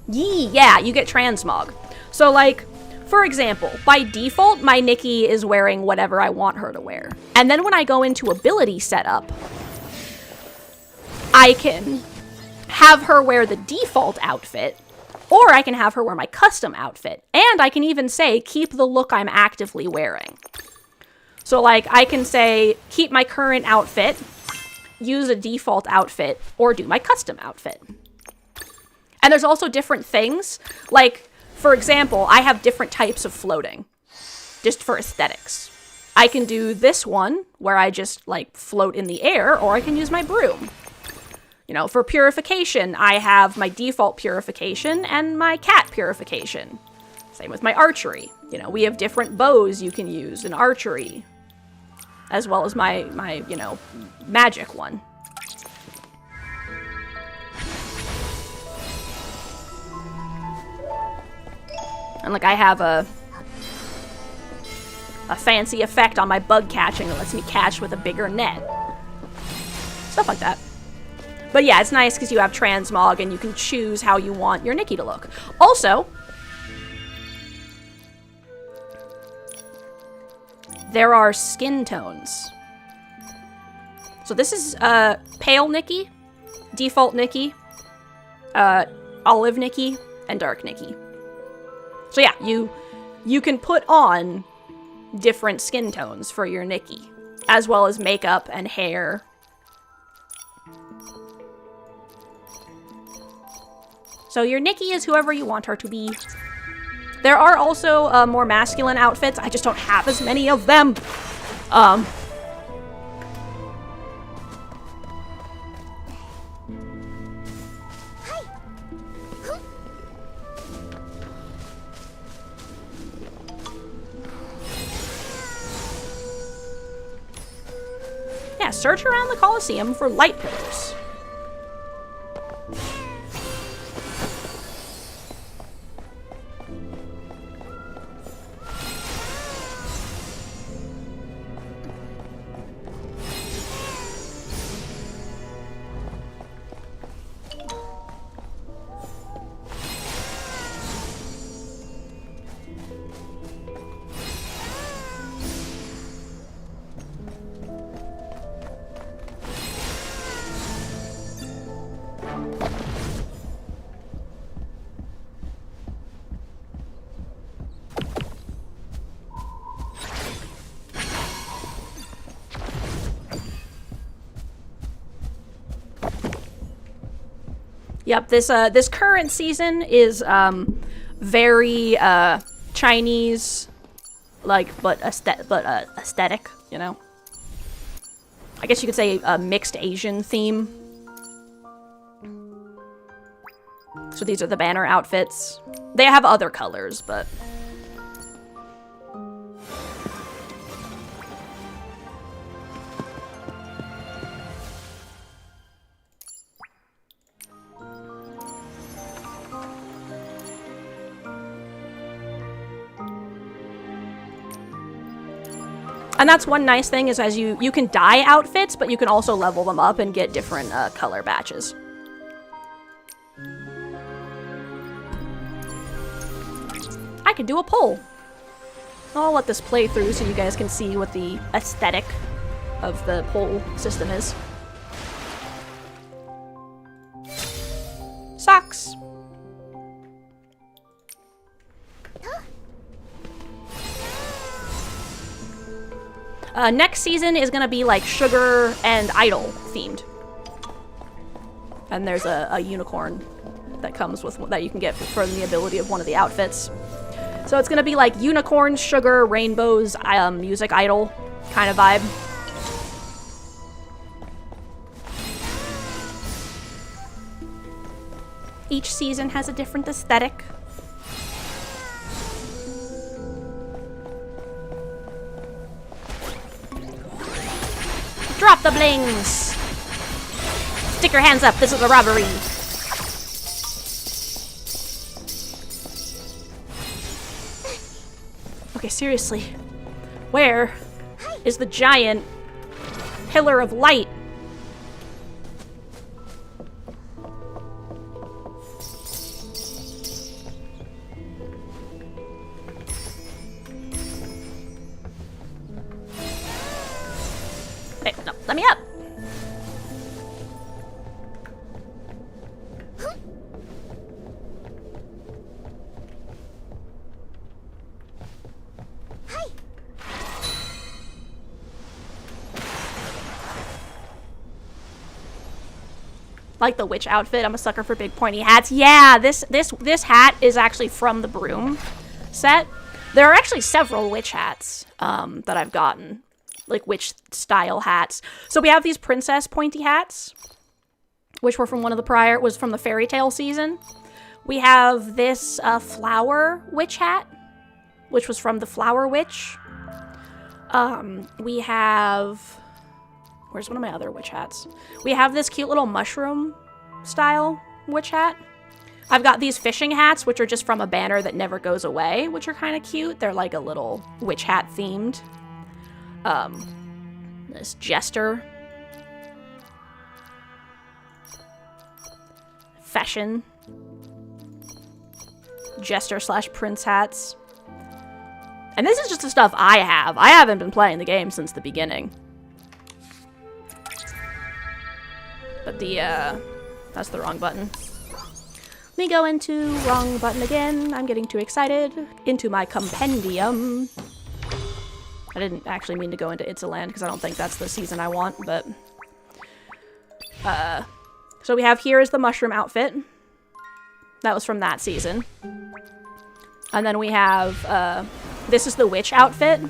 Yee, yeah, you get transmog. So, like, for example, by default, my Nikki is wearing whatever I want her to wear. And then when I go into ability setup, I can have her wear the default outfit, or I can have her wear my custom outfit. And I can even say, keep the look I'm actively wearing. So, like, I can say, keep my current outfit, use a default outfit, or do my custom outfit. And there's also different things. Like, for example, I have different types of floating, just for aesthetics. I can do this one, where I just, like, float in the air, or I can use my broom. You know, for purification, I have my default purification and my cat purification. Same with my archery. You know, we have different bows you can use in archery, as well as my you know, magic one. And, like, I have a fancy effect on my bug catching that lets me catch with a bigger net. Stuff like that. But yeah, it's nice because you have transmog and you can choose how you want your Nikki to look. Also, there are skin tones. So this is pale Nikki, default Nikki, olive Nikki, and dark Nikki. So yeah, you can put on different skin tones for your Nikki, as well as makeup and hair. So your Nikki is whoever you want her to be. There are also more masculine outfits. I just don't have as many of them. Yeah, search around the Colosseum for light pillars. Yep, this current season is very Chinese, like, but aesthetic, you know. I guess you could say a mixed Asian theme. So these are the banner outfits. They have other colors, but and that's one nice thing is as you can dye outfits, but you can also level them up and get different color batches. I can do a poll. I'll let this play through so you guys can see what the aesthetic of the poll system is. Socks. Next season is gonna be like Sugar and Idol themed. And there's a unicorn that comes with that you can get from the ability of one of the outfits. So it's gonna be like unicorn, sugar, rainbows, music idol kind of vibe. Each season has a different aesthetic. Drop the blings! Stick your hands up, this is a robbery! Okay, seriously. Where is the giant pillar of light? Hey, no, let me up! Like the witch outfit. I'm a sucker for big pointy hats. Yeah, this hat is actually from the Broom set. There are actually several witch hats that I've gotten, like witch style hats. So we have these princess pointy hats, which were from one of the fairy tale season. We have this flower witch hat, which was from the Flower Witch. We have... Where's one of my other witch hats? We have this cute little mushroom style witch hat. I've got these fishing hats, which are just from a banner that never goes away, which are kind of cute. They're like a little witch hat themed. This jester. Fashion. Jester / prince hats. And this is just the stuff I have. I haven't been playing the game since the beginning. But that's the wrong button. Let me go into wrong button again. I'm getting too excited. Into my compendium. I didn't actually mean to go into Itzaland because I don't think that's the season I want, but... So we have here is the mushroom outfit. That was from that season. And then we have, this is the witch outfit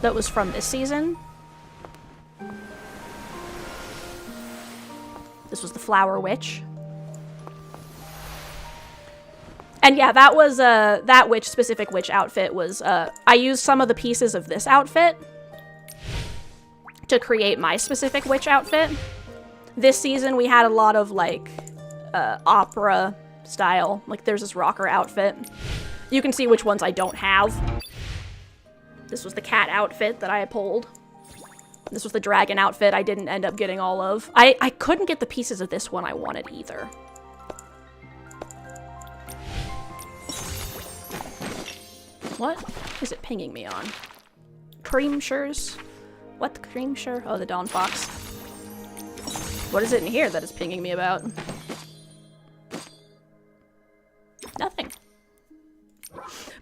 that was from this season. This was the flower witch. And yeah, that was, that specific witch outfit was, I used some of the pieces of this outfit to create my specific witch outfit. This season we had a lot of, like, opera style. Like, there's this rocker outfit. You can see which ones I don't have. This was the cat outfit that I pulled. This was the dragon outfit I didn't end up getting all of. I couldn't get the pieces of this one I wanted either. What is it pinging me on? Creamshires? What the creamshire? Oh, the Dawn Fox. What is it in here that it's pinging me about? Nothing.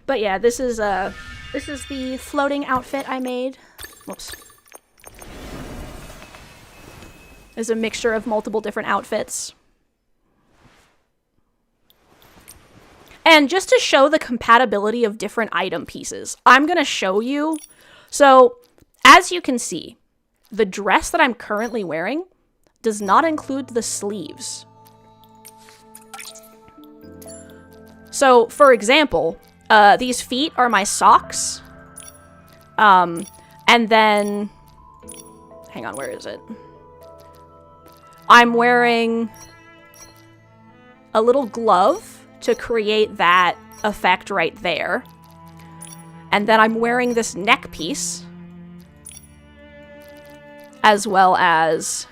But yeah, this is the floating outfit I made. Whoops. It's a mixture of multiple different outfits. And just to show the compatibility of different item pieces, I'm gonna show you. So, as you can see, the dress that I'm currently wearing does not include the sleeves. So, for example, these feet are my socks. And then, hang on, where is it? I'm wearing a little glove to create that effect right there. And then I'm wearing this neck piece, as well as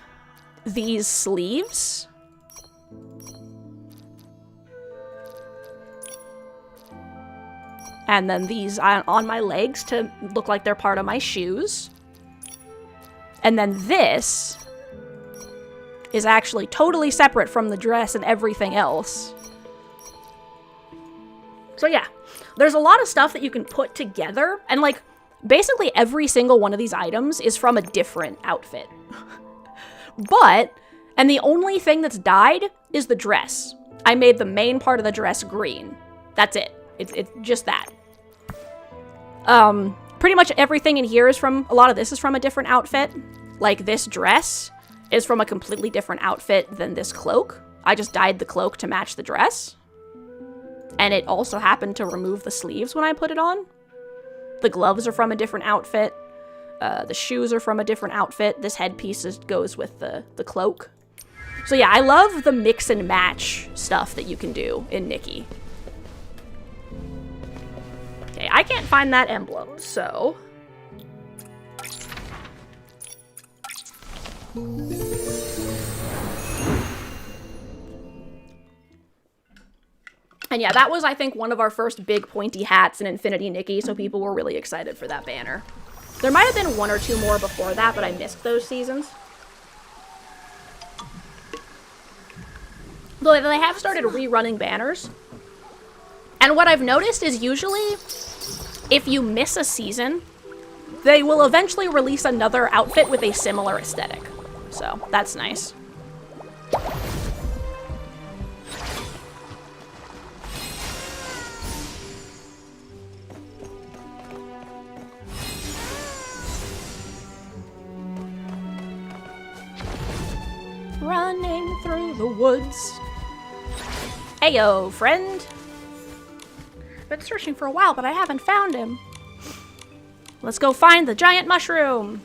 these sleeves. And then these on my legs to look like they're part of my shoes. And then this is actually totally separate from the dress and everything else. So yeah, there's a lot of stuff that you can put together, and like, basically every single one of these items is from a different outfit. And the only thing that's dyed is the dress. I made the main part of the dress green. That's it. It's just that. Pretty much everything in here is from, a lot of this is from a different outfit. Like, this dress is from a completely different outfit than this cloak. I just dyed the cloak to match the dress. And it also happened to remove the sleeves when I put it on. The gloves are from a different outfit. The shoes are from a different outfit. This headpiece goes with the cloak. So yeah, I love the mix and match stuff that you can do in Nikki. Okay, I can't find that emblem, so... And yeah, that was, I think, one of our first big pointy hats in Infinity Nikki, so people were really excited for that banner. There might have been one or two more before that, but I missed those seasons. Though they have started rerunning banners. And what I've noticed is usually, if you miss a season, they will eventually release another outfit with a similar aesthetic. So, that's nice. Running through the woods. Heyo, friend. Been searching for a while, but I haven't found him. Let's go find the giant mushroom.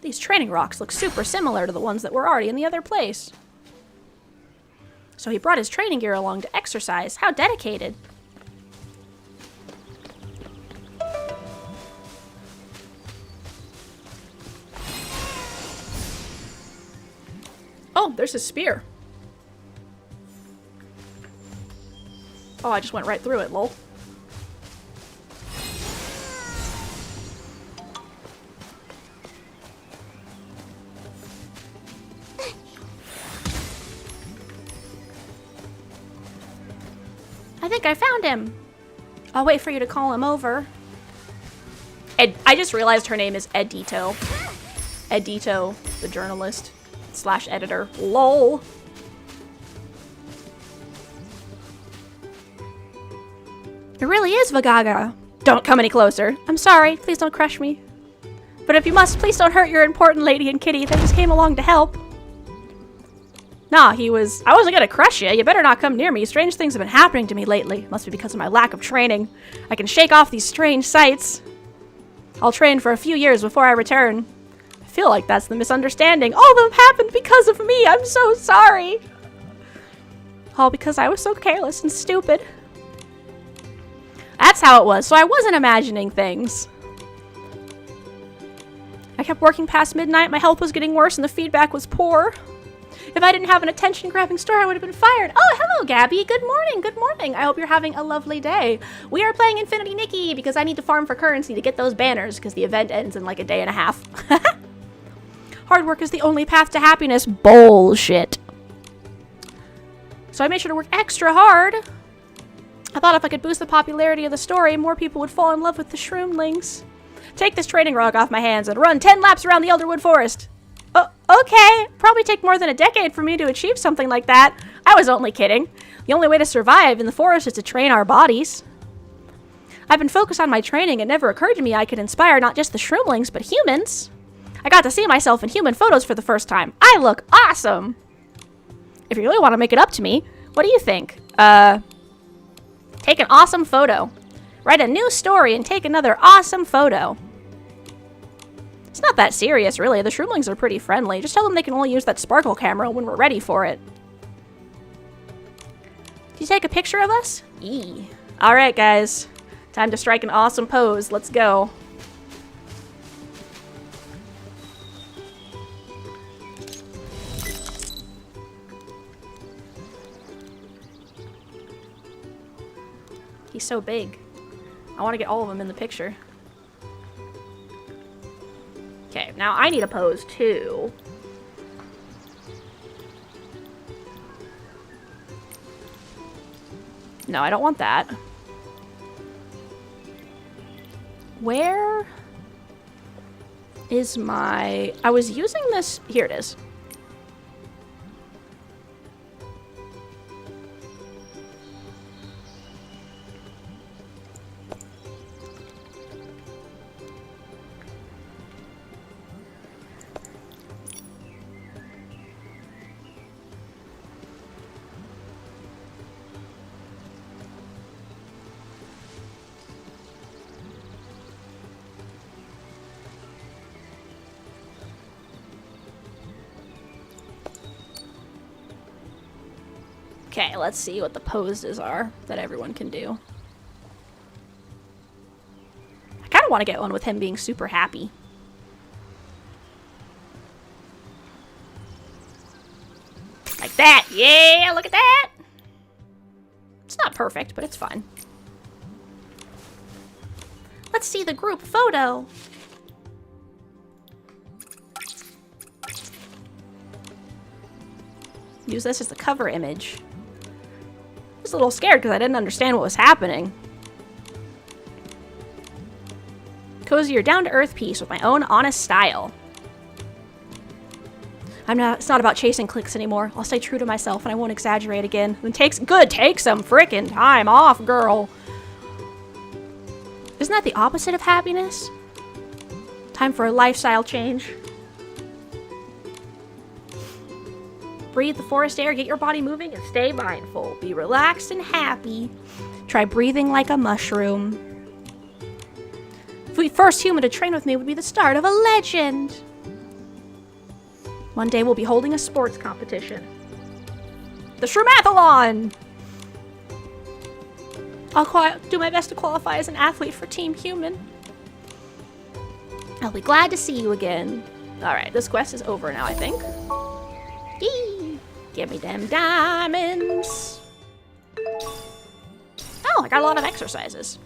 These training rocks look super similar to the ones that were already in the other place. So he brought his training gear along to exercise. How dedicated. Oh, there's his spear. Oh, I just went right through it, lol. I think I found him. I'll wait for you to call him over. I just realized her name is Edito. Edito, the journalist / editor. LOL. It really is Vagaga. Don't come any closer. I'm sorry. Please don't crush me. But if you must, please don't hurt your important lady and kitty that just came along to help. Nah, I wasn't gonna crush you. You better not come near me. Strange things have been happening to me lately. Must be because of my lack of training. I can shake off these strange sights. I'll train for a few years before I return. I feel like that's the misunderstanding. All of them happened because of me. I'm so sorry. All because I was so careless and stupid. That's how it was. So I wasn't imagining things. I kept working past midnight. My health was getting worse and the feedback was poor. If I didn't have an attention-grabbing story, I would have been fired. Oh, hello, Gabby. Good morning. Good morning. I hope you're having a lovely day. We are playing Infinity Nikki because I need to farm for currency to get those banners because the event ends in like a day and a half. Hard work is the only path to happiness. Bullshit. So I made sure to work extra hard. I thought if I could boost the popularity of the story, more people would fall in love with the shroomlings. Take this training rug off my hands and run 10 laps around the Elderwood Forest. Oh, okay. Probably take more than a decade for me to achieve something like that. I was only kidding. The only way to survive in the forest is to train our bodies. I've been focused on my training. It never occurred to me I could inspire not just the shroomlings, but humans. I got to see myself in human photos for the first time. I look awesome. If you really want to make it up to me, what do you think? Take an awesome photo. Write a new story and take another awesome photo. It's not that serious, really. The shroomlings are pretty friendly. Just tell them they can only use that sparkle camera when we're ready for it. Did you take a picture of us? Eee. Alright, guys. Time to strike an awesome pose. Let's go. He's so big. I want to get all of them in the picture. Okay, now I need a pose too. No, I don't want that. Where is my... I was using this... Here it is. Okay, let's see what the poses are that everyone can do. I kind of want to get one with him being super happy. Like that! Yeah, look at that! It's not perfect, but it's fine. Let's see the group photo. Use this as the cover image. I was a little scared because I didn't understand what was happening. Cozier, down-to-earth piece with my own honest style. It's not about chasing clicks anymore. I'll stay true to myself and I won't exaggerate again. And take some frickin' time off, girl. Isn't that the opposite of happiness? Time for a lifestyle change. Breathe the forest air, get your body moving, and stay mindful. Be relaxed and happy. Try breathing like a mushroom. The first human to train with me would be the start of a legend. One day we'll be holding a sports competition. The Shroomathlon! I'll do my best to qualify as an athlete for Team Human. I'll be glad to see you again. Alright, this quest is over now, I think. Yee! Give me them diamonds. Oh, I got a lot of exercises.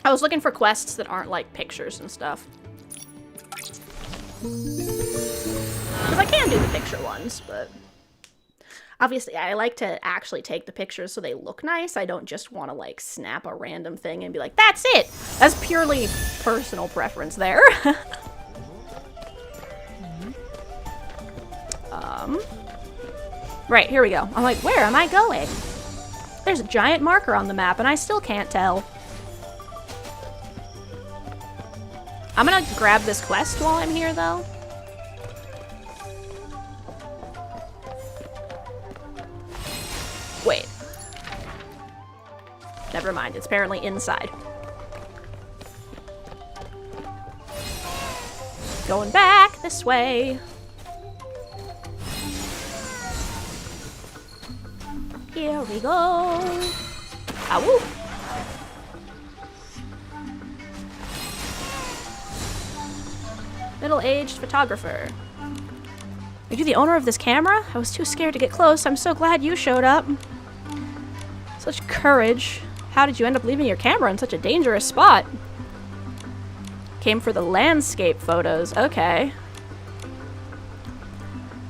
I was looking for quests that aren't like pictures and stuff. Because I can do the picture ones, but obviously I like to actually take the pictures so they look nice. I don't just want to like snap a random thing and be like, that's it! That's purely personal preference there. Right, here we go. I'm like, where am I going? There's a giant marker on the map and I still can't tell. I'm gonna grab this quest while I'm here, though. Wait. Never mind, it's apparently inside. Going back this way. Here we go. Ow. Middle-aged photographer. Are you the owner of this camera? I was too scared to get close. I'm so glad you showed up. Such courage. How did you end up leaving your camera in such a dangerous spot? Came for the landscape photos. Okay.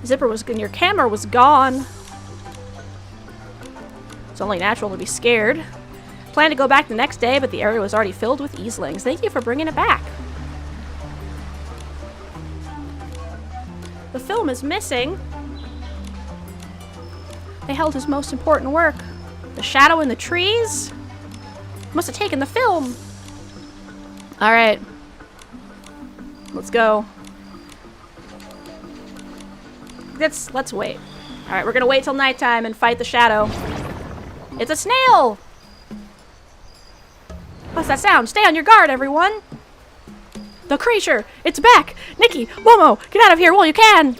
Zipper was good. Your camera was gone. It's only natural to be scared. Planned to go back the next day, but the area was already filled with Easlings. Thank you for bringing it back. The film is missing. They held his most important work. The shadow in the trees? Must have taken the film. Alright. Let's go. Let's wait. Alright, we're gonna wait till nighttime and fight the shadow. It's a snail! What's that sound? Stay on your guard, everyone! The creature! It's back! Nikki! Momo! Get out of here while you can!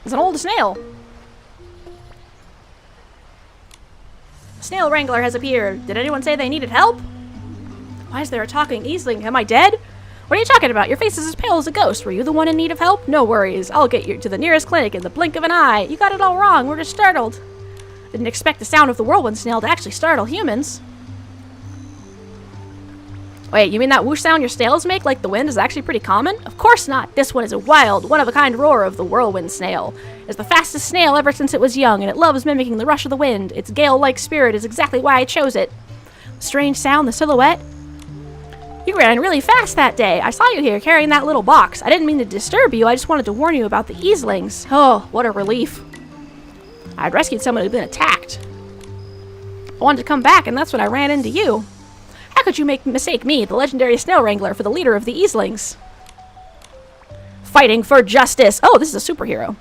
It's an old snail. A snail wrangler has appeared. Did anyone say they needed help? Why is there a talking Easling? Am I dead? What are you talking about? Your face is as pale as a ghost. Were you the one in need of help? No worries. I'll get you to the nearest clinic in the blink of an eye. You got it all wrong. We're just startled. Didn't expect the sound of the whirlwind snail to actually startle humans. Wait, you mean that whoosh sound your snails make like the wind is actually pretty common? Of course not. This one is a wild, one-of-a-kind roar of the whirlwind snail. It's the fastest snail ever since it was young, and it loves mimicking the rush of the wind. Its gale-like spirit is exactly why I chose it. The strange sound, the silhouette. You ran really fast that day. I saw you here carrying that little box. I didn't mean to disturb you. I just wanted to warn you about the Easlings. Oh, what a relief. I'd rescued someone who'd been attacked. I wanted to come back, and that's when I ran into you. How could you mistake me, the legendary snail wrangler, for the leader of the Easlings? Fighting for justice! Oh, this is a superhero.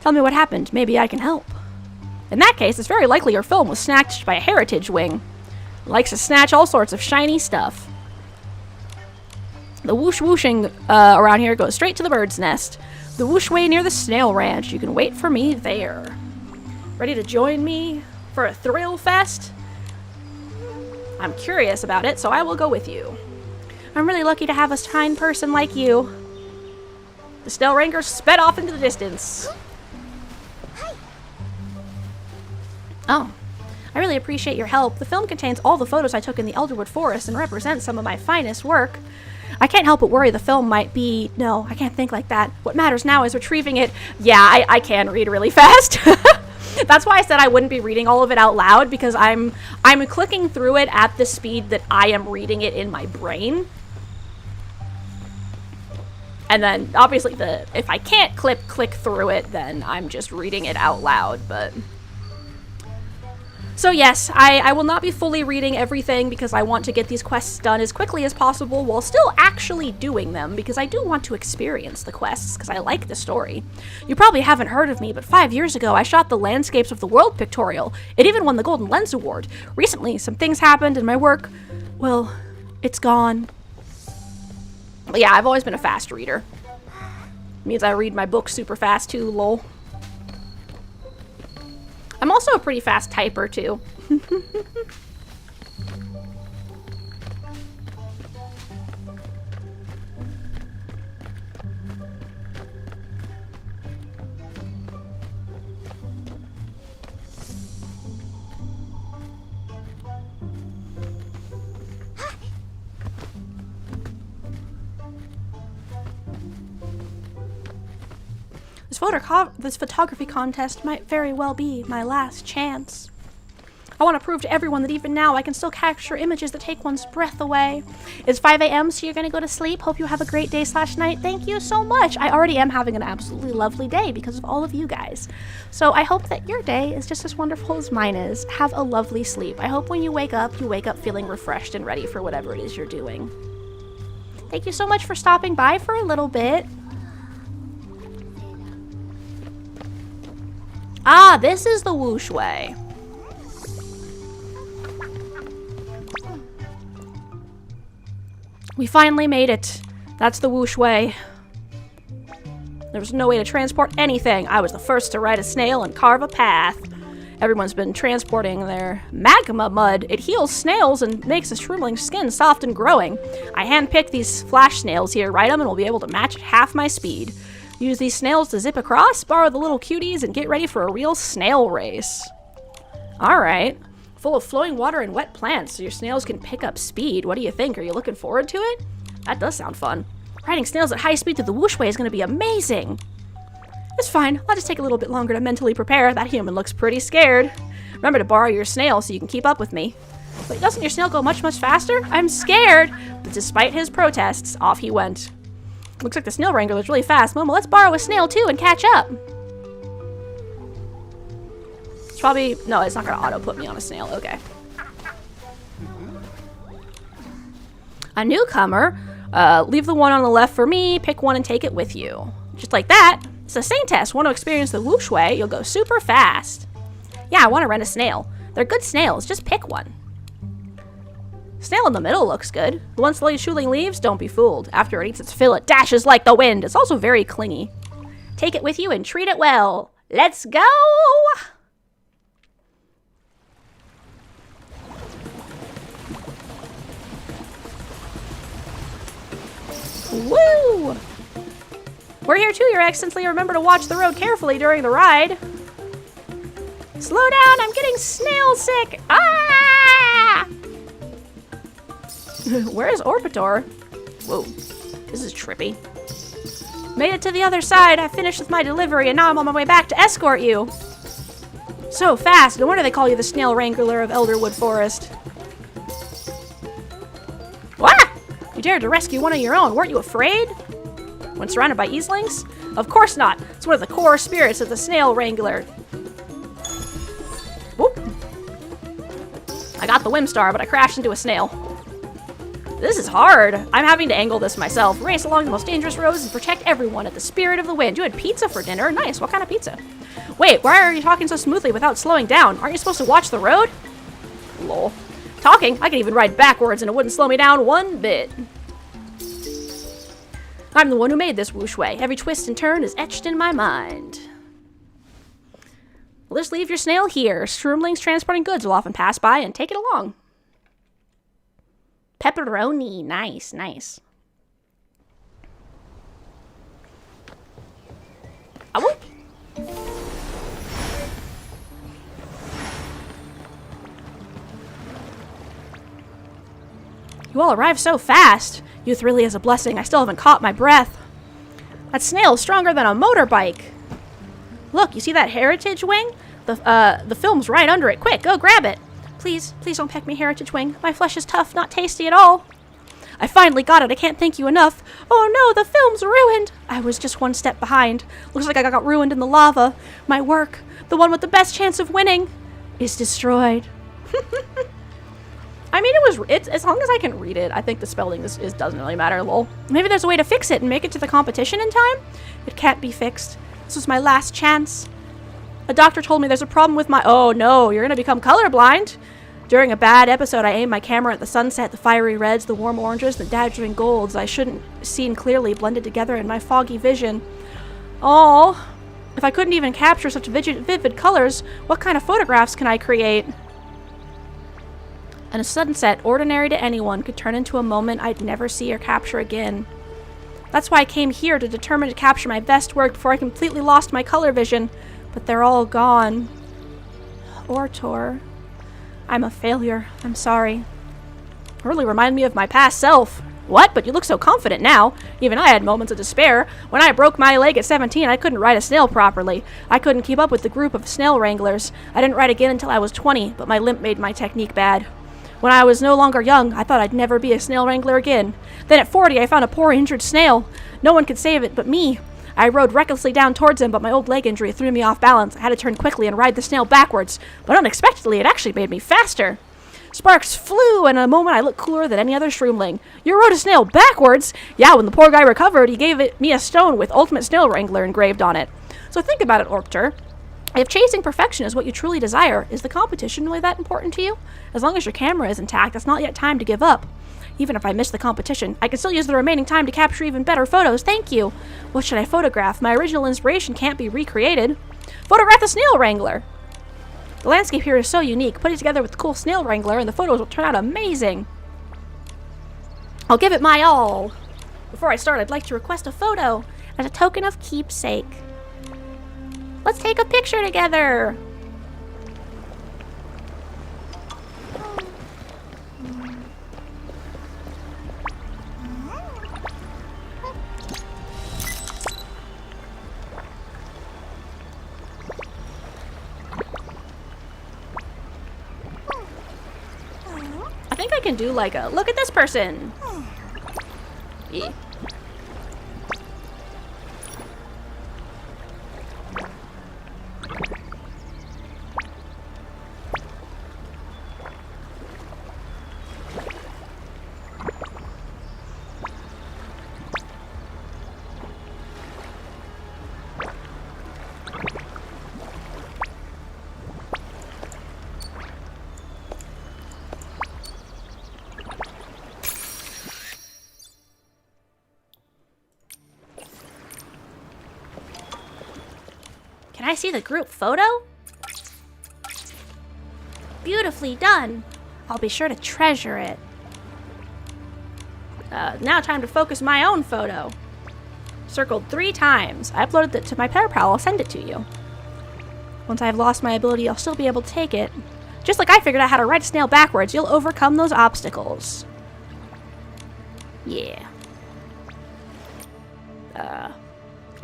Tell me what happened. Maybe I can help. In that case, it's very likely your film was snatched by a heritage wing. It likes to snatch all sorts of shiny stuff. The whooshing around here goes straight to the bird's nest. The whooshway near the snail ranch. You can wait for me there. Ready to join me for a thrill fest? I'm curious about it, so I will go with you. I'm really lucky to have a kind person like you. The snail wrangler sped off into the distance. Oh, I really appreciate your help. The film contains all the photos I took in the Elderwood Forest and represents some of my finest work. I can't help but worry the film might be... No, I can't think like that. What matters now is retrieving it. Yeah, I can read really fast. That's why I said I wouldn't be reading all of it out loud, because I'm clicking through it at the speed that I am reading it in my brain. And then, obviously, if I can't click through it, then I'm just reading it out loud, but... So yes, I will not be fully reading everything because I want to get these quests done as quickly as possible while still actually doing them, because I do want to experience the quests because I like the story. You probably haven't heard of me, but 5 years ago I shot the Landscapes of the World pictorial. It even won the Golden Lens Award. Recently, some things happened and my work, well, it's gone. But yeah, I've always been a fast reader. It means I read my books super fast too, lol. I'm also a pretty fast typer, too. This photography contest might very well be my last chance. I want to prove to everyone that even now I can still capture images that take one's breath away. It's 5 a.m., so you're going to go to sleep. Hope you have a great day/night. Thank you so much. I already am having an absolutely lovely day because of all of you guys. So I hope that your day is just as wonderful as mine is. Have a lovely sleep. I hope when you wake up feeling refreshed and ready for whatever it is you're doing. Thank you so much for stopping by for a little bit. Ah, this is the whoosh way. We finally made it. That's the whoosh way. There was no way to transport anything. I was the first to ride a snail and carve a path. Everyone's been transporting their magma mud. It heals snails and makes a shriveling skin soft and growing. I handpicked these flash snails here, ride them, and we'll be able to match at half my speed. Use these snails to zip across, borrow the little cuties, and get ready for a real snail race. Alright. Full of flowing water and wet plants, so your snails can pick up speed. What do you think? Are you looking forward to it? That does sound fun. Riding snails at high speed through the whoosh way is going to be amazing. It's fine. I'll just take a little bit longer to mentally prepare. That human looks pretty scared. Remember to borrow your snail so you can keep up with me. But doesn't your snail go much, much faster? I'm scared. But despite his protests, off he went. Looks like the snail wrangler is really fast. Momo, let's borrow a snail too and catch up. It's probably... No, it's not going to auto-put me on a snail. Okay. A newcomer. Leave the one on the left for me. Pick one and take it with you. Just like that. It's a Saint test. Want to experience the whoosh way? You'll go super fast. Yeah, I want to rent a snail. They're good snails. Just pick one. Snail in the middle looks good. The one slowly shooting leaves? Don't be fooled. After it eats its fill, it dashes like the wind. It's also very clingy. Take it with you and treat it well. Let's go! Woo! We're here too, Your Excellency. Remember to watch the road carefully during the ride. Slow down, I'm getting snail sick. Ah! Where is Orbitor? Whoa, this is trippy. Made it to the other side. I finished with my delivery and now I'm on my way back to escort you. So fast. No wonder they call you the Snail Wrangler of Elderwood Forest. What? You dared to rescue one of your own. Weren't you afraid? When surrounded by Easlings? Of course not. It's one of the core spirits of the Snail Wrangler. Whoop. I got the Whimstar, but I crashed into a snail. This is hard. I'm having to angle this myself. Race along the most dangerous roads and protect everyone at the spirit of the wind. You had pizza for dinner? Nice. What kind of pizza? Wait, why are you talking so smoothly without slowing down? Aren't you supposed to watch the road? Lol. Talking? I can even ride backwards and it wouldn't slow me down one bit. I'm the one who made this whoosh way. Every twist and turn is etched in my mind. Well, just leave your snail here. Shroomlings transporting goods will often pass by and take it along. Pepperoni. Nice, nice. Oh. You all arrived so fast. Youth really is a blessing. I still haven't caught my breath. That snail is stronger than a motorbike. Look, you see that heritage wing? The film's right under it. Quick, go grab it. Please, please don't peck me, heritage wing. My flesh is tough, not tasty at all. I finally got it. I can't thank you enough. Oh no, the film's ruined. I was just one step behind. Looks like I got ruined in the lava. My work, the one with the best chance of winning, is destroyed. I mean, it's as long as I can read it, I think the spelling doesn't really matter, lol. Maybe there's a way to fix it and make it to the competition in time? It can't be fixed. This was my last chance. A doctor told me there's a problem with my... Oh no, you're gonna become colorblind. During a bad episode, I aimed my camera at the sunset, the fiery reds, the warm oranges, the dazzling golds. I shouldn't seen clearly blended together in my foggy vision. Oh, if I couldn't even capture such vivid colors, what kind of photographs can I create? And a sunset, ordinary to anyone, could turn into a moment I'd never see or capture again. That's why I came here, to determine to capture my best work before I completely lost my color vision. But they're all gone. Ortor. I'm a failure. I'm sorry. It really reminded me of my past self. What? But you look so confident now. Even I had moments of despair. When I broke my leg at 17, I couldn't ride a snail properly. I couldn't keep up with the group of snail wranglers. I didn't ride again until I was 20, but my limp made my technique bad. When I was no longer young, I thought I'd never be a snail wrangler again. Then at 40, I found a poor injured snail. No one could save it but me. I rode recklessly down towards him, but my old leg injury threw me off balance. I had to turn quickly and ride the snail backwards, but unexpectedly, it actually made me faster. Sparks flew, and in a moment I looked cooler than any other shroomling. You rode a snail backwards? Yeah, when the poor guy recovered, he gave me a stone with Ultimate Snail Wrangler engraved on it. So think about it, Orpter. If chasing perfection is what you truly desire, is the competition really that important to you? As long as your camera is intact, it's not yet time to give up. Even if I miss the competition, I can still use the remaining time to capture even better photos. Thank you. What should I photograph? My original inspiration can't be recreated. Photograph the Snail Wrangler. The landscape here is so unique. Put it together with the cool Snail Wrangler and the photos will turn out amazing. I'll give it my all. Before I start, I'd like to request a photo as a token of keepsake. Let's take a picture together. I think I can do like a look at this person. Yeah. Can I see the group photo? Beautifully done. I'll be sure to treasure it. Now time to focus my own photo. Circled 3 times. I uploaded it to my pen pal. I'll send it to you. Once I've lost my ability, I'll still be able to take it. Just like I figured out how to ride a snail backwards, you'll overcome those obstacles. Yeah.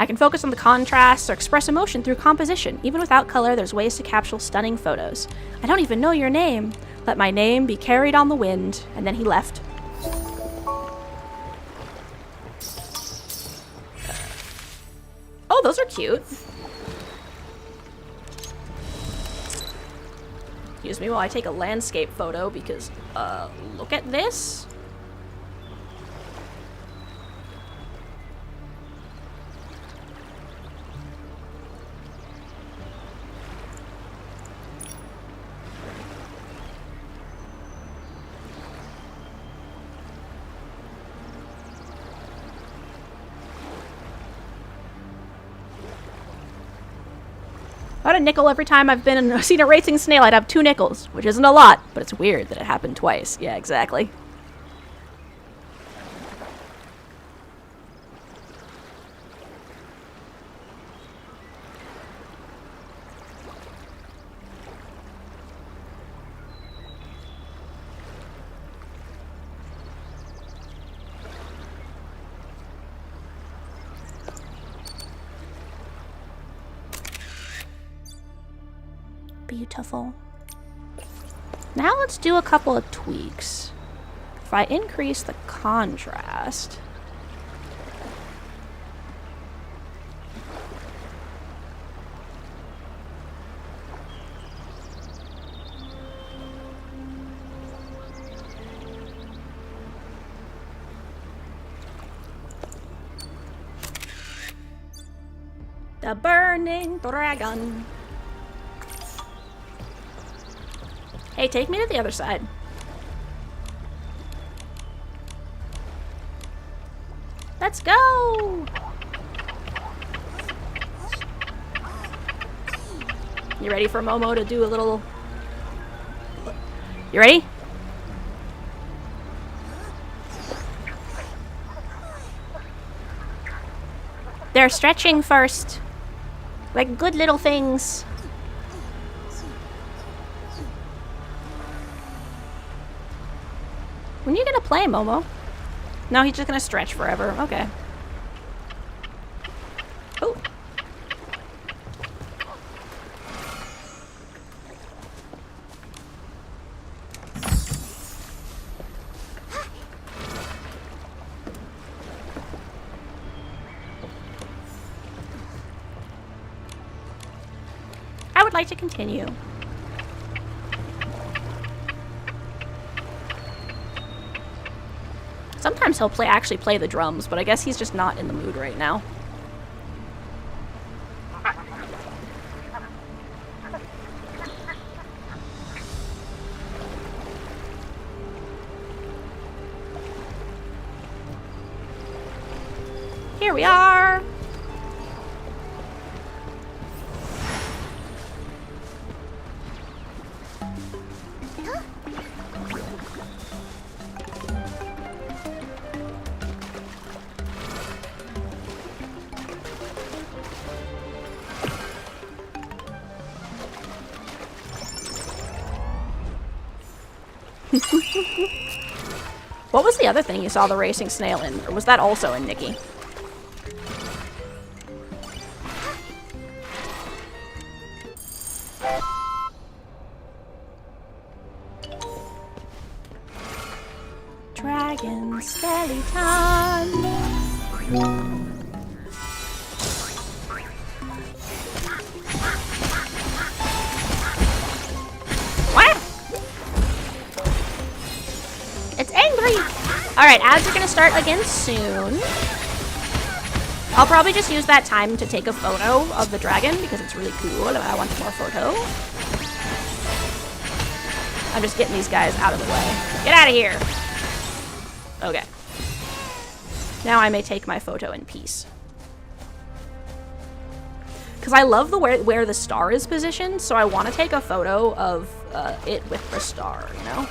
I can focus on the contrasts or express emotion through composition. Even without color, there's ways to capture stunning photos. I don't even know your name. Let my name be carried on the wind. And then he left. Oh, those are cute. Excuse me while I take a landscape photo because, look at this. I had a nickel every time I've seen a racing snail. I'd have 2 nickels, which isn't a lot, but it's weird that it happened twice. Yeah, exactly. Beautiful. Now let's do a couple of tweaks. If I increase the contrast. The burning dragon. Hey, take me to the other side. Let's go! You ready for Momo to do a little... You ready? They're stretching first. Like good little things. When are you gonna play, Momo? No, he's just gonna stretch forever. Okay. Oh. I would like to continue. Sometimes he'll actually play the drums, but I guess he's just not in the mood right now. Here we are! What was the other thing you saw the racing snail in? Or was that also in Nikki? Dragon skeleton. It's angry! Alright, ads are gonna start again soon. I'll probably just use that time to take a photo of the dragon because it's really cool and I want more photo. I'm just getting these guys out of the way. Get out of here! Okay. Now I may take my photo in peace. Because I love the where the star is positioned, so I want to take a photo of it with the star, you know?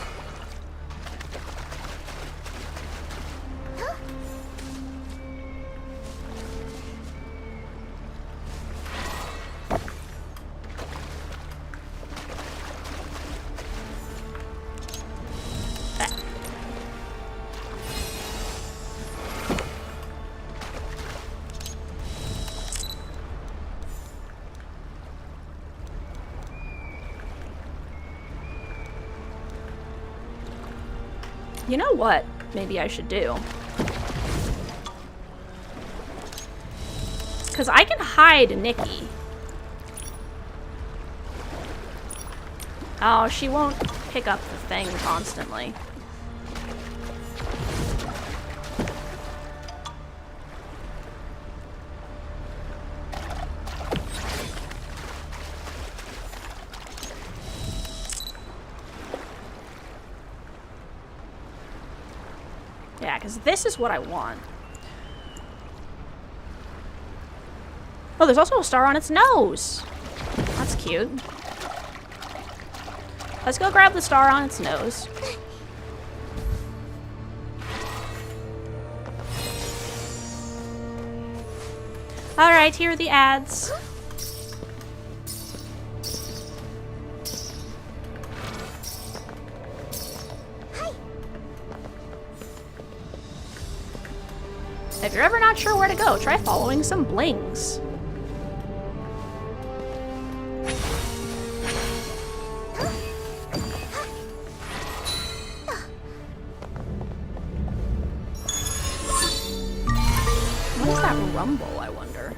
You know what maybe I should do? Because I can hide Nikki. Oh, she won't pick up the thing constantly. Yeah, because this is what I want. Oh, there's also a star on its nose. That's cute. Let's go grab the star on its nose. Alright, here are the ads. If you're ever not sure where to go, try following some blings. What is that rumble, I wonder?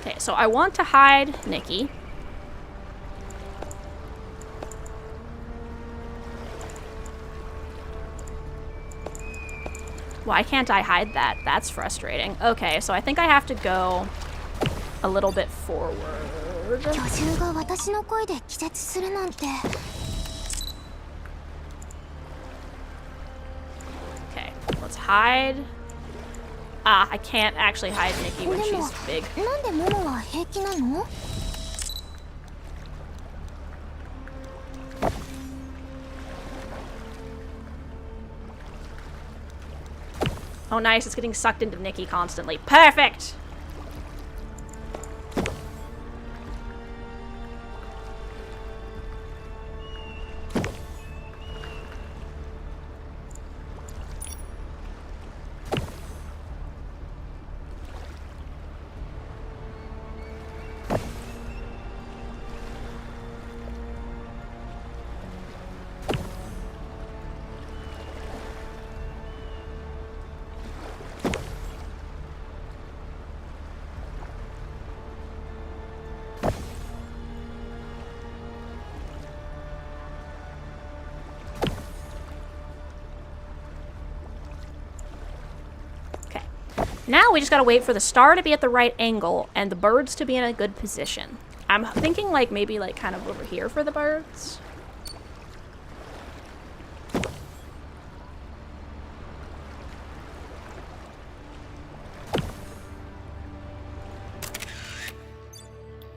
Okay, so I want to hide Nikki. Why can't I hide that? That's frustrating. Okay, so I think I have to go a little bit forward. 巨獣が私の声で気絶するなんて。 Okay, let's hide. Ah, I can't actually hide Nikki when she's big. なんでモモは平気なの？ Oh, nice. It's getting sucked into Nikki constantly. Perfect! Now we just gotta wait for the star to be at the right angle and the birds to be in a good position. I'm thinking like maybe like kind of over here for the birds.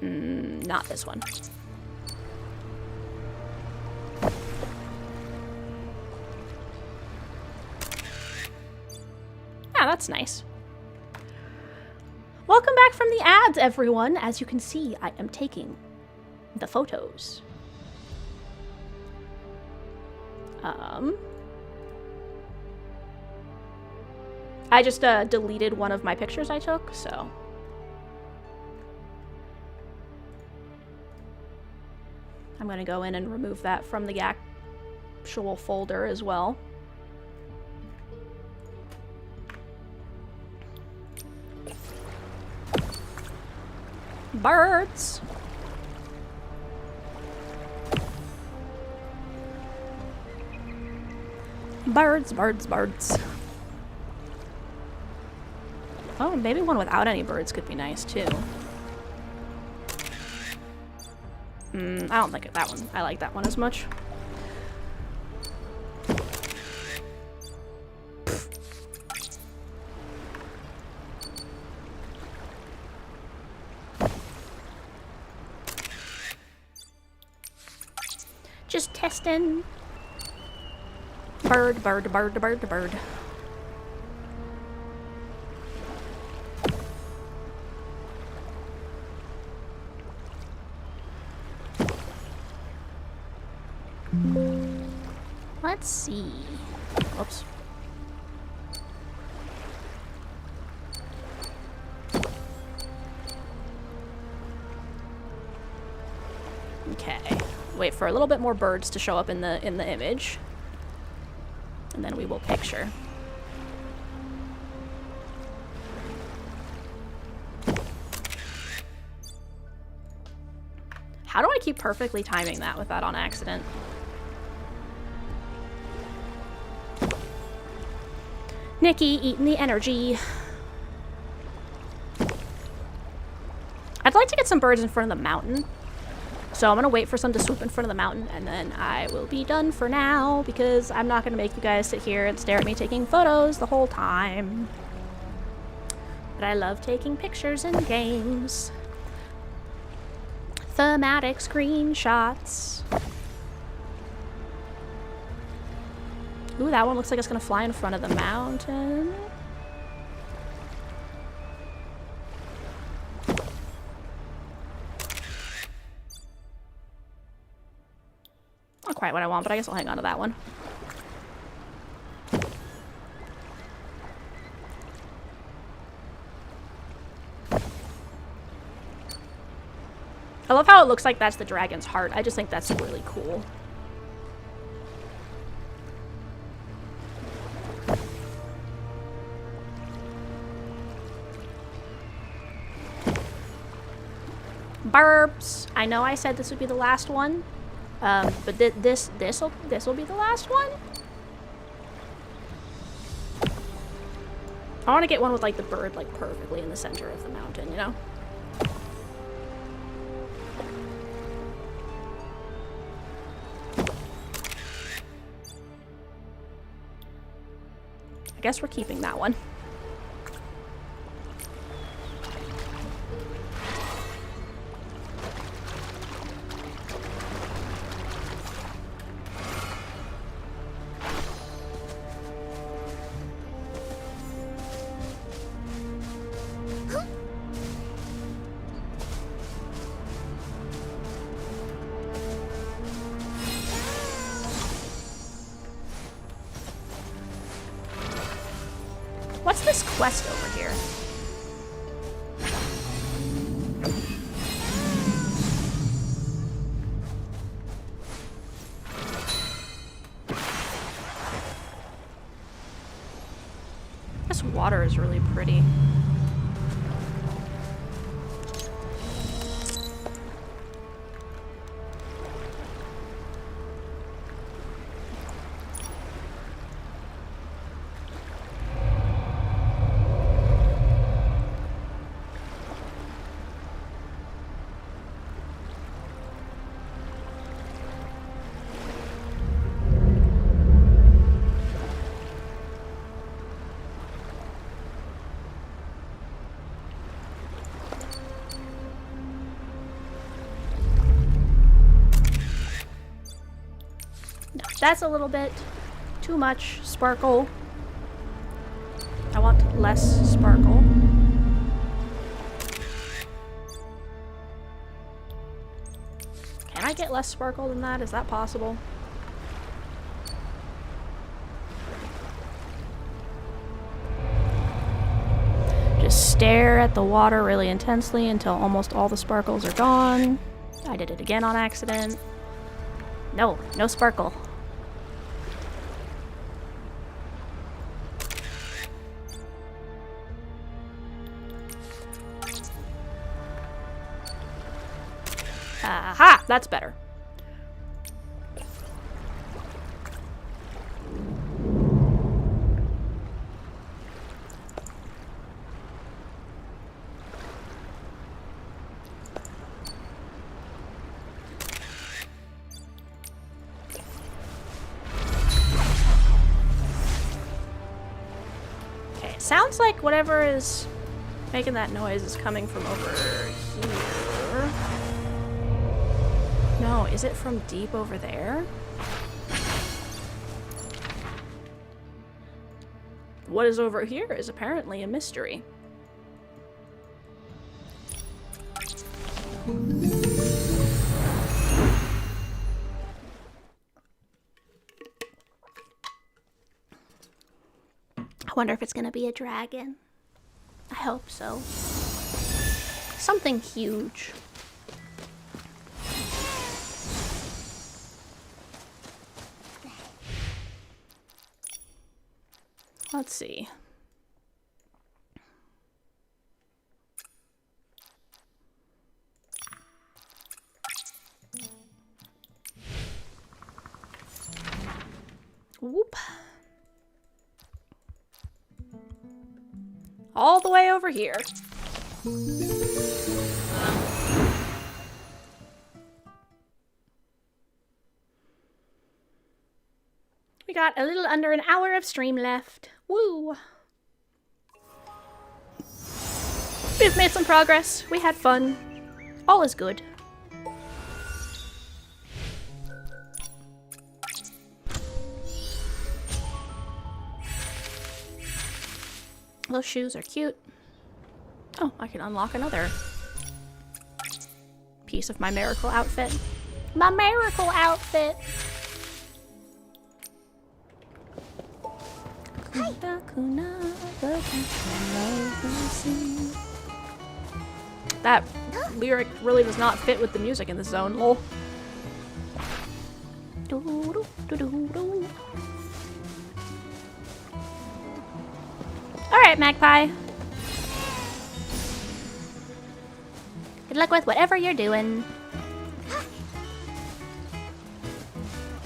Not this one. Yeah, that's nice. Welcome back from the ads, everyone. As you can see, I am taking the photos. I just deleted one of my pictures I took, so. I'm gonna go in and remove that from the actual folder as well. Birds! Birds, birds, birds. Oh, maybe one without any birds could be nice too. I don't think that one. I like that one as much. Just testing. Bird, bird, bird, bird, bird. Let's see. Whoops. Okay. Wait for a little bit more birds to show up in the image. And then we will picture. How do I keep perfectly timing that with that on accident? Nikki eating the energy. I'd like to get some birds in front of the mountain. So I'm gonna wait for some to swoop in front of the mountain and then I will be done for now because I'm not gonna make you guys sit here and stare at me taking photos the whole time. But I love taking pictures in games. Thematic screenshots. Ooh, that one looks like it's gonna fly in front of the mountain. Not quite what I want, but I guess I'll hang on to that one. I love how it looks like that's the dragon's heart. I just think that's really cool. Burps. I know I said this would be the last one, but this will be the last one. I want to get one with like the bird like perfectly in the center of the mountain, you know. I guess we're keeping that one. What's this quest over here? This water is really pretty. That's a little bit too much sparkle. I want less sparkle. Can I get less sparkle than that? Is that possible? Just stare at the water really intensely until almost all the sparkles are gone. I did it again on accident. No, no sparkle. Aha! That's better. Okay, it sounds like whatever is making that noise is coming from over here. No, is it from deep over there? What is over here is apparently a mystery. I wonder if it's gonna be a dragon. I hope so. Something huge. Let's see. Whoop. All the way over here. We got a little under an hour of stream left. Woo! We've made some progress. We had fun. All is good. Those shoes are cute. Oh, I can unlock another piece of my miracle outfit. My miracle outfit! That lyric really does not fit with the music in this zone, lol. Alright, Magpie. Good luck with whatever you're doing.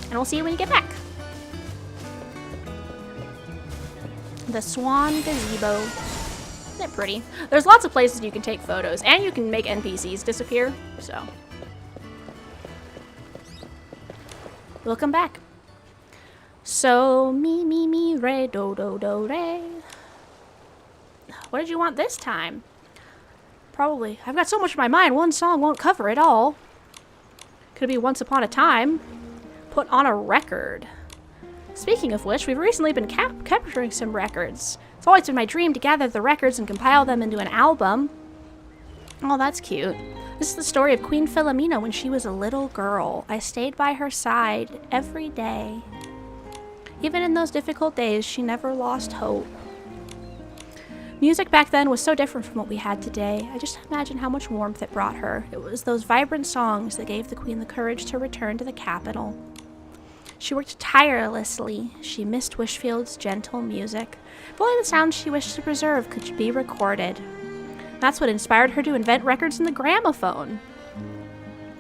And we'll see you when you get back. The Swan Gazebo. Isn't it pretty? There's lots of places you can take photos, and you can make NPCs disappear, so. We'll come back. So, me, re, do, re. What did you want this time? Probably. I've got so much in my mind, one song won't cover it all. Could be Once Upon a Time. Put on a record. Speaking of which, we've recently been capturing some records. It's always been my dream to gather the records and compile them into an album. Oh, that's cute. This is the story of Queen Philomena when she was a little girl. I stayed by her side every day. Even in those difficult days, she never lost hope. Music back then was so different from what we had today. I just imagine how much warmth it brought her. It was those vibrant songs that gave the Queen the courage to return to the capital. She worked tirelessly. She missed Wishfield's gentle music. If only the sounds she wished to preserve could be recorded. That's what inspired her to invent records in the gramophone.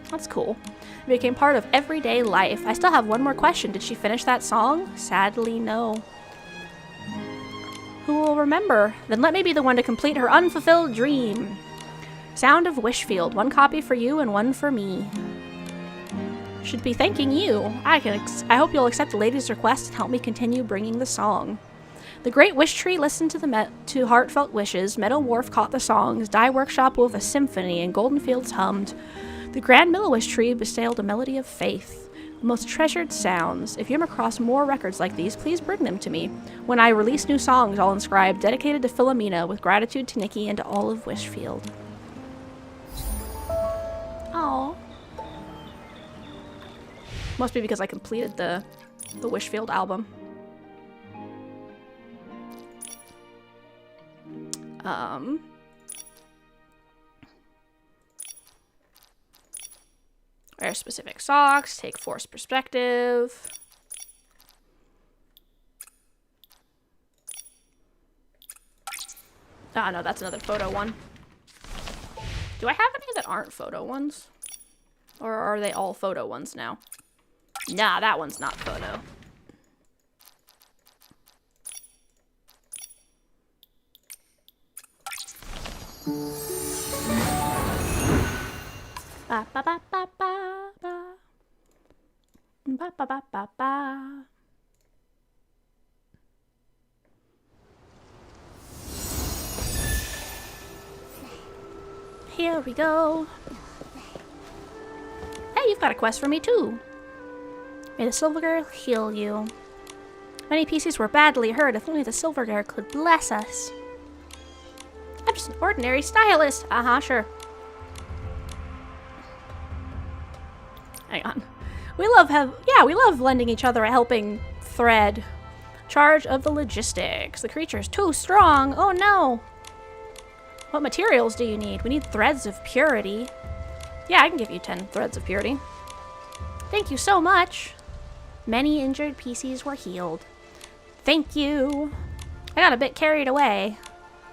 That's cool. It became part of everyday life. I still have one more question. Did she finish that song? Sadly, no. Who will remember? Then let me be the one to complete her unfulfilled dream. Sound of Wishfield. One copy for you and one for me. Should be thanking you. I hope you'll accept the lady's request and help me continue bringing the song. The great wish tree listened to heartfelt wishes. Meadow Wharf caught the songs. Dye Workshop wove a symphony, and Golden Fields hummed. The Grand Milliwish tree bestowed a melody of faith. The most treasured sounds. If you come across more records like these, please bring them to me. When I release new songs, I'll inscribe dedicated to Philomena with gratitude to Nikki and to all of Wishfield. Aww. Must be because I completed the Wishfield album. Wear specific socks, take forced perspective. Ah, no, that's another photo one. Do I have any that aren't photo ones? Or are they all photo ones now? Nah, that one's not photo. Ba ba ba ba ba ba. Ba ba ba ba ba. Here we go. Hey, you've got a quest for me too. May the Silver Girl heal you. Many pieces were badly hurt. If only the Silver Girl could bless us. I'm just an ordinary stylist. Sure. Hang on. We love lending each other a helping thread. Charge of the logistics. The creature's too strong. Oh no. What materials do you need? We need threads of purity. Yeah, I can give you 10 threads of purity. Thank you so much. Many injured pieces were healed. Thank you. I got a bit carried away.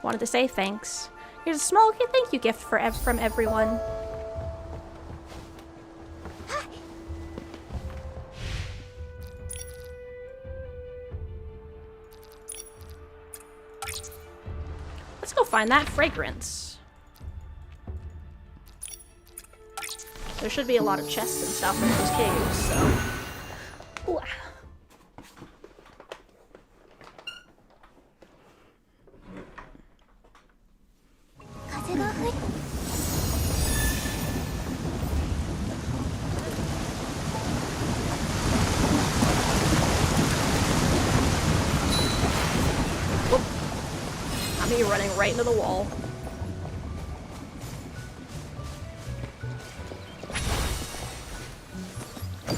Wanted to say thanks. Here's a small thank you gift from everyone. Let's go find that fragrance. There should be a lot of chests and stuff in those caves, so... Ooh. Me running right into the wall.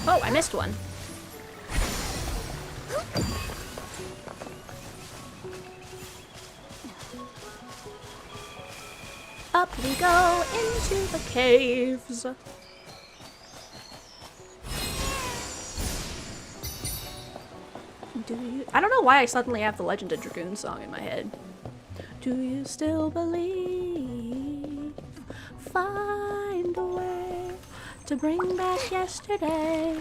Oh, I missed one. Up we go into the caves. I don't know why I suddenly have the Legend of Dragoon song in my head. Do you still believe? Find a way to bring back yesterday.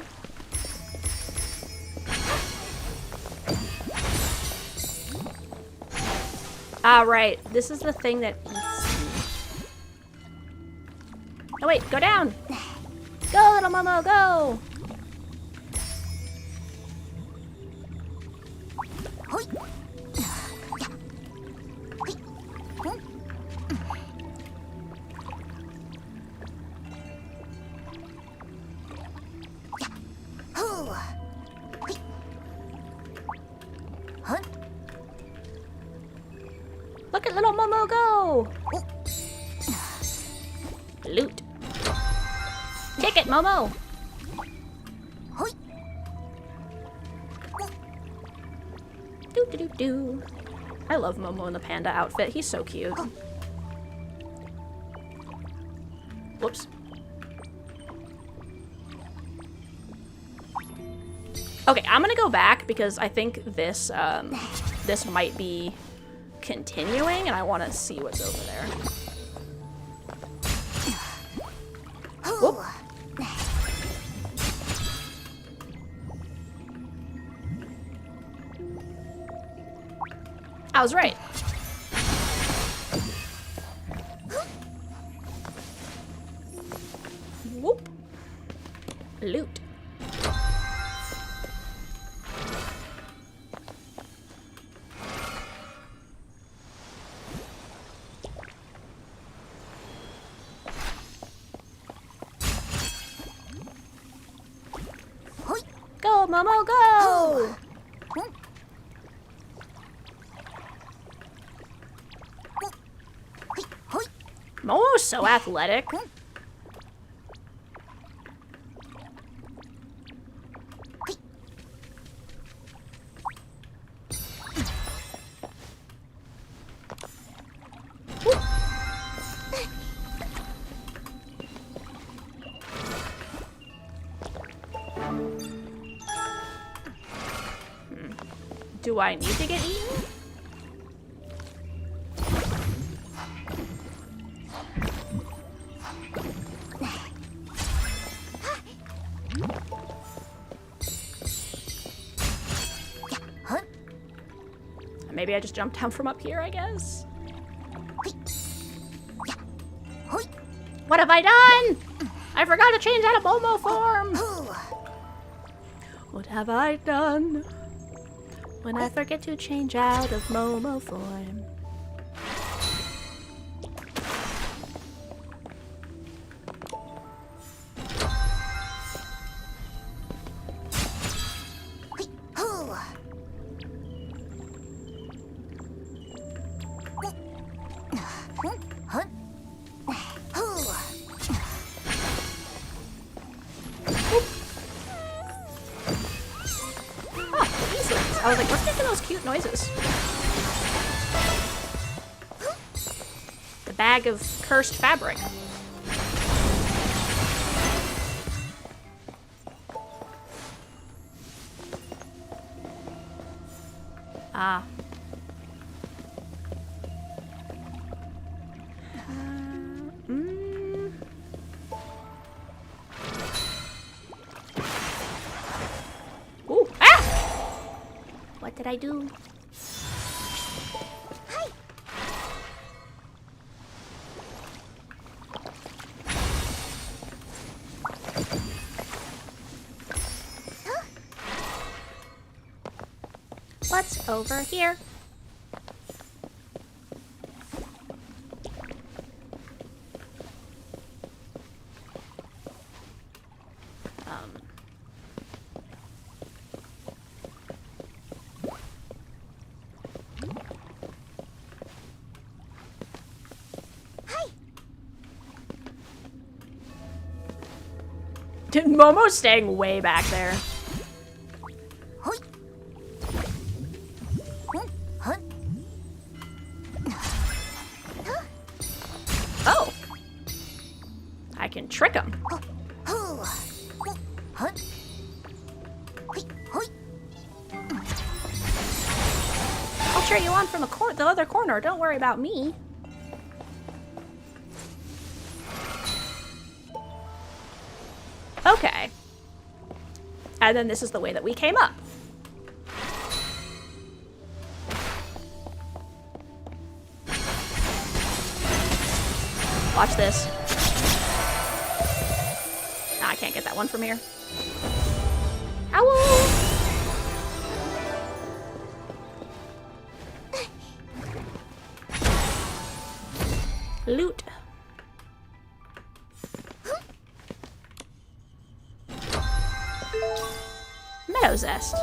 Ah, right. This is the thing that eats me. Oh, wait. Go down. Go, little Momo, go. Look at little Momo go! Loot. Take it, Momo! Hoi. Do do do do. I love Momo in the panda outfit. He's so cute. Whoops. Okay, I'm gonna go back because I think this this might be continuing, and I want to see what's over there. Whoop. I was right. Whoop. Loot. Go, Momo, go! Momo's so athletic. Do I need to get eaten? Maybe I just jumped down from up here, I guess. What have I done? I forgot to change out of Momo form. What have I done when I forget to change out of Momo form? I was like, what's making those cute noises? The bag of cursed fabric. Ah. Ooh, ah! What did I do? Hi. What's over here? Momo's staying way back there. Oh. I can trick him. I'll cheer you on from the other corner. Don't worry about me. Okay. And then this is the way that we came up. Watch this. Nah, I can't get that one from here. Ow! Loot. Meadow zest.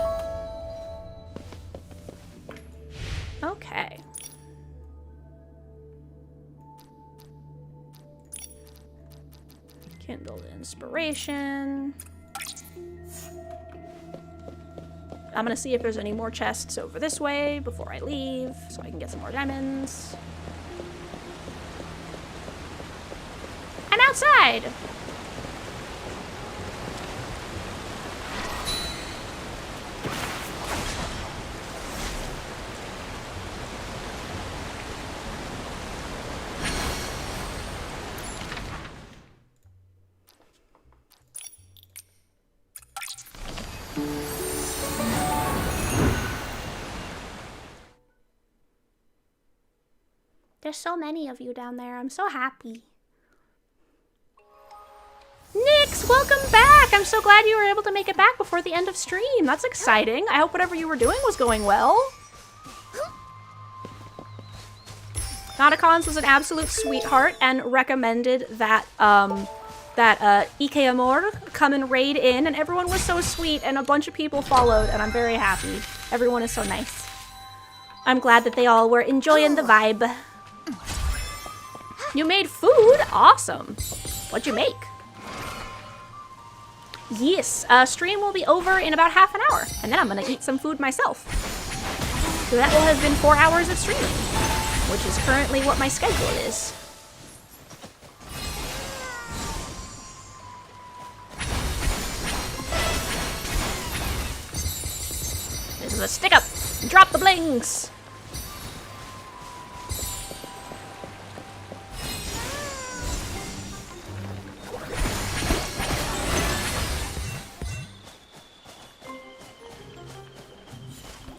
Okay. Kindle inspiration. I'm gonna see if there's any more chests over this way before I leave, so I can get some more diamonds. I'm outside! There's so many of you down there. I'm so happy. Nix, welcome back! I'm so glad you were able to make it back before the end of stream. That's exciting. I hope whatever you were doing was going well. Nauticons was an absolute sweetheart and recommended that Ike Amor come and raid in, and everyone was so sweet, and a bunch of people followed, and I'm very happy. Everyone is so nice. I'm glad that they all were enjoying the vibe. You made food? Awesome. What'd you make? Yes, stream will be over in about half an hour, and then I'm gonna eat some food myself. So that will have been 4 hours of streaming, which is currently what my schedule is. This is a stick up. Drop the blings.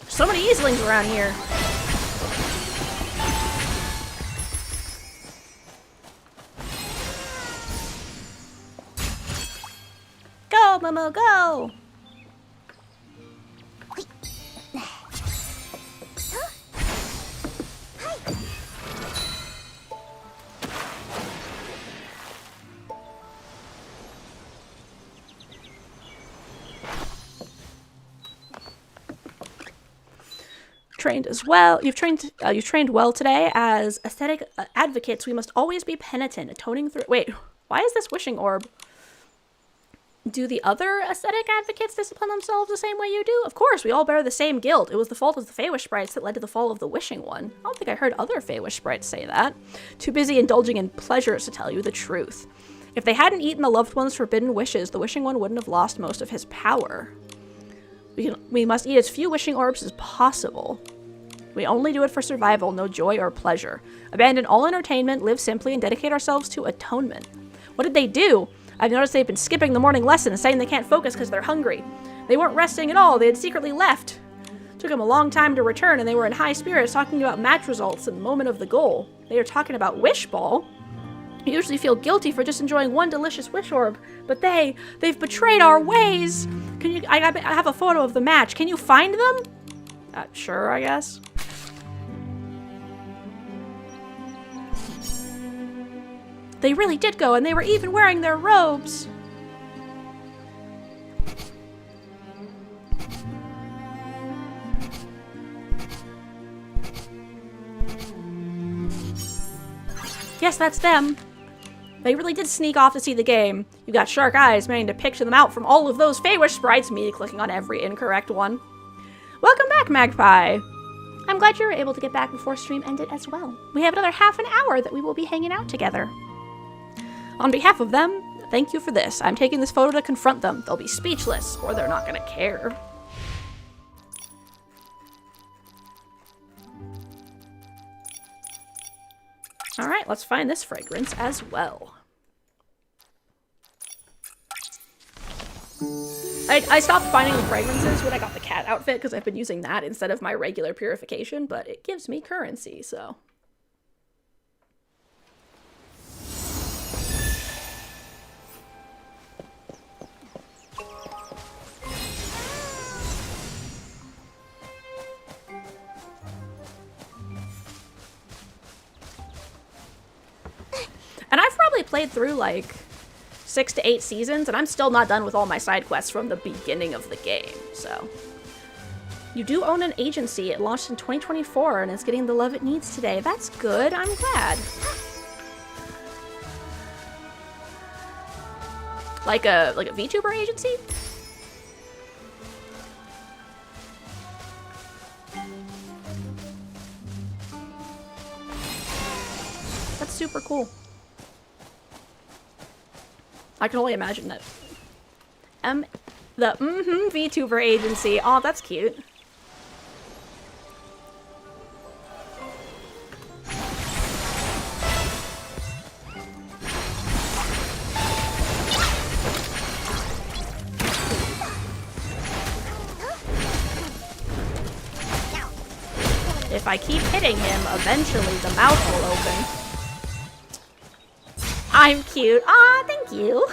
So many Easlings around here. Go, Momo, go! Trained as well. You've trained well today. As aesthetic advocates, we must always be penitent, atoning through. Wait, why is this wishing orb? Do the other aesthetic advocates discipline themselves the same way you do? Of course, we all bear the same guilt. It was the fault of the Feywish sprites that led to the fall of the wishing one. I don't think I heard other Feywish sprites say that. Too busy indulging in pleasures to tell you the truth. If they hadn't eaten the loved one's forbidden wishes, the wishing one wouldn't have lost most of his power. We must eat as few wishing orbs as possible. We only do it for survival, no joy or pleasure. Abandon all entertainment, live simply, and dedicate ourselves to atonement. What did they do? I've noticed they've been skipping the morning lessons, saying they can't focus because they're hungry. They weren't resting at all, they had secretly left. Took them a long time to return, and they were in high spirits talking about match results and the moment of the goal. They are talking about Wish Ball. We usually feel guilty for just enjoying one delicious wish orb, but they've betrayed our ways. I have a photo of the match. Can you find them? Sure, I guess. They really did go, and they were even wearing their robes. Yes, that's them. They really did sneak off to see the game. You got shark eyes managing to picture them out from all of those Feywish sprites, me clicking on every incorrect one. Welcome back, Magpie. I'm glad you were able to get back before stream ended as well. We have another half an hour that we will be hanging out together. On behalf of them, thank you for this. I'm taking this photo to confront them. They'll be speechless, or they're not gonna care. Alright, let's find this fragrance as well. I stopped finding the fragrances when I got the cat outfit because I've been using that instead of my regular purification, but it gives me currency, so... And I've probably played through like 6 to 8 seasons, and I'm still not done with all my side quests from the beginning of the game, so. You do own an agency. It launched in 2024 and is getting the love it needs today. That's good. I'm glad. Like a VTuber agency? That's super cool. I can only imagine that. The VTuber agency. Oh, that's cute. If I keep hitting him, eventually the mouth will open. I'm cute. Aw, thank you.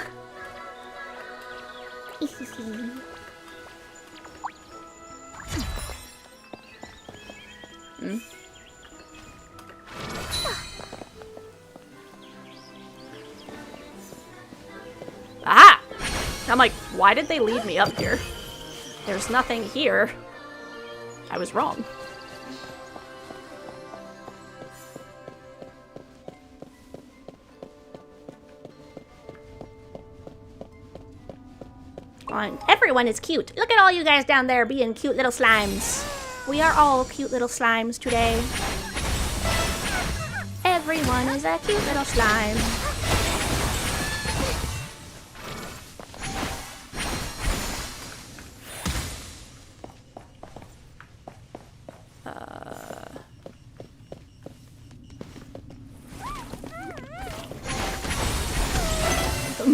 Ah! I'm like, why did they lead me up here? There's nothing here. I was wrong. Everyone is cute. Look at all you guys down there being cute little slimes. We are all cute little slimes today. Everyone is a cute little slime.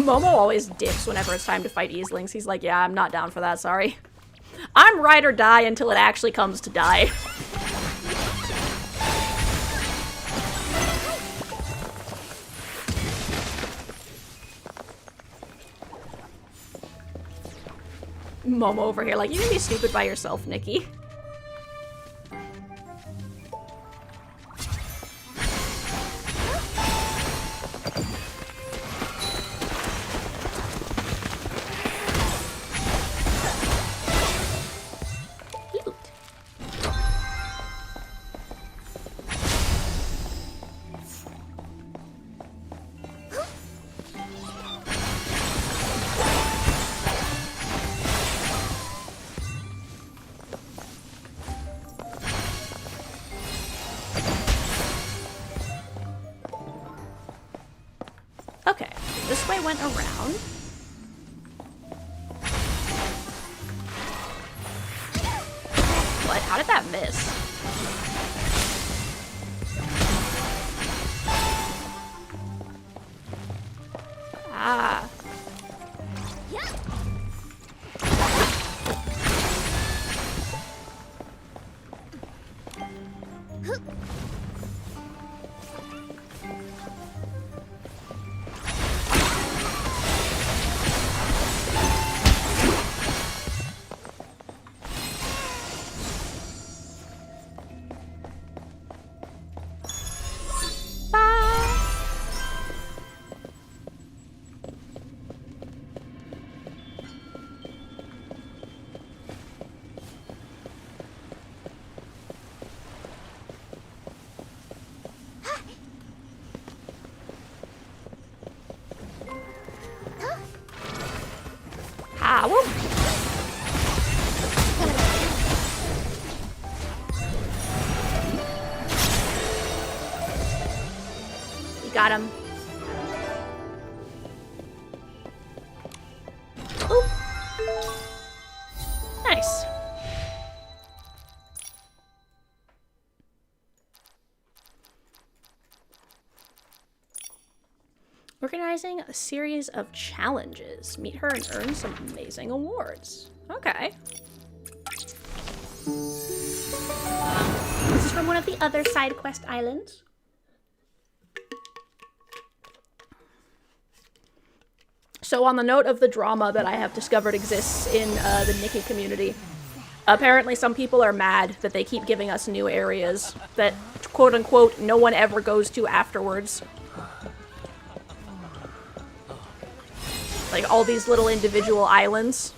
Momo always dips whenever it's time to fight Easlings. He's like, yeah, I'm not down for that, sorry. I'm ride or die until it actually comes to die. Momo over here like, you can be stupid by yourself, Nikki. Okay, this way went around. What? How did that miss? Ah. Ow. You got him. Ooh. Nice. Organizing a series of challenges. Meet her and earn some amazing awards. Okay. This is from one of the other side quest islands. So on the note of the drama that I have discovered exists in the Nikki community, apparently some people are mad that they keep giving us new areas that, quote unquote, no one ever goes to afterwards. Like, all these little individual islands.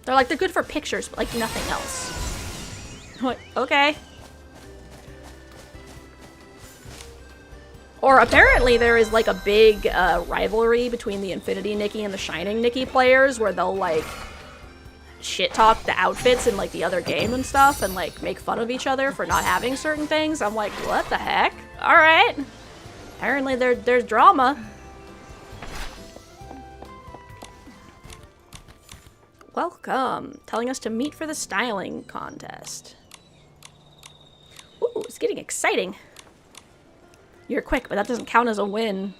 They're like, they're good for pictures, but like nothing else. I'm like, okay. Or apparently there is like a big rivalry between the Infinity Nikki and the Shining Nikki players where they'll like shit talk the outfits in like the other game and stuff and like make fun of each other for not having certain things. I'm like, what the heck? Alright. Apparently there's drama. Welcome. Telling us to meet for the styling contest. Ooh, it's getting exciting. You're quick, but that doesn't count as a win.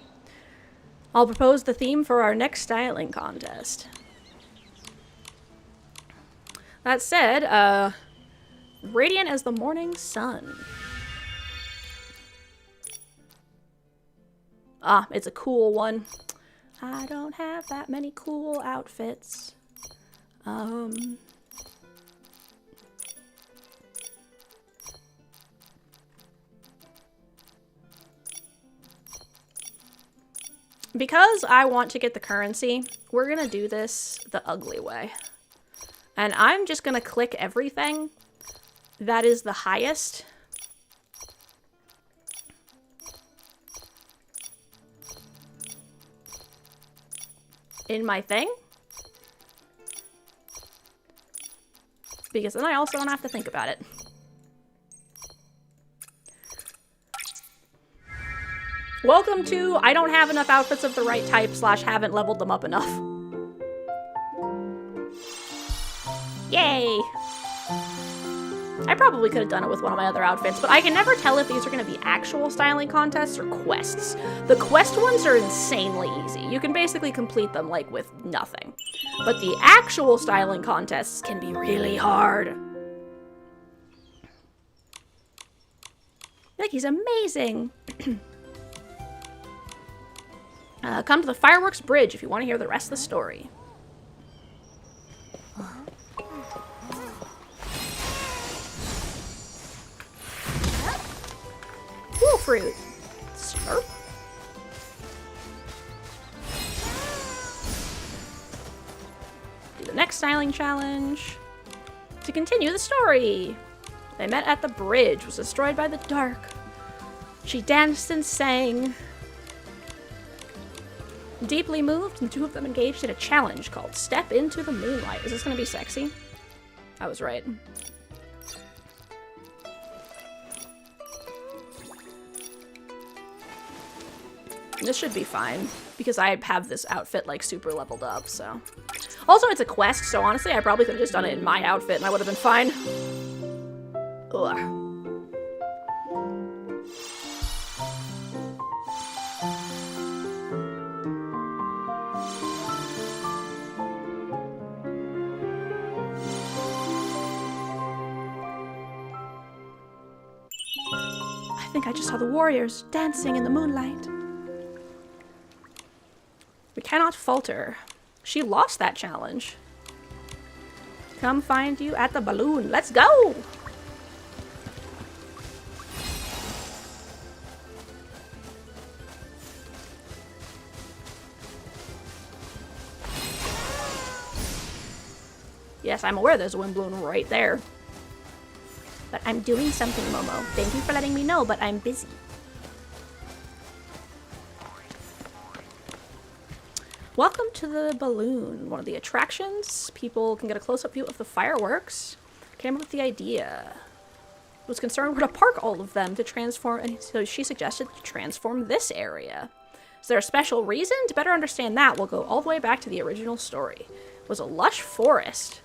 I'll propose the theme for our next styling contest. That said, radiant as the morning sun. Ah, it's a cool one. I don't have that many cool outfits. Because I want to get the currency, we're gonna do this the ugly way. And I'm just gonna click everything that is the highest. In my thing. Because then I also don't have to think about it. Welcome to I don't have enough outfits of the right type / haven't leveled them up enough. Yay! I probably could have done it with one of my other outfits, but I can never tell if these are going to be actual styling contests or quests. The quest ones are insanely easy. You can basically complete them like with nothing. But the actual styling contests can be really hard. Nikki's amazing! Come to the fireworks bridge if you want to hear the rest of the story. Cool fruit. Slurp. Do the next styling challenge. To continue the story. They met at the bridge, was destroyed by the dark. She danced and sang. Deeply moved, the two of them engaged in a challenge called Step Into the Moonlight. Is this gonna be sexy? I was right. This should be fine, because I have this outfit, like, super leveled up, so. Also, it's a quest, so honestly, I probably could have just done it in my outfit and I would have been fine. Ugh. I think I just saw the warriors dancing in the moonlight. We cannot falter. She lost that challenge. Come find you at the balloon. Let's go! Yes, I'm aware there's a wind balloon right there. But I'm doing something, Momo. Thank you for letting me know, but I'm busy. Welcome to the balloon, one of the attractions. People can get a close-up view of the fireworks. Came up with the idea. Was concerned where to park all of them to transform, and so she suggested to transform this area. Is there a special reason? To better understand that, we'll go all the way back to the original story. It was a lush forest.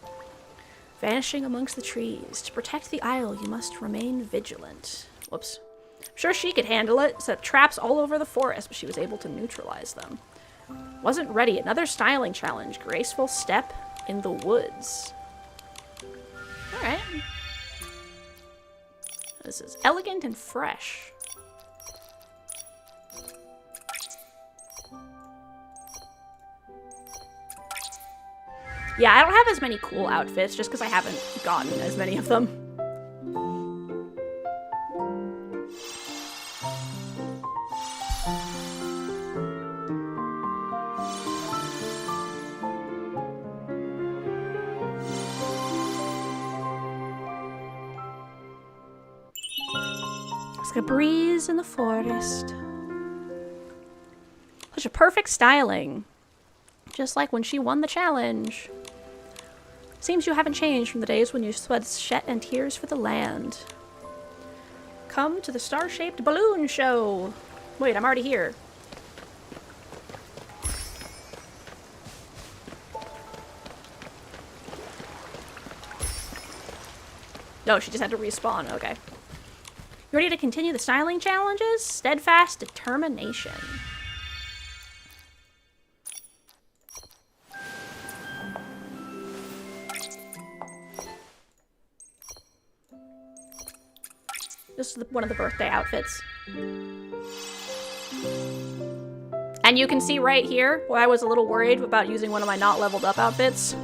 Vanishing amongst the trees. To protect the isle, you must remain vigilant. Whoops. I'm sure she could handle it. Set traps all over the forest, but she was able to neutralize them. Wasn't ready. Another styling challenge. Graceful step in the woods. Alright. This is elegant and fresh. Yeah, I don't have as many cool outfits just because I haven't gotten as many of them. It's like a breeze in the forest. challenge, perfect styling. Just like when she won the challenge. Seems you haven't changed from the days when you sweat sweat and tears for the land. Come to the star-shaped balloon show. Wait, I'm already here. No, she just had to respawn. Okay. You ready to continue the styling challenges? Steadfast determination. This is one of the birthday outfits. And you can see right here why I was a little worried about using one of my not leveled up outfits.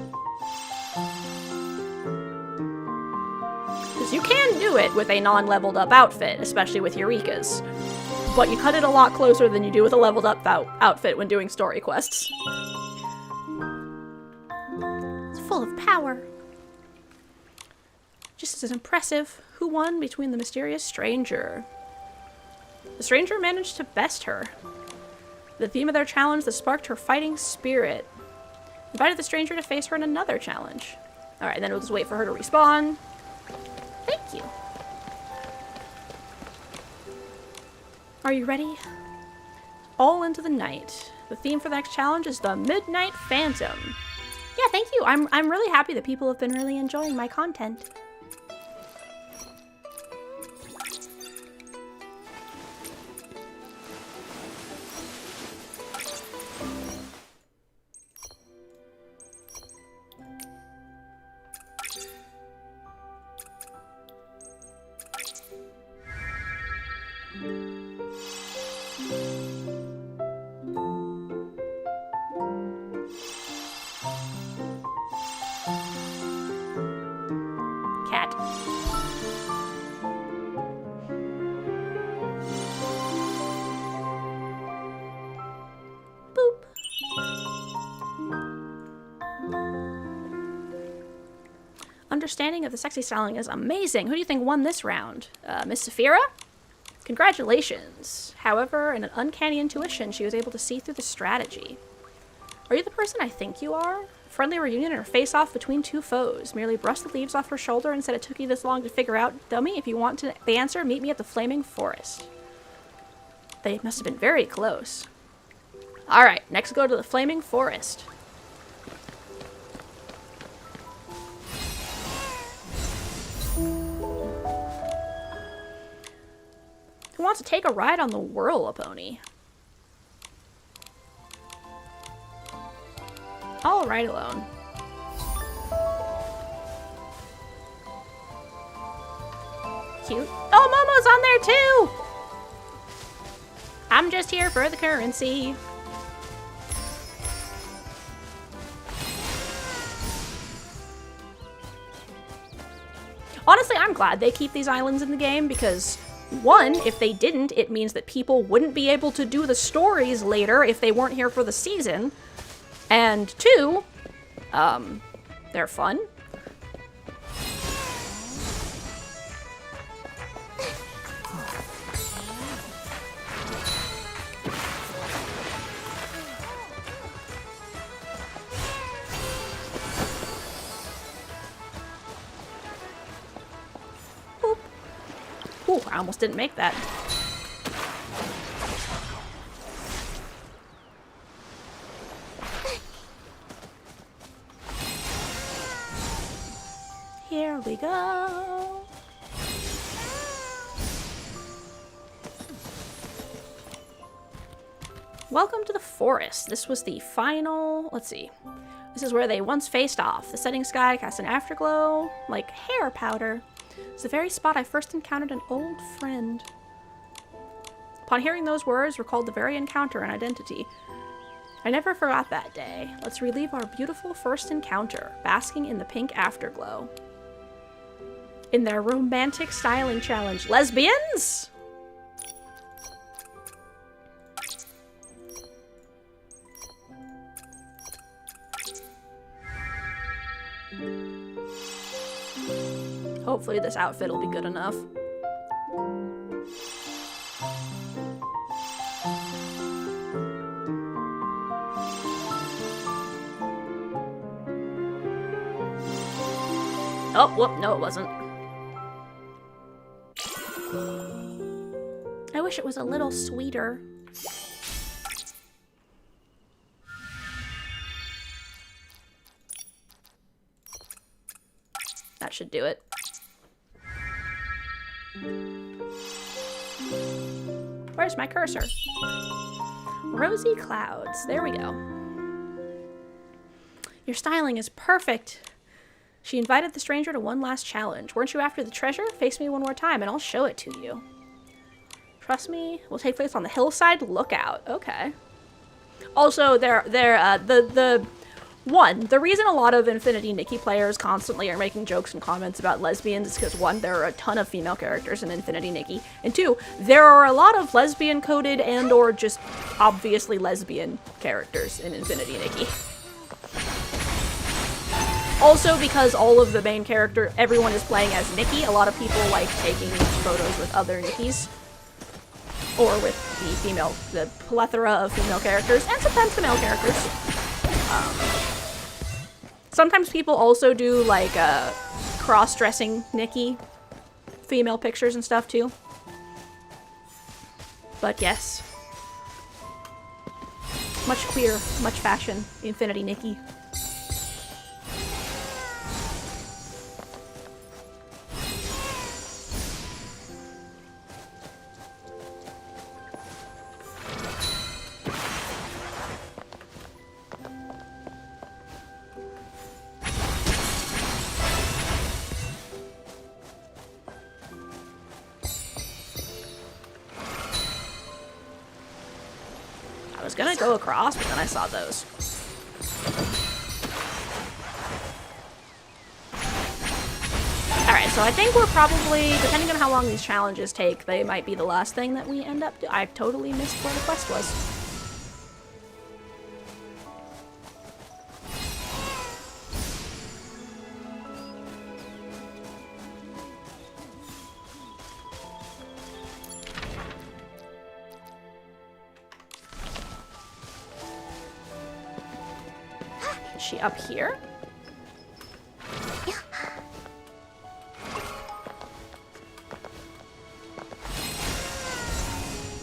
Because you can do it with a non-leveled up outfit, especially with Eureka's. But you cut it a lot closer than you do with a leveled up outfit when doing story quests. It's full of power. Just as impressive, who won between the mysterious stranger? The stranger managed to best her. The theme of their challenge that sparked her fighting spirit. Invited the stranger to face her in another challenge. Alright, then we'll just wait for her to respawn. Thank you. Are you ready? All into the night. The theme for the next challenge is the Midnight Phantom. Yeah, thank you. I'm really happy that people have been really enjoying my content. Cat. Boop. Understanding of the sexy styling is amazing. Who do you think won this round? Miss Saphira? Congratulations. However, in an uncanny intuition, she was able to see through the strategy. Are you the person I think you are? Friendly reunion or face-off between two foes. Merely brush the leaves off her shoulder and said it took you this long to figure out. Dummy, if you want the answer, meet me at the Flaming Forest. They must have been very close. Alright, next go to the Flaming Forest. Who wants to take a ride on the Whirl-A-Pony? I'll ride alone. Cute. Oh, Momo's on there too! I'm just here for the currency. Honestly, I'm glad they keep these islands in the game because, one, if they didn't, it means that people wouldn't be able to do the stories later if they weren't here for the season. And two, they're fun. Boop. Ooh, I almost didn't make that. Here we go. Welcome to the forest. This was the final, let's see. This is where they once faced off. The setting sky casts an afterglow, like hair powder. It's the very spot I first encountered an old friend. Upon hearing those words, recalled the very encounter and identity. I never forgot that day. Let's relive our beautiful first encounter, basking in the pink afterglow. In their romantic styling challenge. Lesbians? Hopefully this outfit will be good enough. Oh, whoop, no it wasn't. I wish it was a little sweeter. That should do it. Where's my cursor? Rosy clouds. There we go. Your styling is perfect. She invited the stranger to one last challenge. Weren't you after the treasure? Face me one more time and I'll show it to you. Trust me, will take place on the hillside. Look out. Okay. Also, the reason a lot of Infinity Nikki players constantly are making jokes and comments about lesbians is because, one, there are a ton of female characters in Infinity Nikki, and two, there are a lot of lesbian-coded and or just obviously lesbian characters in Infinity Nikki. Also, because all of the main character, everyone is playing as Nikki, a lot of people like taking photos with other Nikkis. Or with the plethora of female characters, and sometimes the male characters. Sometimes people also do, like, cross-dressing Nikki female pictures and stuff, too. But yes. Much queer, much fashion, Infinity Nikki. I was gonna go across, but then I saw those. Alright, so I think we're probably, depending on how long these challenges take, they might be the last thing that we end up doing. I totally missed where the quest was. Is she up here?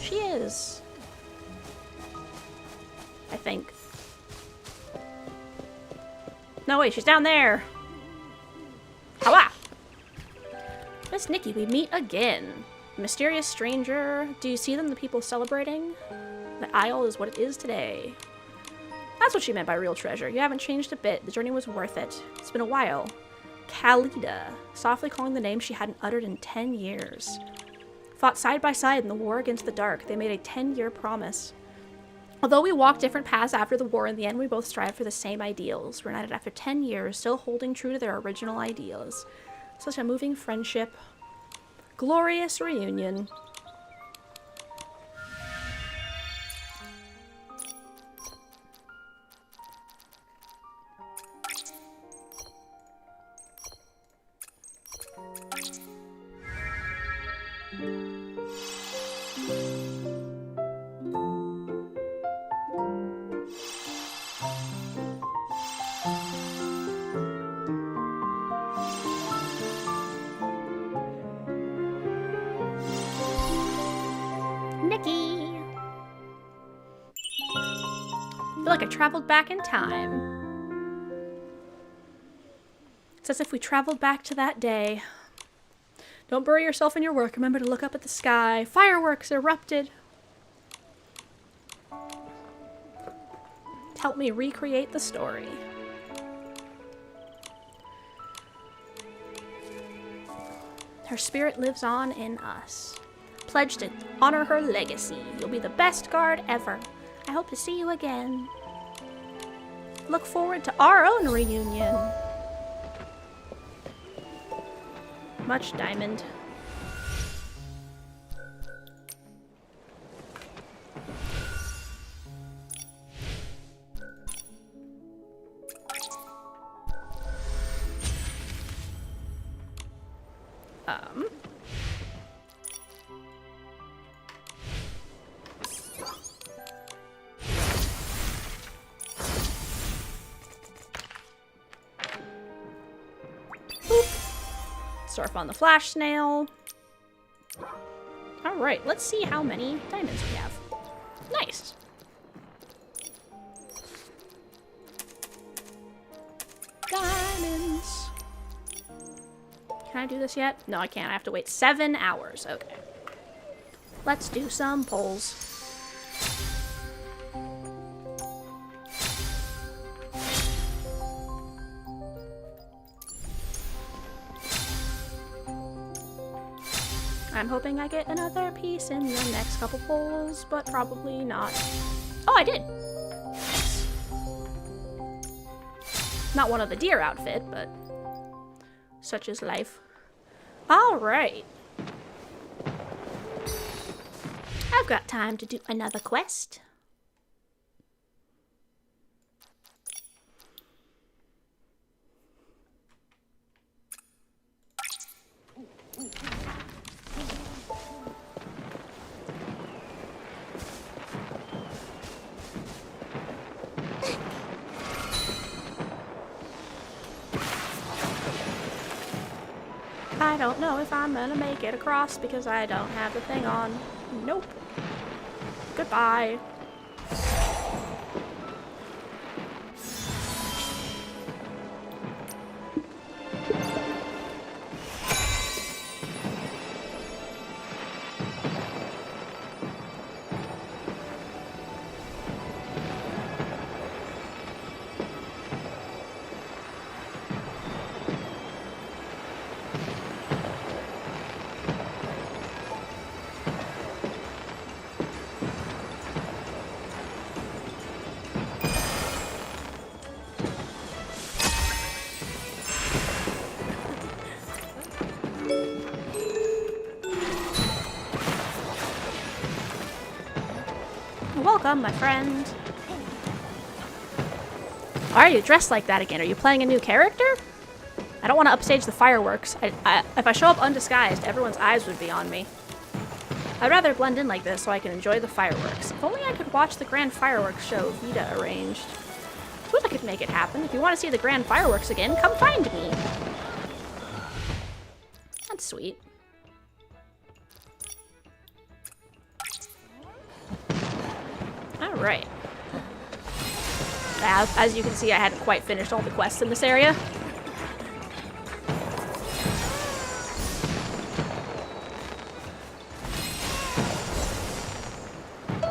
She is. I think. No, wait, she's down there. Hawa! Miss Nikki, we meet again. Mysterious stranger. Do you see them, the people celebrating? The Isle is what it is today. That's what she meant by real treasure. You haven't changed a bit. The journey was worth it. It's been a while. Khalida, softly calling the name she hadn't uttered in 10 years. Fought side by side in the war against the dark. They made a 10-year promise. Although we walked different paths after the war, in the end we both strive for the same ideals. Reunited after 10 years, still holding true to their original ideals. Such a moving friendship. Glorious reunion. Nikki! I feel like I traveled back in time. It's as if we traveled back to that day. Don't bury yourself in your work. Remember to look up at the sky. Fireworks erupted. Help me recreate the story. Her spirit lives on in us. Pledged to honor her legacy. You'll be the best guard ever. I hope to see you again. Look forward to our own reunion. Much diamond. Boop. Surf on the flash snail. Alright, let's see how many diamonds we have. Nice. Diamonds. Can I do this yet? No, I can't. I have to wait 7 hours. Okay. Let's do some polls. I'm hoping I get another piece in the next couple polls, but probably not. Oh, I did! Not one of the deer outfit, but such is life. Alright. I've got time to do another quest. I don't know if I'm gonna make it across because I don't have the thing on. Nope. Goodbye. Welcome, my friend. Why are you dressed like that again? Are you playing a new character? I don't want to upstage the fireworks. If I show up undisguised, everyone's eyes would be on me. I'd rather blend in like this so I can enjoy the fireworks. If only I could watch the grand fireworks show Vita arranged. Suppose I could make it happen. If you want to see the grand fireworks again, come find me. That's sweet. Alright. As you can see, I hadn't quite finished all the quests in this area.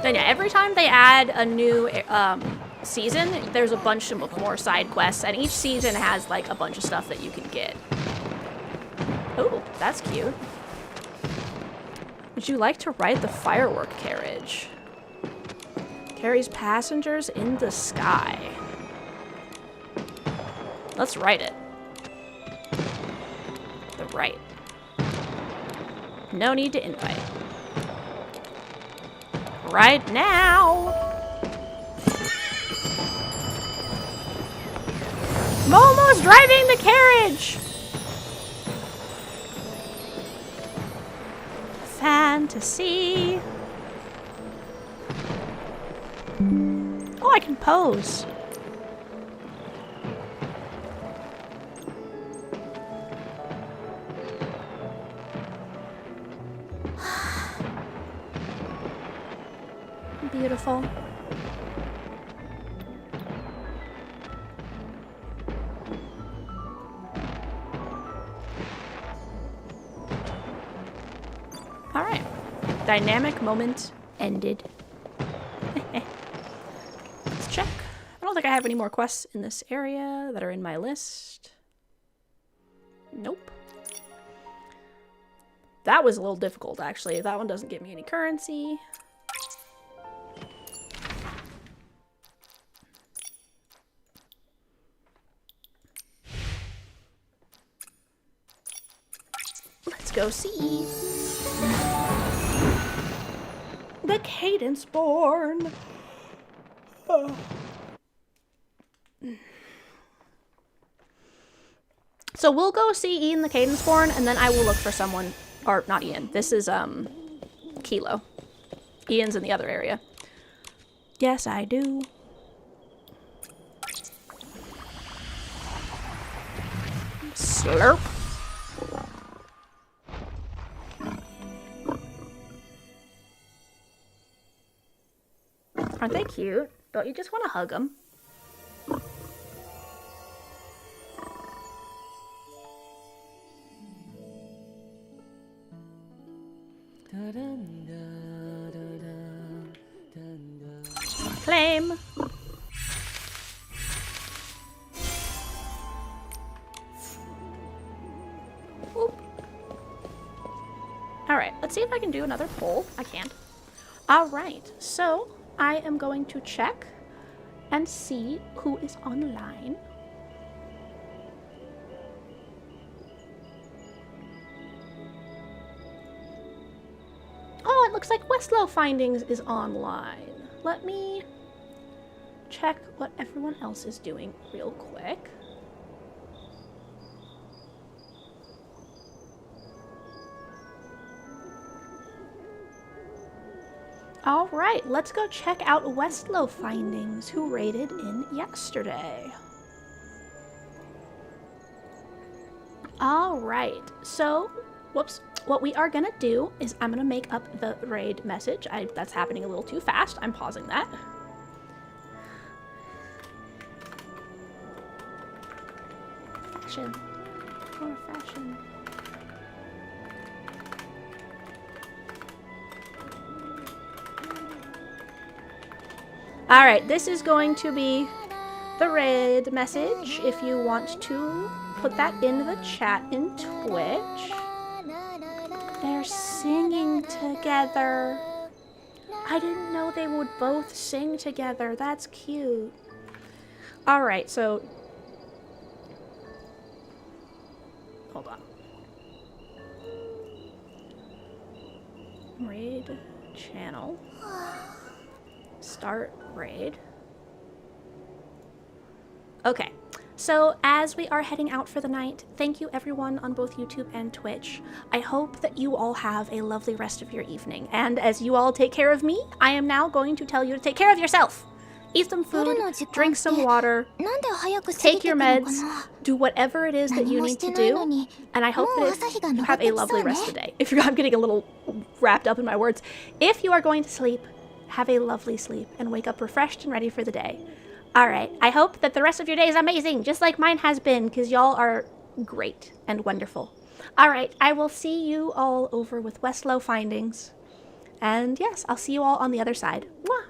Then yeah, every time they add a new season, there's a bunch of more side quests, and each season has like a bunch of stuff that you can get. Oh, that's cute. Would you like to ride the firework carriage? Carries passengers in the sky. Let's write it. The right. No need to invite. Right now. Momo's driving the carriage. Fantasy. Oh, I can pose. Beautiful. All right. Dynamic moment ended. Let's check. I don't think I have any more quests in this area that are in my list. Nope. That was a little difficult, actually. That one doesn't give me any currency. Let's go see. The Cadence Born. Oh. So we'll go see Ian the Cadence Born, and then I will look for someone. Or, not Ian. This is, Kilo. Ian's in the other area. Yes, I do. Slurp. Aren't they cute? Don't you just want to hug them? Claim! Oop. Alright, let's see if I can do another poll. I can't. Alright, so I am going to check and see who is online. Oh, it looks like Westlow Findings is online. Let me check what everyone else is doing real quick. All right, let's go check out Westlow Findings, who raided in yesterday. All right, so, whoops. What we are gonna do is I'm gonna make up the raid message. That's happening a little too fast. I'm pausing that. Fashion. More fashion. Alright, this is going to be the raid message. If you want to put that in the chat in Twitch. They're singing together. I didn't know they would both sing together. That's cute. Alright, so... Hold on. Raid channel. Start raid. Okay. So, as we are heading out for the night, thank you everyone on both YouTube and Twitch. I hope that you all have a lovely rest of your evening. And as you all take care of me, I am now going to tell you to take care of yourself. Eat some food, drink some water, take your meds, do whatever it is that you need to do. And I hope that you have a lovely rest of the day. I'm getting a little wrapped up in my words. If you are going to sleep, have a lovely sleep and wake up refreshed and ready for the day. Alright, I hope that the rest of your day is amazing, just like mine has been, because y'all are great and wonderful. Alright, I will see you all over with Westlow Findings. And yes, I'll see you all on the other side. Mwah!